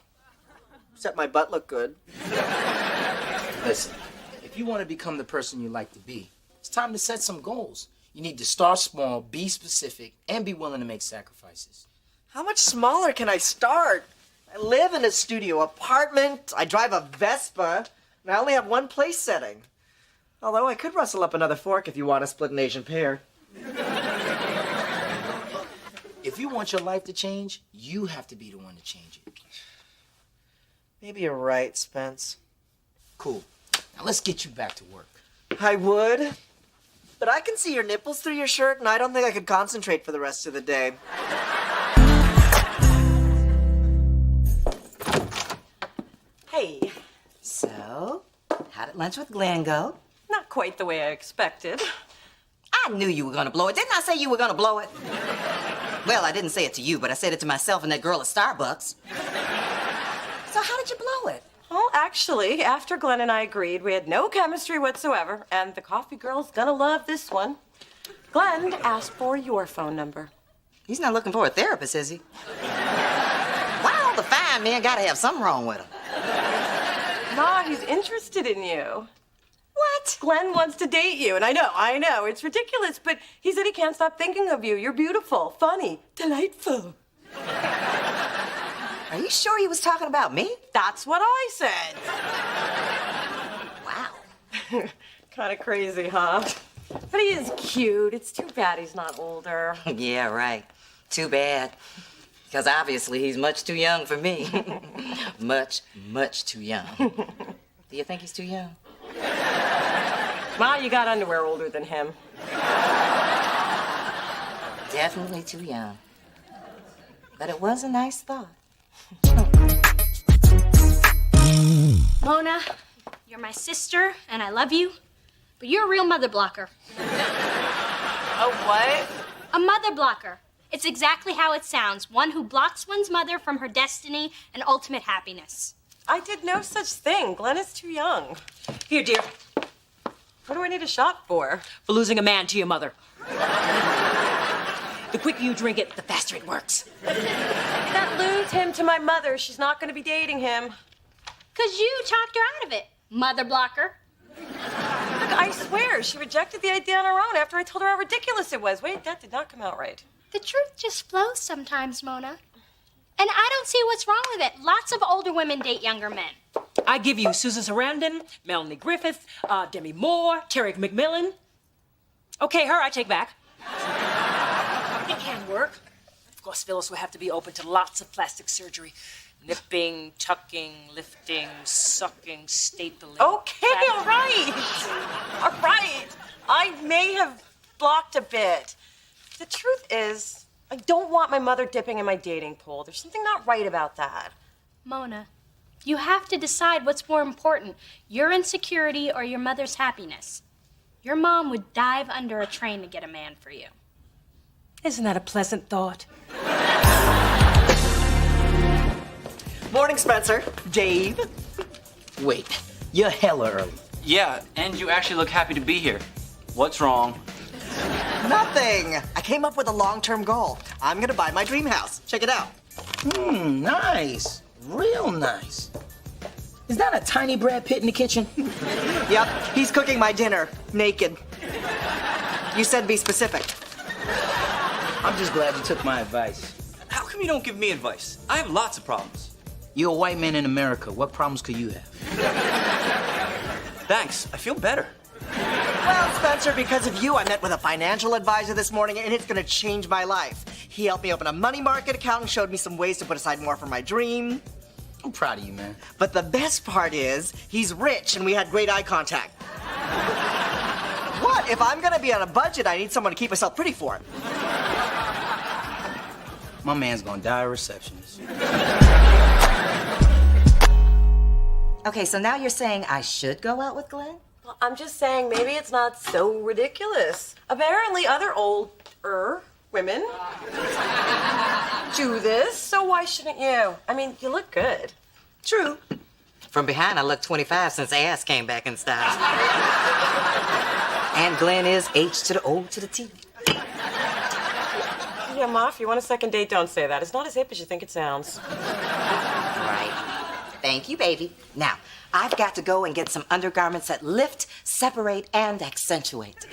Except my butt looked good. Listen, if you want to become the person you like to be, it's time to set some goals. You need to start small, be specific, and be willing to make sacrifices. How much smaller can I start? I live in a studio apartment, I drive a Vespa, and I only have one place setting. Although I could rustle up another fork if you want to split an Asian pear. If you want your life to change, you have to be the one to change it. Maybe you're right, Spence. Cool. Now let's get you back to work. I would, but I can see your nipples through your shirt, and I don't think I could concentrate for the rest of the day. Hey, so, how did lunch with Glenn go? Not quite the way I expected. I knew you were gonna blow it. Didn't I say you were gonna blow it? Well, I didn't say it to you, but I said it to myself and that girl at Starbucks. So how did you blow it? Well, actually, after Glenn and I agreed, we had no chemistry whatsoever, and the coffee girl's gonna love this one. Glenn asked for your phone number. He's not looking for a therapist, is he? Why all the fine men gotta have something wrong with them? Ma, he's interested in you. What? Glenn wants to date you, and I know, it's ridiculous, but he said he can't stop thinking of you. You're beautiful, funny, delightful. Are you sure he was talking about me? That's what I said. Wow. Kind of crazy, huh? But he is cute. It's too bad he's not older. Yeah, right. Too bad. Because obviously he's much too young for me. Much, much too young. Do you think he's too young? Ma, you got underwear older than him. Definitely too young. But it was a nice thought. Mona, you're my sister, and I love you, but you're a real mother blocker. A what? A mother blocker. It's exactly how it sounds. One who blocks one's mother from her destiny and ultimate happiness. I did no such thing. Glenn is too young. Here, dear. What do I need a shot for? For losing a man to your mother. The quicker you drink it, the faster it works. Can't lose him to my mother. She's not going to be dating him. 'Cause you talked her out of it, mother blocker. Look, I swear, she rejected the idea on her own after I told her how ridiculous it was. Wait, that did not come out right. The truth just flows sometimes, Mona. And I don't see what's wrong with it. Lots of older women date younger men. I give you Susan Sarandon, Melanie Griffith, Demi Moore, Terry McMillan. Okay, her I take back. It can work. Of course, Phyllis will have to be open to lots of plastic surgery. Nipping, tucking, lifting, sucking, stapling. Okay, all right. All right. I may have blocked a bit. The truth is, I don't want my mother dipping in my dating pool. There's something not right about that. Mona, you have to decide what's more important, your insecurity or your mother's happiness. Your mom would dive under a train to get a man for you. Isn't that a pleasant thought? Morning, Spencer. Dave. Wait, you're hella early. Yeah, and you actually look happy to be here. What's wrong? Nothing. I came up with a long-term goal. I'm gonna buy my dream house. Check it out. Nice. Real nice. Is that a tiny Brad Pitt in the kitchen? Yep, he's cooking my dinner, naked. You said be specific. I'm just glad you took my advice. How come you don't give me advice? I have lots of problems. You're a white man in America. What problems could you have? Thanks. I feel better. Well, Spencer, because of you, I met with a financial advisor this morning, and it's gonna change my life. He helped me open a money market account and showed me some ways to put aside more for my dream. I'm proud of you, man. But the best part is, he's rich, and we had great eye contact. What? If I'm gonna be on a budget, I need someone to keep myself pretty for him. My man's gonna die a receptionist. Okay, so now you're saying I should go out with Glenn? Well, I'm just saying maybe it's not so ridiculous. Apparently other older women do this, so why shouldn't you? I mean, you look good. True. From behind, I look 25 since ass came back in style. And Glenn is H to the O to the T. Yeah, Ma, if you want a second date, don't say that. It's not as hip as you think it sounds. Right. Thank you, baby. Now, I've got to go and get some undergarments that lift, separate, and accentuate.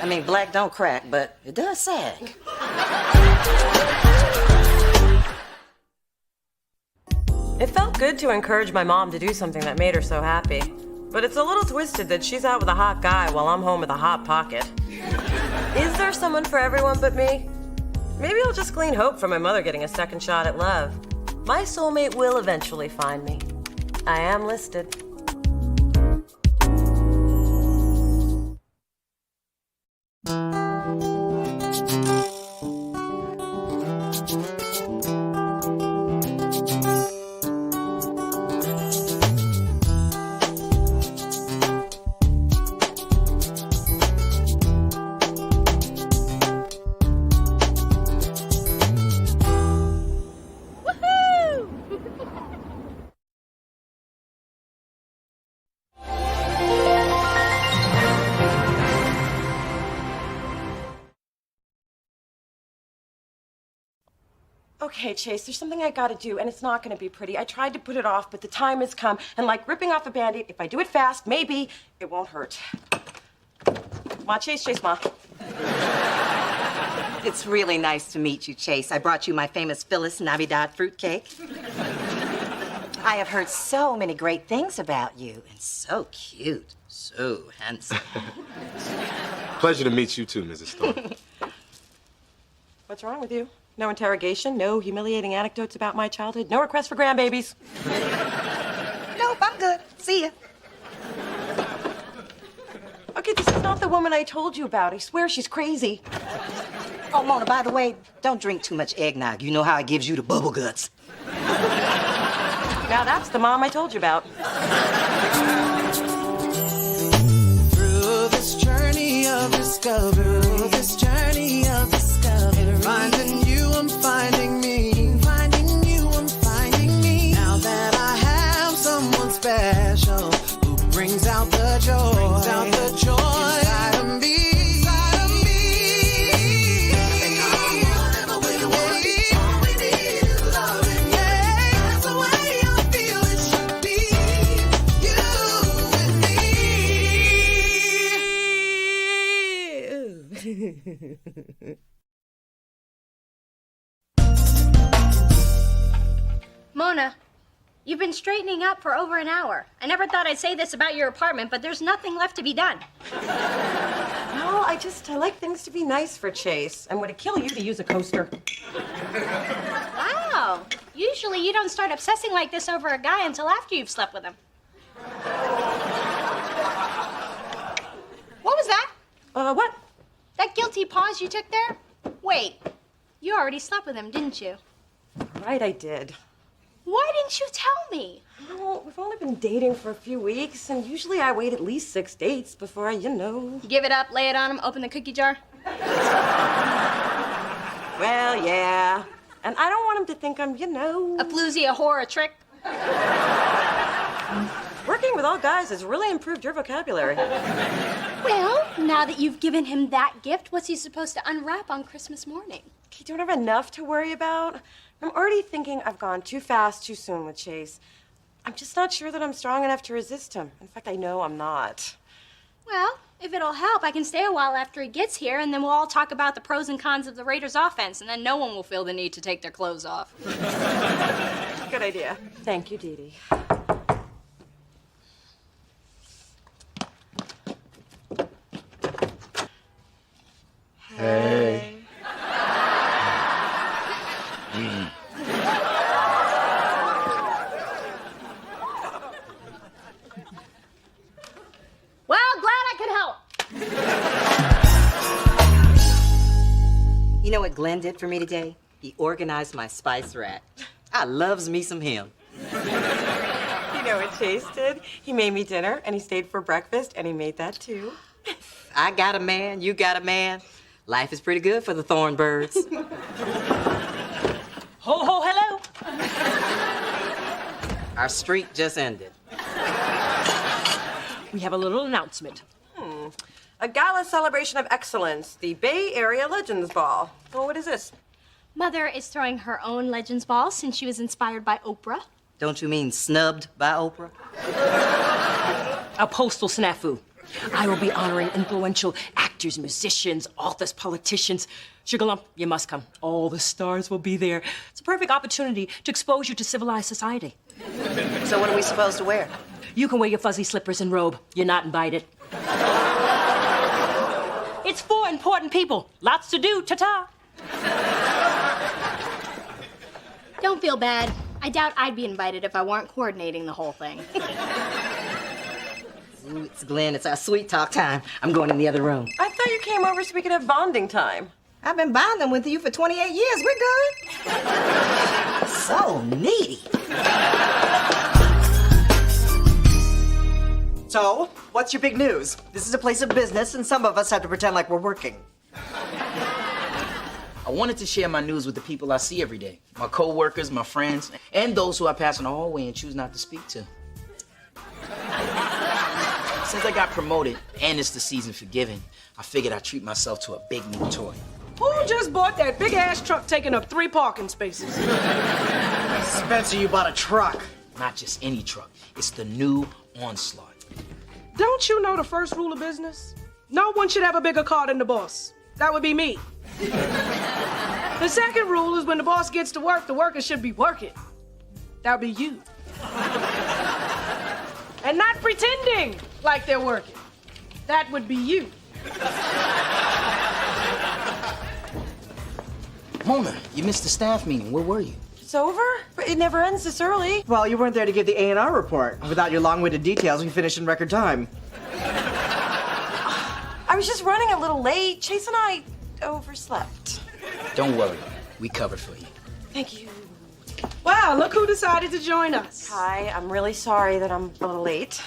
I mean, black don't crack, but it does sag. It felt good to encourage my mom to do something that made her so happy. But it's a little twisted that she's out with a hot guy while I'm home with a hot pocket. Is there someone for everyone but me? Maybe I'll just glean hope from my mother getting a second shot at love. My soulmate will eventually find me. I am listed. Okay, Chase, there's something I gotta do, and it's not gonna be pretty. I tried to put it off, but the time has come, and like ripping off a Band-Aid, if I do it fast, maybe it won't hurt. Ma, Chase, Ma. It's really nice to meet you, Chase. I brought you my famous Phyllis Navidad fruitcake. I have heard so many great things about you, and so cute, so handsome. Pleasure to meet you too, Mrs. Thorne. What's wrong with you? No interrogation, no humiliating anecdotes about my childhood, no request for grandbabies. Nope, I'm good. See ya. Okay, this is not the woman I told you about. I swear she's crazy. Oh, Mona, by the way, don't drink too much eggnog. You know how it gives you the bubble guts. Now that's the mom I told you about. Through this journey of discovery, finding you, I'm finding me. Finding you, I'm finding me. Now that I have someone special who brings out the joy, inside of me. Mona, you've been straightening up for over an hour. I never thought I'd say this about your apartment, but there's nothing left to be done. No, I like things to be nice for Chase. And would it kill you to use a coaster? Wow. Usually you don't start obsessing like this over a guy until after you've slept with him. What was that? What? That guilty pause you took there? Wait, you already slept with him, didn't you? Right, I did. Why didn't you tell me? Well, we've only been dating for a few weeks, and usually I wait at least 6 dates before I, Give it up, lay it on him, open the cookie jar? Well, yeah. And I don't want him to think I'm, A floozy, a whore, a trick? Working with all guys has really improved your vocabulary. Well, now that you've given him that gift, what's he supposed to unwrap on Christmas morning? You don't have enough to worry about. I'm already thinking I've gone too fast, too soon with Chase. I'm just not sure that I'm strong enough to resist him. In fact, I know I'm not. Well, if it'll help, I can stay a while after he gets here, and then we'll all talk about the pros and cons of the Raiders' offense, and then no one will feel the need to take their clothes off. Good idea. Thank you, Dee Dee. Hey. Well, glad I could help. You know what Glenn did for me today? He organized my spice rack. I loves me some him. You know what Chase did? He made me dinner, and he stayed for breakfast, and he made that too. I got a man, you got a man. Life is pretty good for the Thornbirds. Ho, ho, hello. Our streak just ended. We have a little announcement. A gala celebration of excellence, the Bay Area Legends Ball. Oh, what is this? Mother is throwing her own Legends Ball since she was inspired by Oprah. Don't you mean snubbed by Oprah? A postal snafu. I will be honoring influential actors, musicians, authors, politicians. Sugar Lump, you must come. All the stars will be there. It's a perfect opportunity to expose you to civilized society. So what are we supposed to wear? You can wear your fuzzy slippers and robe. You're not invited. It's for important people. Lots to do. Ta-ta. Don't feel bad. I doubt I'd be invited if I weren't coordinating the whole thing. Ooh, it's Glenn. It's our sweet talk time. I'm going in the other room. I thought you came over so we could have bonding time. I've been bonding with you for 28 years. We're good. So needy. So, what's your big news? This is a place of business, and some of us have to pretend like we're working. I wanted to share my news with the people I see every day. My co-workers, my friends, and those who I pass in the hallway and choose not to speak to. Since I got promoted, and it's the season for giving, I figured I'd treat myself to a big new toy. Who just bought that big-ass truck taking up 3 parking spaces? Spencer, you bought a truck. Not just any truck. It's the new Onslaught. Don't you know the first rule of business? No one should have a bigger car than the boss. That would be me. The second rule is when the boss gets to work, the workers should be working. That would be you. And not pretending like they're working. That would be you. Mona, you missed the staff meeting. Where were you? It's over? But it never ends this early. Well, you weren't there to give the A&R report. Without your long-winded details, we finished in record time. I was just running a little late. Chase and I overslept. Don't worry. We covered for you. Thank you. Wow, look who decided to join us. Hi, I'm really sorry that I'm a little late.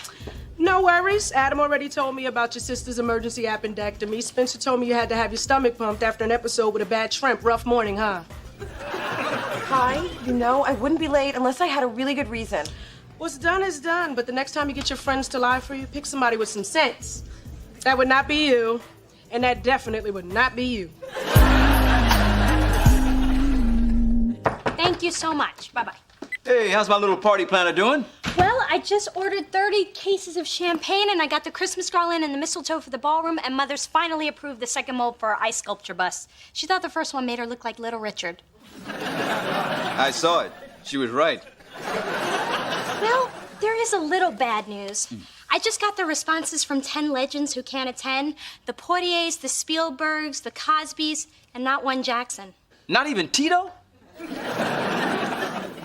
No worries. Adam already told me about your sister's emergency appendectomy. Spencer told me you had to have your stomach pumped after an episode with a bad shrimp. Rough morning, huh? Hi, you know, I wouldn't be late unless I had a really good reason. What's done is done, but the next time you get your friends to lie for you, pick somebody with some sense. That would not be you, and that definitely would not be you. Thank you so much. Bye-bye. Hey, how's my little party planner doing? Well, I just ordered 30 cases of champagne, and I got the Christmas garland and the mistletoe for the ballroom, and Mother's finally approved the second mold for our ice sculpture bust. She thought the first one made her look like Little Richard. I saw it. She was right. Well, there is a little bad news. I just got the responses from 10 legends who can't attend. The Portiers, the Spielbergs, the Cosbys, and not one Jackson. Not even Tito?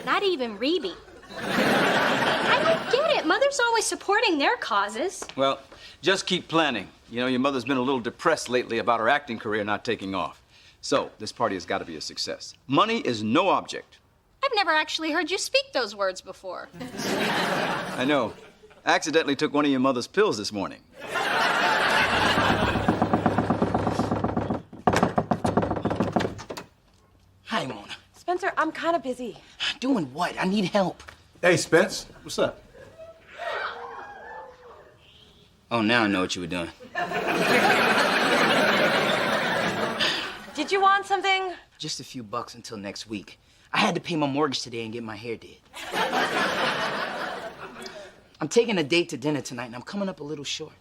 Not even Reby. I don't get it. Mother's always supporting their causes. Well, just keep planning. You know, your mother's been a little depressed lately about her acting career not taking off. So, this party has got to be a success. Money is no object. I've never actually heard you speak those words before. I know. I accidentally took one of your mother's pills this morning. Hi, Mona. Spencer, I'm kind of busy. Doing what? I need help. Hey, Spence. What's up? Oh, now I know what you were doing. Did you want something? Just a few bucks until next week. I had to pay my mortgage today and get my hair did. I'm taking a date to dinner tonight, and I'm coming up a little short.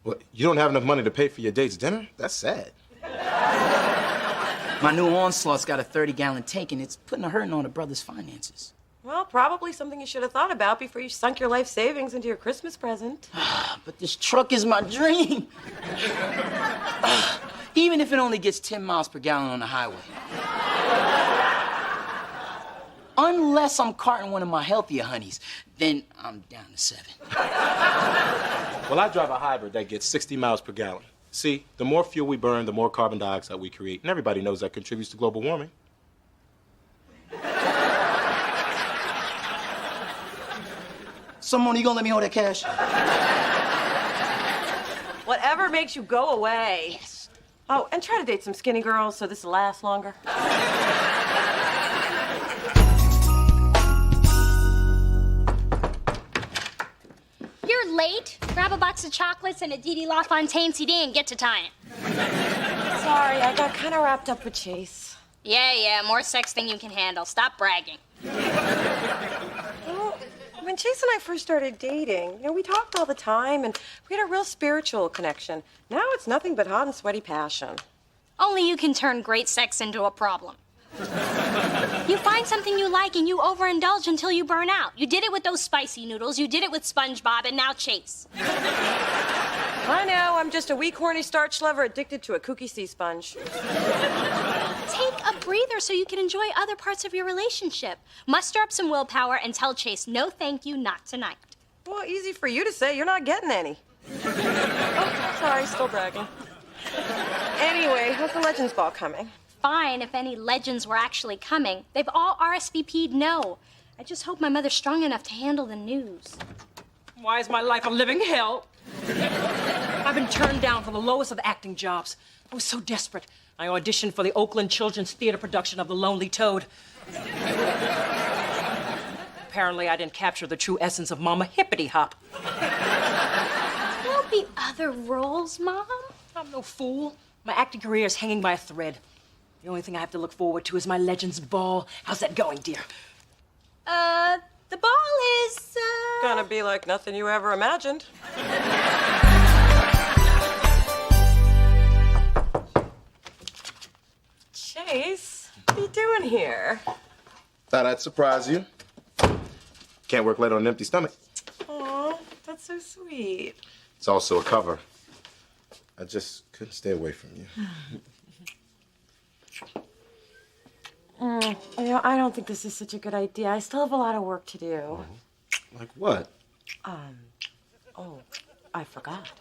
What, you don't have enough money to pay for your date's dinner? That's sad. My new onslaught's got a 30-gallon tank, and it's putting a hurting on a brother's finances. Well, probably something you should have thought about before you sunk your life savings into your Christmas present. But this truck is my dream. Even if it only gets 10 miles per gallon on the highway. Unless I'm carting one of my healthier honeys, then I'm down to 7. Well, I drive a hybrid that gets 60 miles per gallon. See, the more fuel we burn, the more carbon dioxide we create. And everybody knows that contributes to global warming. Someone, you gonna let me hold that cash? Whatever makes you go away. Yes. Oh, and try to date some skinny girls so this will last longer. You're late. Grab a box of chocolates and a Dee Dee LaFontaine CD and get to tying. Sorry, I got kind of wrapped up with Chase. Yeah, more sex than you can handle. Stop bragging. Well, when Chase and I first started dating, we talked all the time and we had a real spiritual connection. Now it's nothing but hot and sweaty passion. Only you can turn great sex into a problem. You find something you like and you overindulge until you burn out. You did it with those spicy noodles, you did it with SpongeBob, and now Chase. I know, I'm just a weak, horny starch lover addicted to a kooky sea sponge. Take a breather so you can enjoy other parts of your relationship. Muster up some willpower and tell Chase no thank you, not tonight. Well, easy for you to say, you're not getting any. Oh, sorry, still bragging. Anyway, how's the Legends Ball coming? Fine if any legends were actually coming. They've all RSVP'd no. I just hope my mother's strong enough to handle the news. Why is my life a living hell? I've been turned down for the lowest of acting jobs. I was so desperate. I auditioned for the Oakland Children's Theater production of The Lonely Toad. Apparently, I didn't capture the true essence of Mama Hippity Hop. There'll be other roles, Mom. I'm no fool. My acting career is hanging by a thread. The only thing I have to look forward to is my Legends Ball. How's that going, dear? The ball is, Gonna be like nothing you ever imagined. Chase, what are you doing here? Thought I'd surprise you. Can't work late on an empty stomach. Aw, that's so sweet. It's also a cover. I just couldn't stay away from you. I don't think this is such a good idea. I still have a lot of work to do. Like what? Oh, I forgot.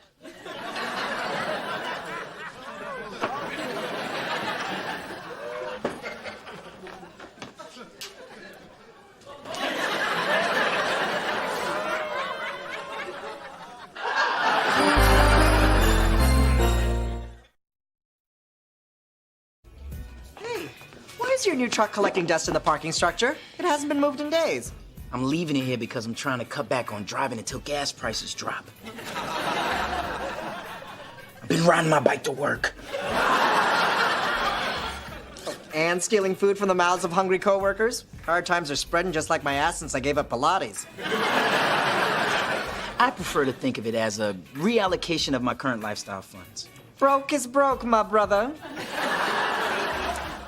Why is your new truck collecting dust in the parking structure? It hasn't been moved in days. I'm leaving it here because I'm trying to cut back on driving until gas prices drop. I've been riding my bike to work. And stealing food from the mouths of hungry coworkers. Hard times are spreading just like my ass since I gave up Pilates. I prefer to think of it as a reallocation of my current lifestyle funds. Broke is broke, my brother.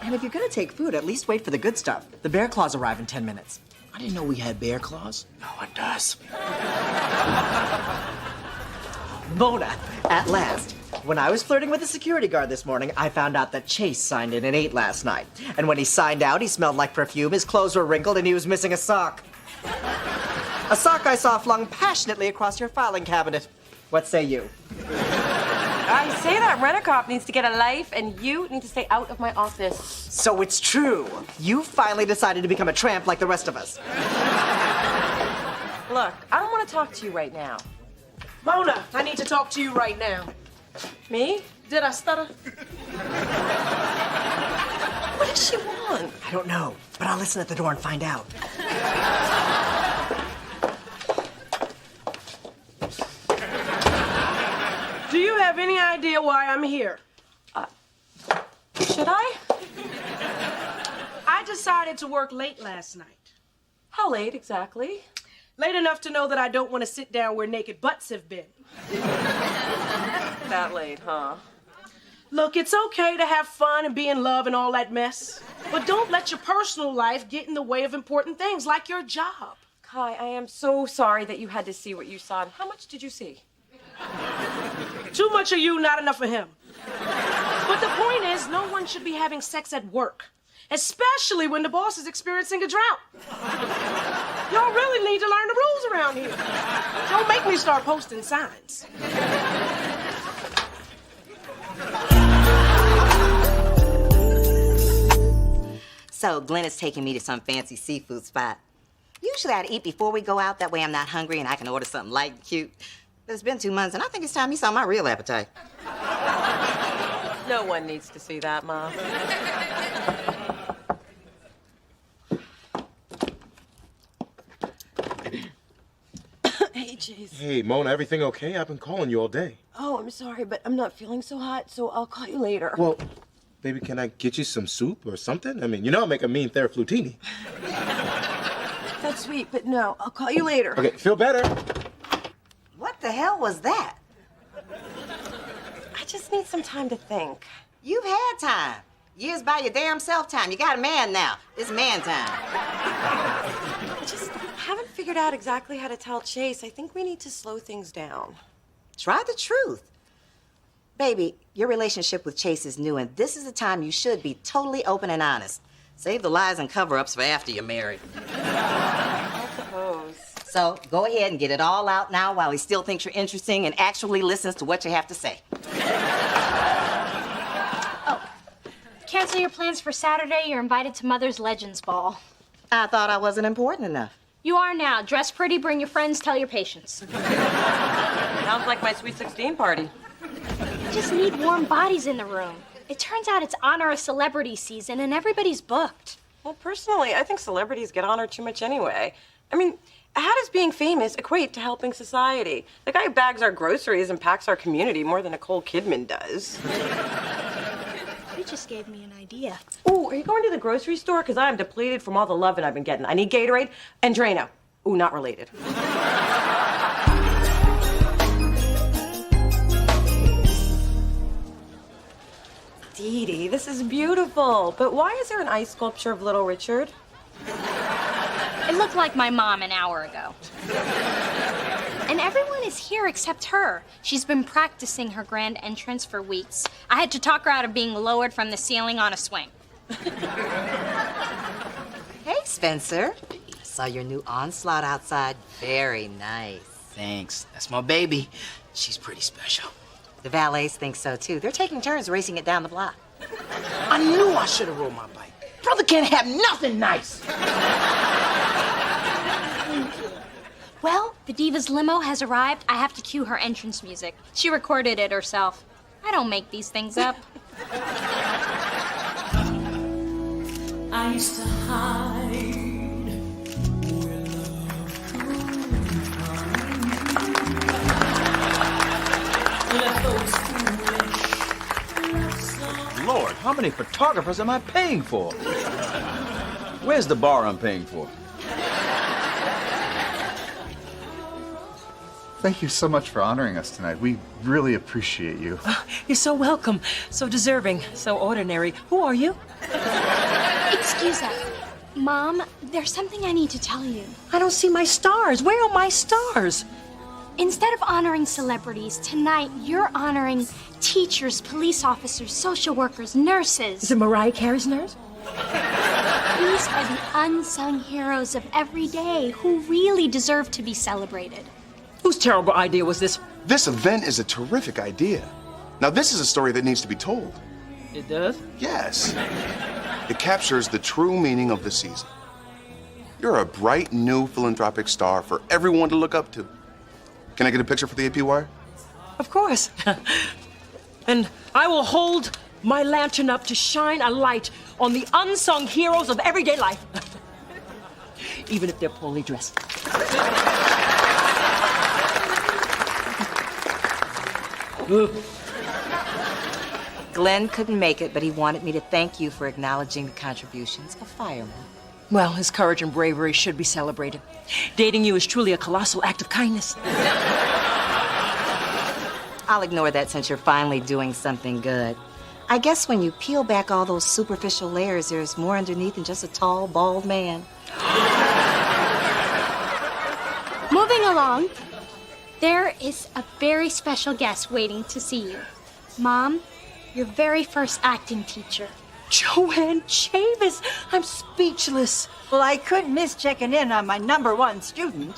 And if you're gonna take food, at least wait for the good stuff. The bear claws arrive in 10 minutes. I didn't know we had bear claws. No one does. Mona, at last. When I was flirting with the security guard this morning, I found out that Chase signed in and ate last night. And when he signed out, he smelled like perfume, his clothes were wrinkled, and he was missing a sock. A sock I saw flung passionately across your filing cabinet. What say you? I say that rent-a-cop needs to get a life, and you need to stay out of my office. So it's true. You finally decided to become a tramp like the rest of us. Look, I don't want to talk to you right now. Mona, I need to talk to you right now. Me? Did I stutter? What does she want? I don't know, but I'll listen at the door and find out. have any idea why I'm here? Should I? I decided to work late last night. How late exactly? Late enough to know that I don't want to sit down where naked butts have been. That late, huh? Look, it's okay to have fun and be in love and all that mess, but don't let your personal life get in the way of important things like your job. Kai, I am so sorry that you had to see what you saw. How much did you see? Too much of you, not enough of him. But the point is, no one should be having sex at work, especially when the boss is experiencing a drought. Y'all really need to learn the rules around here. Don't make me start posting signs. So Glenn is taking me to some fancy seafood spot. Usually I'd eat before we go out, that way I'm not hungry and I can order something light and cute. But it's been 2 months and I think it's time you saw my real appetite. No one needs to see that, Mom. Hey, Chase. Hey, Mona, everything okay? I've been calling you all day. Oh, I'm sorry, but I'm not feeling so hot, so I'll call you later. Well, baby, can I get you some soup or something? I mean, you know I make a mean Theraflutini. That's sweet, but no, I'll call you later. Okay, feel better. What the hell was that? I just need some time to think. You've had time. Years by your damn self time. You got a man now. It's man time. I just haven't figured out exactly how to tell Chase. I think we need to slow things down. Try the truth. Baby, your relationship with Chase is new, and this is the time you should be totally open and honest. Save the lies and cover-ups for after you're married. I suppose. So go ahead and get it all out now while he still thinks you're interesting and actually listens to what you have to say. Cancel your plans for Saturday. You're invited to Mother's Legends Ball. I thought I wasn't important enough. You are now. Dress pretty, bring your friends, tell your patients. Sounds like my Sweet 16 party. You just need warm bodies in the room. It turns out it's honor a celebrity season and everybody's booked. Well, personally, I think celebrities get honored too much anyway. I mean, how does being famous equate to helping society? The guy who bags our groceries impacts our community more than Nicole Kidman does. You just gave me an idea. Ooh, are you going to the grocery store? Because I am depleted from all the loving I've been getting. I need Gatorade and Drano. Ooh, not related. Dee Dee, this is beautiful. But why is there an ice sculpture of Little Richard? It looked like my mom an hour ago. And everyone is here except her. She's been practicing her grand entrance for weeks. I had to talk her out of being lowered from the ceiling on a swing. Hey, Spencer. I saw your new onslaught outside. Very nice. Thanks. That's my baby. She's pretty special. The valets think so, too. They're taking turns racing it down the block. I knew I should have rode my bike. Brother can't have nothing nice. Well, the Diva's limo has arrived. I have to cue her entrance music. She recorded it herself. I don't make these things up. I used to hide where love Lord, how many photographers am I paying for? Where's the bar I'm paying for? Thank you so much for honoring us tonight. We really appreciate you. You're so welcome, so deserving, so ordinary. Who are you? Excuse us. Mom, there's something I need to tell you. I don't see my stars. Where are my stars? Instead of honoring celebrities, tonight you're honoring teachers, police officers, social workers, nurses. Is it Mariah Carey's nurse? These are the unsung heroes of every day who really deserve to be celebrated. Whose terrible idea was this? This event is a terrific idea. Now, this is a story that needs to be told. It does? Yes. It captures the true meaning of the season. You're a bright new philanthropic star for everyone to look up to. Can I get a picture for the AP wire? Of course. And I will hold my lantern up to shine a light on the unsung heroes of everyday life. Even if they're poorly dressed. Glenn couldn't make it, but he wanted me to thank you for acknowledging the contributions of firemen. Well, his courage and bravery should be celebrated. Dating you is truly a colossal act of kindness. I'll ignore that since you're finally doing something good. I guess when you peel back all those superficial layers, there's more underneath than just a tall, bald man. Moving along, there is a very special guest waiting to see you. Mom, your very first acting teacher. Joanne Chavis, I'm speechless. Well, I couldn't miss checking in on my #1 student.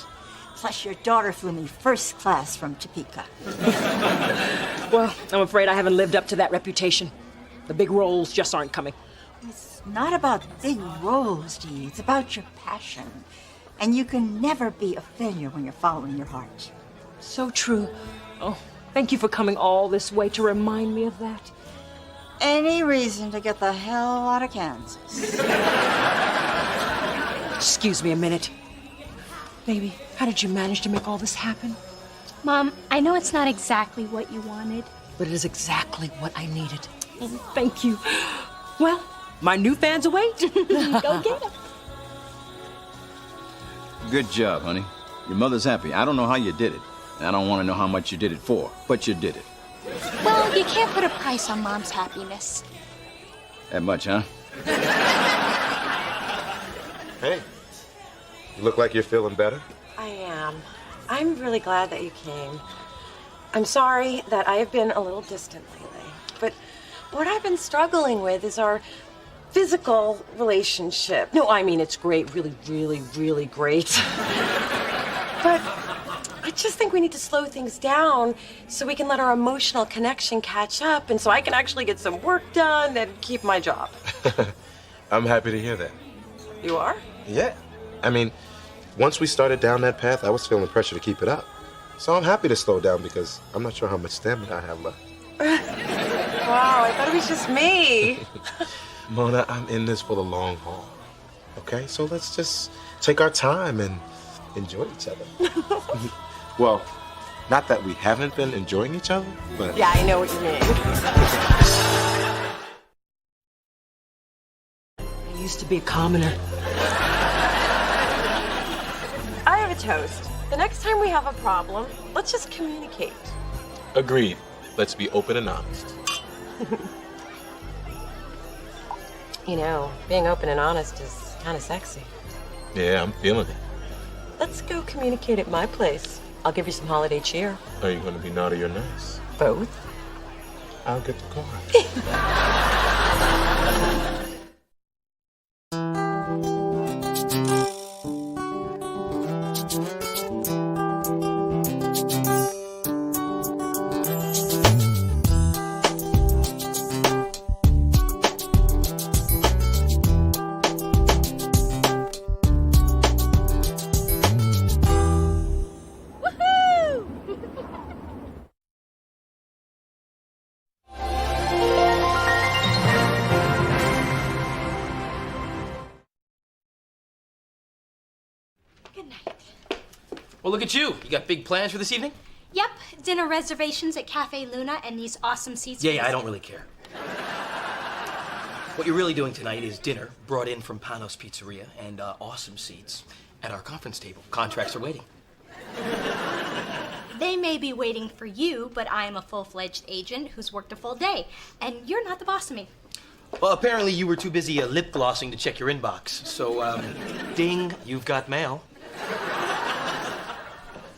Plus, your daughter flew me first class from Topeka. Well, I'm afraid I haven't lived up to that reputation. The big roles just aren't coming. It's not about big roles, Dee. It's about your passion. And you can never be a failure when you're following your heart. So true. Oh, thank you for coming all this way to remind me of that. Any reason to get the hell out of Kansas. Excuse me a minute. Baby, how did you manage to make all this happen? Mom, I know it's not exactly what you wanted. But it is exactly what I needed. Thank you. Well, my new fans await. Go get them. Good job, honey. Your mother's happy. I don't know how you did it. And I don't want to know how much you did it for, but you did it. Well, you can't put a price on Mom's happiness. That much, huh? Hey, you look like you're feeling better. I am. I'm really glad that you came. I'm sorry that I have been a little distant lately, but what I've been struggling with is our physical relationship. No, I mean, it's great. Really, really, really great. But I just think we need to slow things down so we can let our emotional connection catch up and so I can actually get some work done and keep my job. I'm happy to hear that. You are? Yeah. I mean, once we started down that path, I was feeling pressure to keep it up. So I'm happy to slow down because I'm not sure how much stamina I have left. Wow, I thought it was just me. Mona, I'm in this for the long haul. Okay? So let's just take our time and enjoy each other. Well, not that we haven't been enjoying each other, but... Yeah, I know what you mean. I used to be a commoner. I have a toast. The next time we have a problem, let's just communicate. Agreed. Let's be open and honest. You know, being open and honest is kind of sexy. Yeah, I'm feeling it. Let's go communicate at my place. I'll give you some holiday cheer. Are you going to be naughty or nice? Both. I'll get the car. Well, look at you. You got big plans for this evening? Yep, dinner reservations at Cafe Luna and these awesome seats. Yeah, I don't really care. What you're really doing tonight is dinner brought in from Panos Pizzeria and awesome seats at our conference table. Contracts are waiting. They may be waiting for you, but I am a full-fledged agent who's worked a full day, and you're not the boss of me. Well, apparently you were too busy lip glossing to check your inbox. So, ding, you've got mail.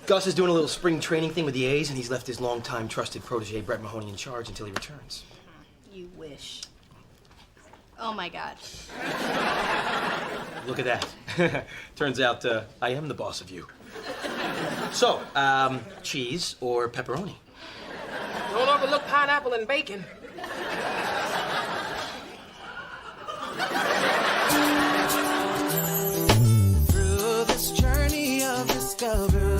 Gus is doing a little spring training thing with the A's, and he's left his longtime trusted protege, Brett Mahoney, in charge until he returns. You wish. Oh, my God. Look at that. Turns out I am the boss of you. So, cheese or pepperoni? Don't overlook pineapple and bacon. Through this journey of discovery,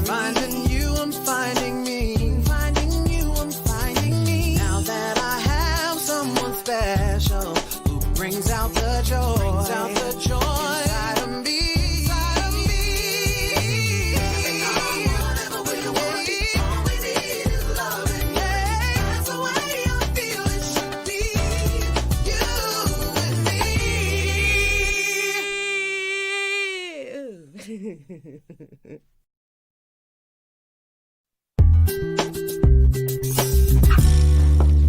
finding you, I'm finding me. Finding you, I'm finding me. Now that I have someone special who brings out the joy, inside of me. Whatever you want, all we need is love.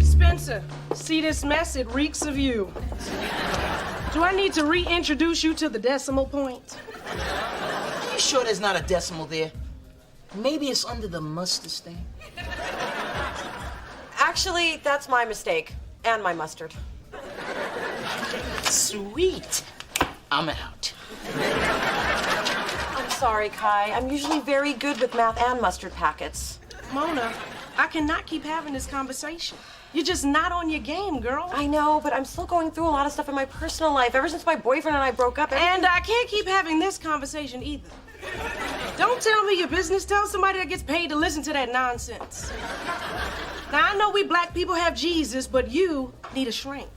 Spencer, see this mess? It reeks of you. Do I need to reintroduce you to the decimal point? Are you sure there's not a decimal there? Maybe it's under the mustard stain. Actually, that's my mistake. And my mustard. Sweet. I'm out. I'm sorry, Kai. I'm usually very good with math and mustard packets. Mona, I cannot keep having this conversation. You're just not on your game, girl. I know, but I'm still going through a lot of stuff in my personal life. Ever since my boyfriend and I broke up, And I can't keep having this conversation either. Don't tell me your business. Tell somebody that gets paid to listen to that nonsense. Now, I know we black people have Jesus, but you need a shrink.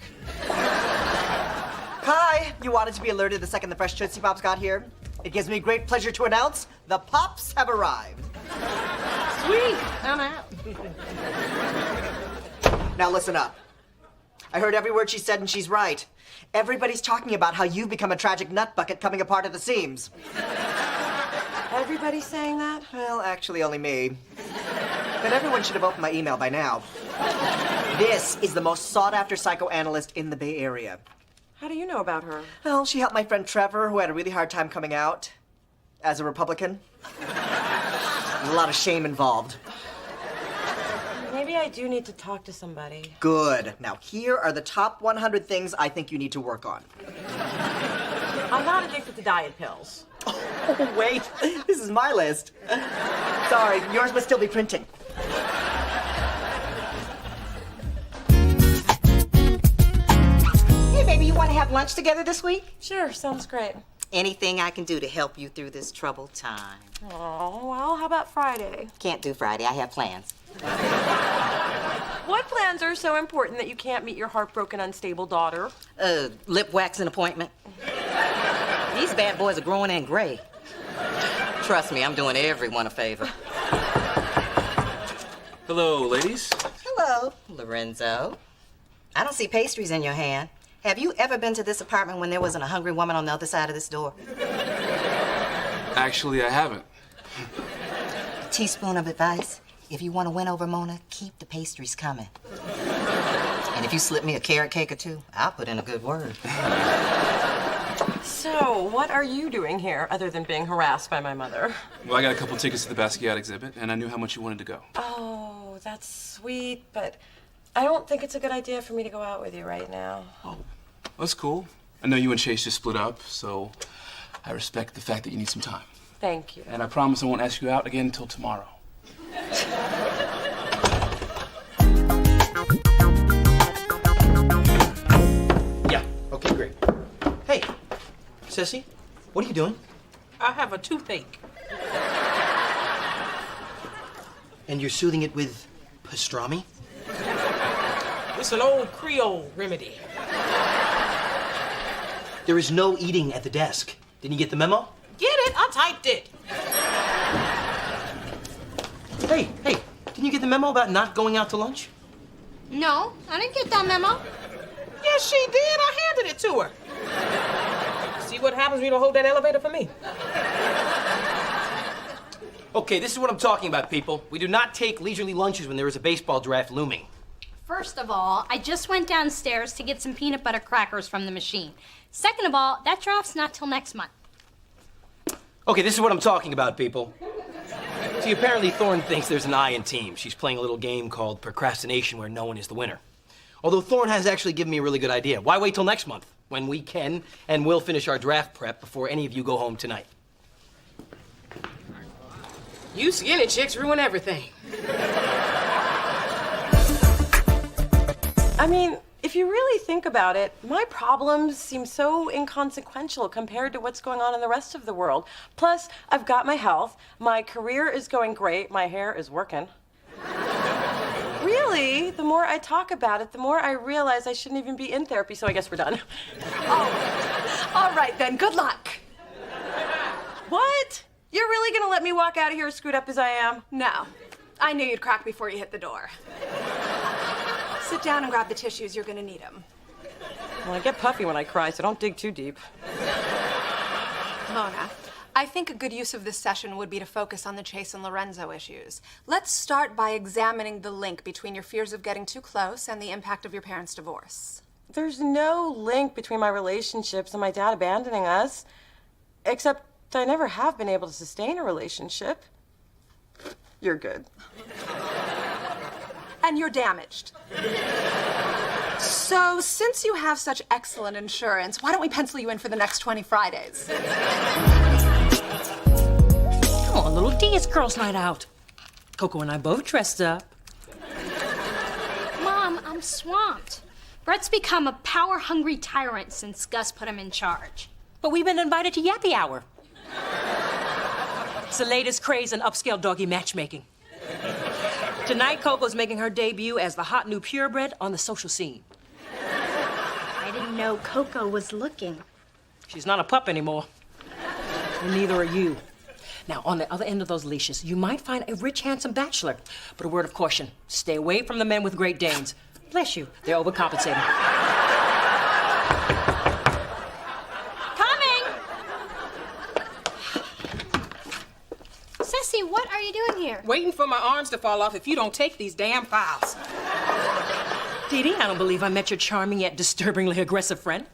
Kai, you wanted to be alerted the second the fresh Tootsie Pops got here. It gives me great pleasure to announce the Pops have arrived. Sweet, I'm out. Now listen up. I heard every word she said and she's right. Everybody's talking about how you've become a tragic nut bucket coming apart at the seams. Everybody's saying that? Well, actually only me. But everyone should have opened my email by now. This is the most sought-after psychoanalyst in the Bay Area. How do you know about her? Well, she helped my friend Trevor, who had a really hard time coming out as a Republican. There's a lot of shame involved. Maybe I do need to talk to somebody. Good. Now, here are the top 100 things I think you need to work on. I'm not addicted to diet pills. Oh, wait. This is my list. Sorry, yours must still be printing. Hey, baby, you want to have lunch together this week? Sure, sounds great. Anything I can do to help you through this troubled time. Oh, well, how about Friday? Can't do Friday. I have plans. What plans are so important that you can't meet your heartbroken, unstable daughter? Lip waxing appointment. These bad boys are growing in gray. Trust me, I'm doing everyone a favor. Hello, ladies. Hello, Lorenzo. I don't see pastries in your hand. Have you ever been to this apartment when there wasn't a hungry woman on the other side of this door? Actually, I haven't. A teaspoon of advice. If you want to win over Mona, keep the pastries coming. And if you slip me a carrot cake or two, I'll put in a good word. So, what are you doing here other than being harassed by my mother? Well, I got a couple tickets to the Basquiat exhibit, and I knew how much you wanted to go. Oh, that's sweet, but I don't think it's a good idea for me to go out with you right now. Oh, that's cool. I know you and Chase just split up, so I respect the fact that you need some time. Thank you. And I promise I won't ask you out again until tomorrow. Yeah, okay, great. Hey, Sissy, what are you doing? I have a toothache. And you're soothing it with pastrami? It's an old Creole remedy. There is no eating at the desk. Didn't you get the memo? Get it? I typed it. Hey, didn't you get the memo about not going out to lunch? No, I didn't get that memo. Yes, she did. I handed it to her. See what happens when you don't hold that elevator for me. Okay, this is what I'm talking about, people. We do not take leisurely lunches when there is a baseball draft looming. First of all, I just went downstairs to get some peanut butter crackers from the machine. Second of all, that draft's not till next month. Okay, this is what I'm talking about, people. See, apparently Thorne thinks there's an I in team. She's playing a little game called procrastination where no one is the winner. Although Thorne has actually given me a really good idea. Why wait till next month when we can and will finish our draft prep before any of you go home tonight? You skinny chicks ruin everything. I mean, if you really think about it, my problems seem so inconsequential compared to what's going on in the rest of the world. Plus, I've got my health, my career is going great, my hair is working. Really, the more I talk about it, the more I realize I shouldn't even be in therapy, so I guess we're done. Oh, all right then, good luck. What? You're really gonna let me walk out of here as screwed up as I am? No, I knew you'd crack before you hit the door. Sit down and grab the tissues, you're gonna need them. Well, I get puffy when I cry, so don't dig too deep. Mona, I think a good use of this session would be to focus on the Chase and Lorenzo issues. Let's start by examining the link between your fears of getting too close and the impact of your parents' divorce. There's no link between my relationships and my dad abandoning us, except I never have been able to sustain a relationship. You're good. And you're damaged. So, since you have such excellent insurance, why don't we pencil you in for the next 20 Fridays? Come on, little D, it's girls' night out. Coco and I both dressed up. Mom, I'm swamped. Brett's become a power-hungry tyrant since Gus put him in charge. But we've been invited to Yappy Hour. It's the latest craze in upscale doggy matchmaking. Tonight, Coco's making her debut as the hot new purebred on the social scene. I didn't know Coco was looking. She's not a pup anymore. And neither are you. Now, on the other end of those leashes, you might find a rich, handsome bachelor. But a word of caution, stay away from the men with Great Danes. Bless you, they're overcompensating. Sissy, what are you doing here? Waiting for my arms to fall off if you don't take these damn files. Dee Dee, I don't believe I met your charming yet disturbingly aggressive friend.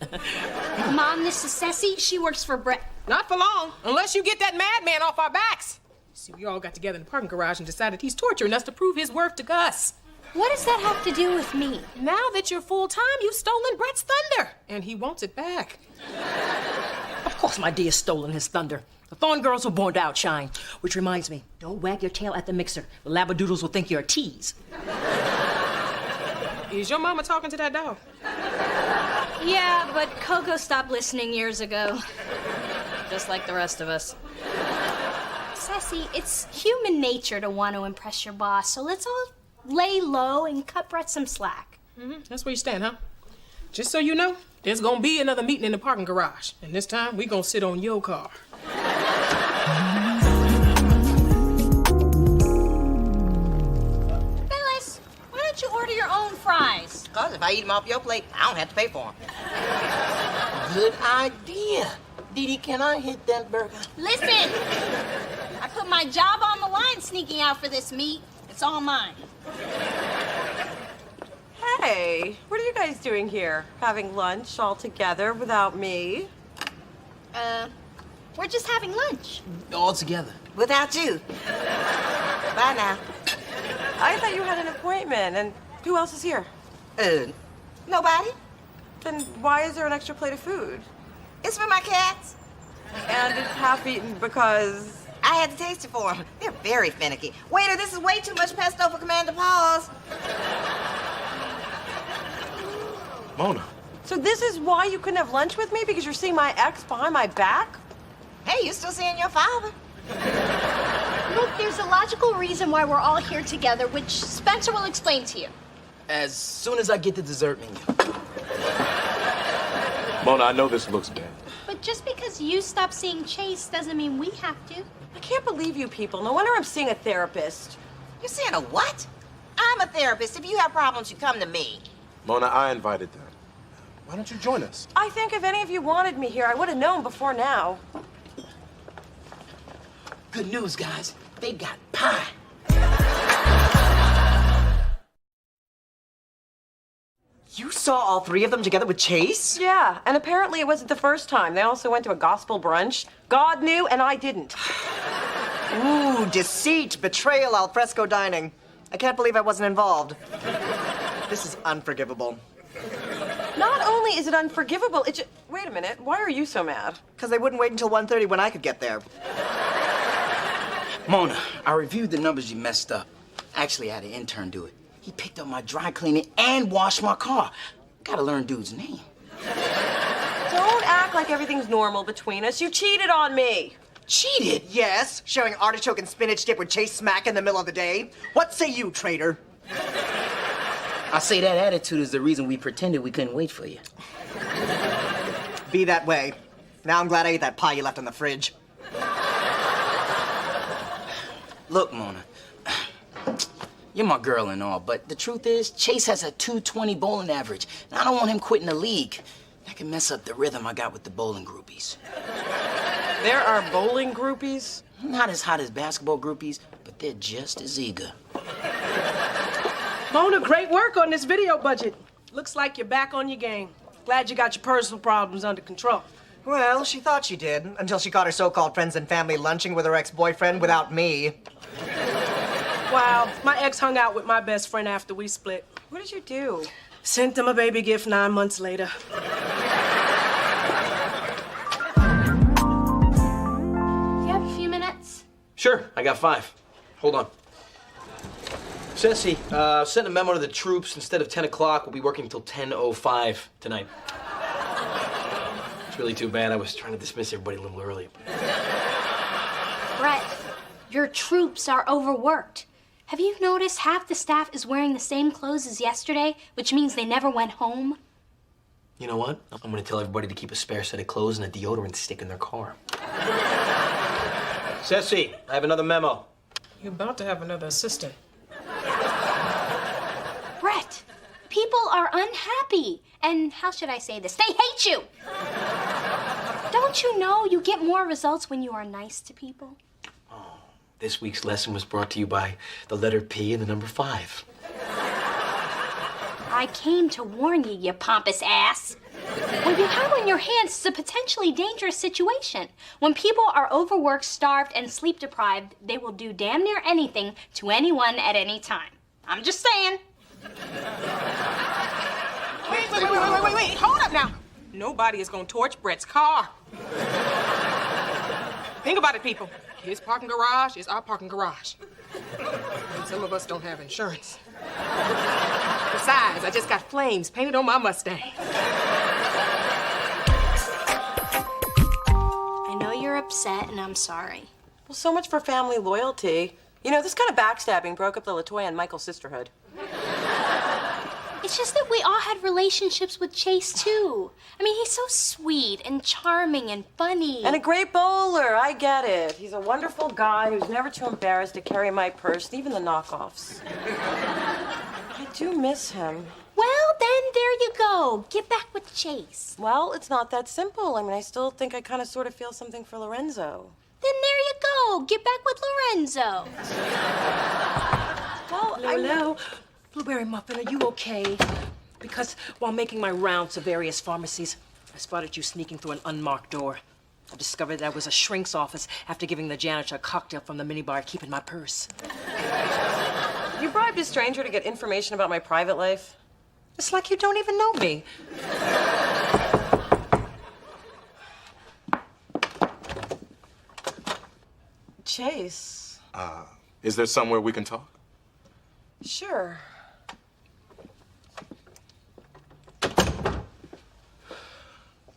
Mom, this is Ceci. She works for Brett. Not for long, unless you get that madman off our backs. See, we all got together in the parking garage and decided he's torturing us to prove his worth to Gus. What does that have to do with me? Now that you're full-time, you've stolen Brett's thunder, and he wants it back. Of course my dear stolen his thunder. The Thorn girls were born to outshine. Which reminds me, don't wag your tail at the mixer. The labradoodles will think you're a tease. Is your mama talking to that dog? Yeah, but Coco stopped listening years ago. Just like the rest of us. Ceci, it's human nature to want to impress your boss, so let's all lay low and cut Brett some slack. That's where you stand, huh? Just so you know, there's gonna be another meeting in the parking garage, and this time we gonna sit on your car. Phyllis, why don't you order your own fries? Because if I eat them off your plate, I don't have to pay for them. Good idea. Dee Dee, can I hit that burger? Listen, I put my job on the line sneaking out for this meat. It's all mine. Hey, what are you guys doing here? Having lunch all together without me? We're just having lunch. All together. Without you. Bye now. I thought you had an appointment, and who else is here? Nobody. Then why is there an extra plate of food? It's for my cats. And it's half-eaten because... I had to taste it for them. They're very finicky. Waiter, this is way too much pesto for Commander Paws. Mona. So this is why you couldn't have lunch with me? Because you're seeing my ex behind my back? Hey, you're still seeing your father. Look, there's a logical reason why we're all here together, which Spencer will explain to you. As soon as I get the dessert menu. Mona, I know this looks bad. But just because you stop seeing Chase doesn't mean we have to. I can't believe you people. No wonder I'm seeing a therapist. You're seeing a what? I'm a therapist. If you have problems, you come to me. Mona, I invited them. Why don't you join us? I think if any of you wanted me here, I would have known before now. Good news, guys. They got pie. You saw all three of them together with Chase? Yeah, and apparently it wasn't the first time. They also went to a gospel brunch. God knew, and I didn't. Ooh, deceit, betrayal, al fresco dining. I can't believe I wasn't involved. This is unforgivable. Not only is it unforgivable, it's just... Wait a minute, why are you so mad? Because they wouldn't wait until 1:30 when I could get there. Mona, I reviewed the numbers you messed up. Actually, I had an intern do it. He picked up my dry cleaning and washed my car. Gotta learn dude's name. Don't act like everything's normal between us. You cheated on me. Cheated? Yes, sharing artichoke and spinach dip with Chase smack in the middle of the day. What say you, traitor? I say that attitude is the reason we pretended we couldn't wait for you. Be that way. Now I'm glad I ate that pie you left in the fridge. Look, Mona, you're my girl and all, but the truth is, Chase has a 220 bowling average, and I don't want him quitting the league. That can mess up the rhythm I got with the bowling groupies. There are bowling groupies? Not as hot as basketball groupies, but they're just as eager. Mona, great work on this video budget. Looks like you're back on your game. Glad you got your personal problems under control. Well, she thought she did, until she caught her so-called friends and family lunching with her ex-boyfriend without me. Wow, my ex hung out with my best friend after we split. What did you do? Sent him a baby gift 9 months later. You have a few minutes? Sure, I got 5. Hold on. Ceci, sent a memo to the troops. Instead of 10 o'clock, we'll be working till 10:05 tonight. It's really too bad. I was trying to dismiss everybody a little early. Brett, your troops are overworked. Have you noticed half the staff is wearing the same clothes as yesterday, which means they never went home? You know what? I'm gonna tell everybody to keep a spare set of clothes and a deodorant stick in their car. Ceci, I have another memo. You're about to have another assistant. Brett, people are unhappy. And how should I say this? They hate you! Don't you know you get more results when you are nice to people? This week's lesson was brought to you by the letter P and the number 5. I came to warn you, you pompous ass. What you have on your hands is a potentially dangerous situation. When people are overworked, starved, and sleep deprived, they will do damn near anything to anyone at any time. I'm just saying. Wait. Hold up now. Nobody is gonna torch Brett's car. Think about it, people. His parking garage is our parking garage. And some of us don't have insurance. Besides, I just got flames painted on my Mustang. I know you're upset, and I'm sorry. Well, so much for family loyalty. You know, this kind of backstabbing broke up the LaToya and Michael sisterhood. It's just that we all had relationships with Chase, too. I mean, he's so sweet and charming and funny. And a great bowler, I get it. He's a wonderful guy who's never too embarrassed to carry my purse, even the knockoffs. I do miss him. Well, then there you go. Get back with Chase. Well, it's not that simple. I mean, I still think I kind of sort of feel something for Lorenzo. Then there you go. Get back with Lorenzo. Well, Hello. Blueberry Muffin, are you okay? Because while making my rounds to various pharmacies, I spotted you sneaking through an unmarked door. I discovered that was a shrink's office after giving the janitor a cocktail from the minibar, keeping my purse. You bribed a stranger to get information about my private life? It's like you don't even know me. Chase. Is there somewhere we can talk? Sure.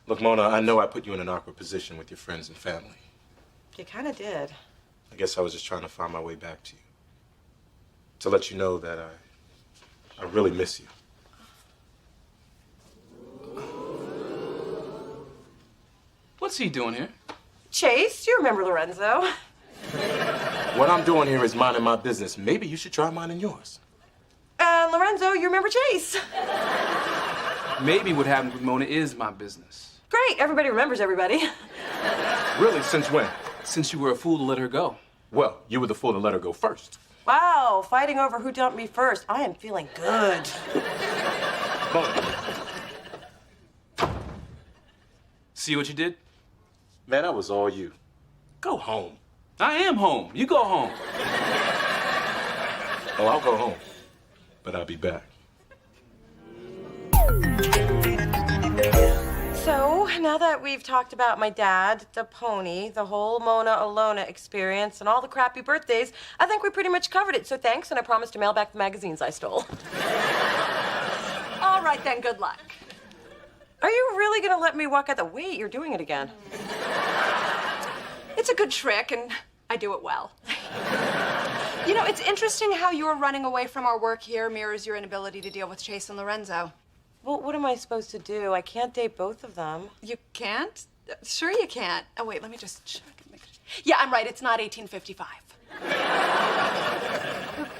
Look, Mona, I know I put you in an awkward position with your friends and family. You kind of did. I guess I was just trying to find my way back to you. To let you know that I really miss you. What's he doing here? Chase, you remember Lorenzo. What I'm doing here is minding my business. Maybe you should try minding yours. And Lorenzo, you remember Chase. Maybe what happened with Mona is my business. Great, everybody remembers everybody. Really, since when? Since you were a fool to let her go. Well, you were the fool to let her go first. Wow, fighting over who dumped me first. I am feeling good. Mona. See what you did? Man, that was all you. Go home. I am home. You go home. Oh, I'll go home. But I'll be back. So, now that we've talked about my dad, the pony, the whole Mona Alona experience, and all the crappy birthdays, I think we pretty much covered it. So thanks, and I promise to mail back the magazines I stole. All right, then, good luck. Are you really gonna let me walk out the... Wait, you're doing it again. It's a good trick, and I do it well. You know, it's interesting how your running away from our work here mirrors your inability to deal with Chase and Lorenzo. Well, what am I supposed to do? I can't date both of them. You can't? Sure you can't. Oh, wait, let me just check. Yeah, I'm right. It's not 1855.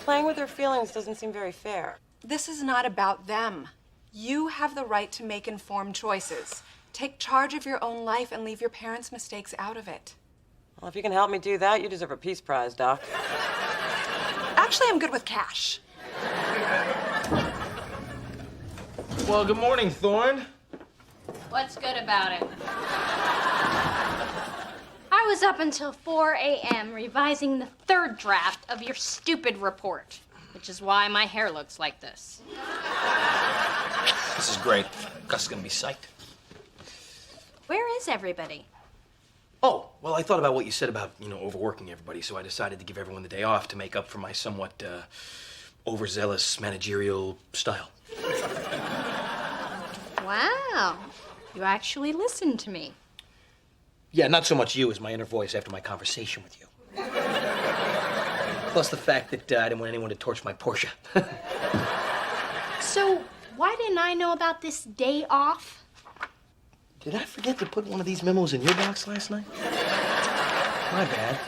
Playing with their feelings doesn't seem very fair. This is not about them. You have the right to make informed choices. Take charge of your own life and leave your parents' mistakes out of it. Well, if you can help me do that, you deserve a peace prize, Doc. Actually, I'm good with cash. Well, good morning, Thorne. What's good about it? I was up until 4 a.m. revising the third draft of your stupid report, which is why my hair looks like this. This is great. Gus is gonna be psyched. Where is everybody? Oh, well, I thought about what you said about, overworking everybody, so I decided to give everyone the day off to make up for my somewhat overzealous managerial style. Wow. You actually listened to me. Yeah, not so much you as my inner voice after my conversation with you. Plus the fact that I didn't want anyone to torch my Porsche. So, why didn't I know about this day off? Did I forget to put one of these memos in your box last night? My bad.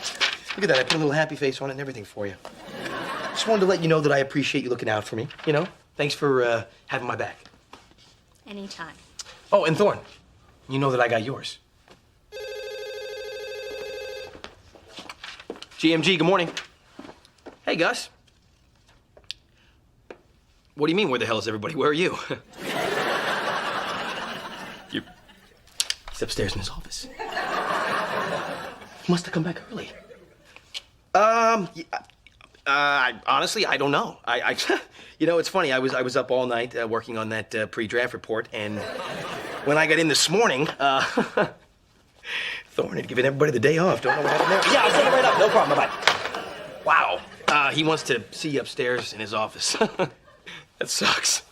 Look at that, I put a little happy face on it and everything for you. Just wanted to let you know that I appreciate you looking out for me, Thanks for having my back. Anytime. Oh, and Thorne, you know that I got yours. GMG, good morning. Hey, Gus. What do you mean, where the hell is everybody? Where are you? He's upstairs in his office. He must have come back early. Honestly, I don't know. It's funny. I was up all night working on that pre-draft report, and when I got in this morning, Thorne had given everybody the day off. Don't know what happened there. Yeah, I'll send it right up. No problem. Bye-bye. Wow. He wants to see you upstairs in his office. That sucks.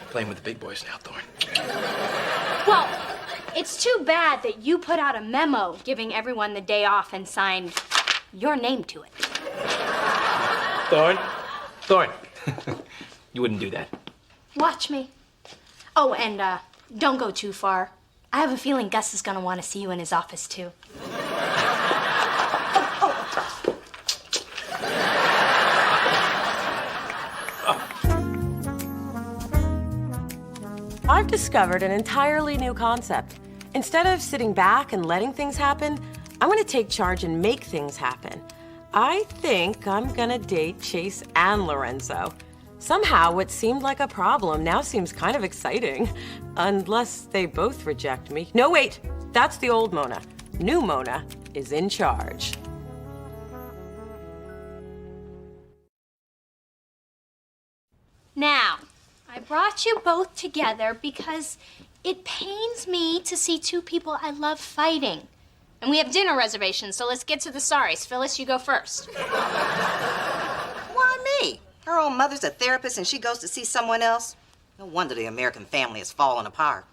Playing with the big boys now, Thorne. Well, it's too bad that you put out a memo giving everyone the day off and signed your name to it. Thorne. You wouldn't do that. Watch me. Oh, and don't go too far. I have a feeling Gus is gonna want to see you in his office, too. I've discovered an entirely new concept. Instead of sitting back and letting things happen, I'm gonna take charge and make things happen. I think I'm gonna date Chase and Lorenzo. Somehow, what seemed like a problem now seems kind of exciting. Unless they both reject me. No, wait, that's the old Mona. New Mona is in charge. Now, I brought you both together because it pains me to see two people I love fighting. And we have dinner reservations, so let's get to the sorries. Phyllis, you go first. Why me? Her own mother's a therapist and she goes to see someone else. No wonder the American family has fallen apart.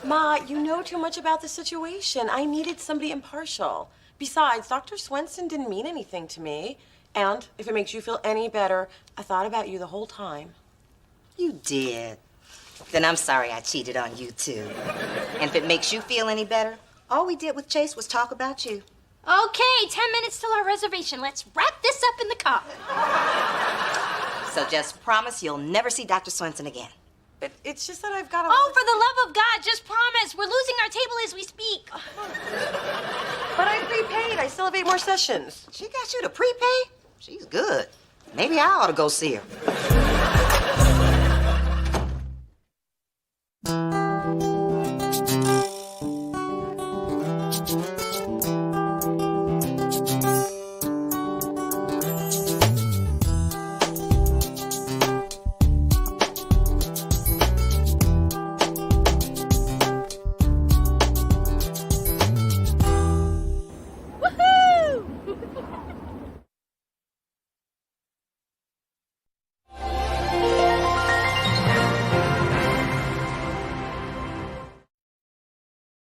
Ma, you know too much about the situation. I needed somebody impartial. Besides, Dr. Swenson didn't mean anything to me. And if it makes you feel any better, I thought about you the whole time. You did. Then I'm sorry I cheated on you, too. And if it makes you feel any better, all we did with Chase was talk about you. Okay, 10 minutes till our reservation. Let's wrap this up in the car. So just promise you'll never see Dr. Swenson again. But it's just that I've got to... Oh, for the love of God, just promise. We're losing our table as we speak. But I prepaid. I still have 8 more sessions. She got you to prepay? She's good. Maybe I ought to go see her.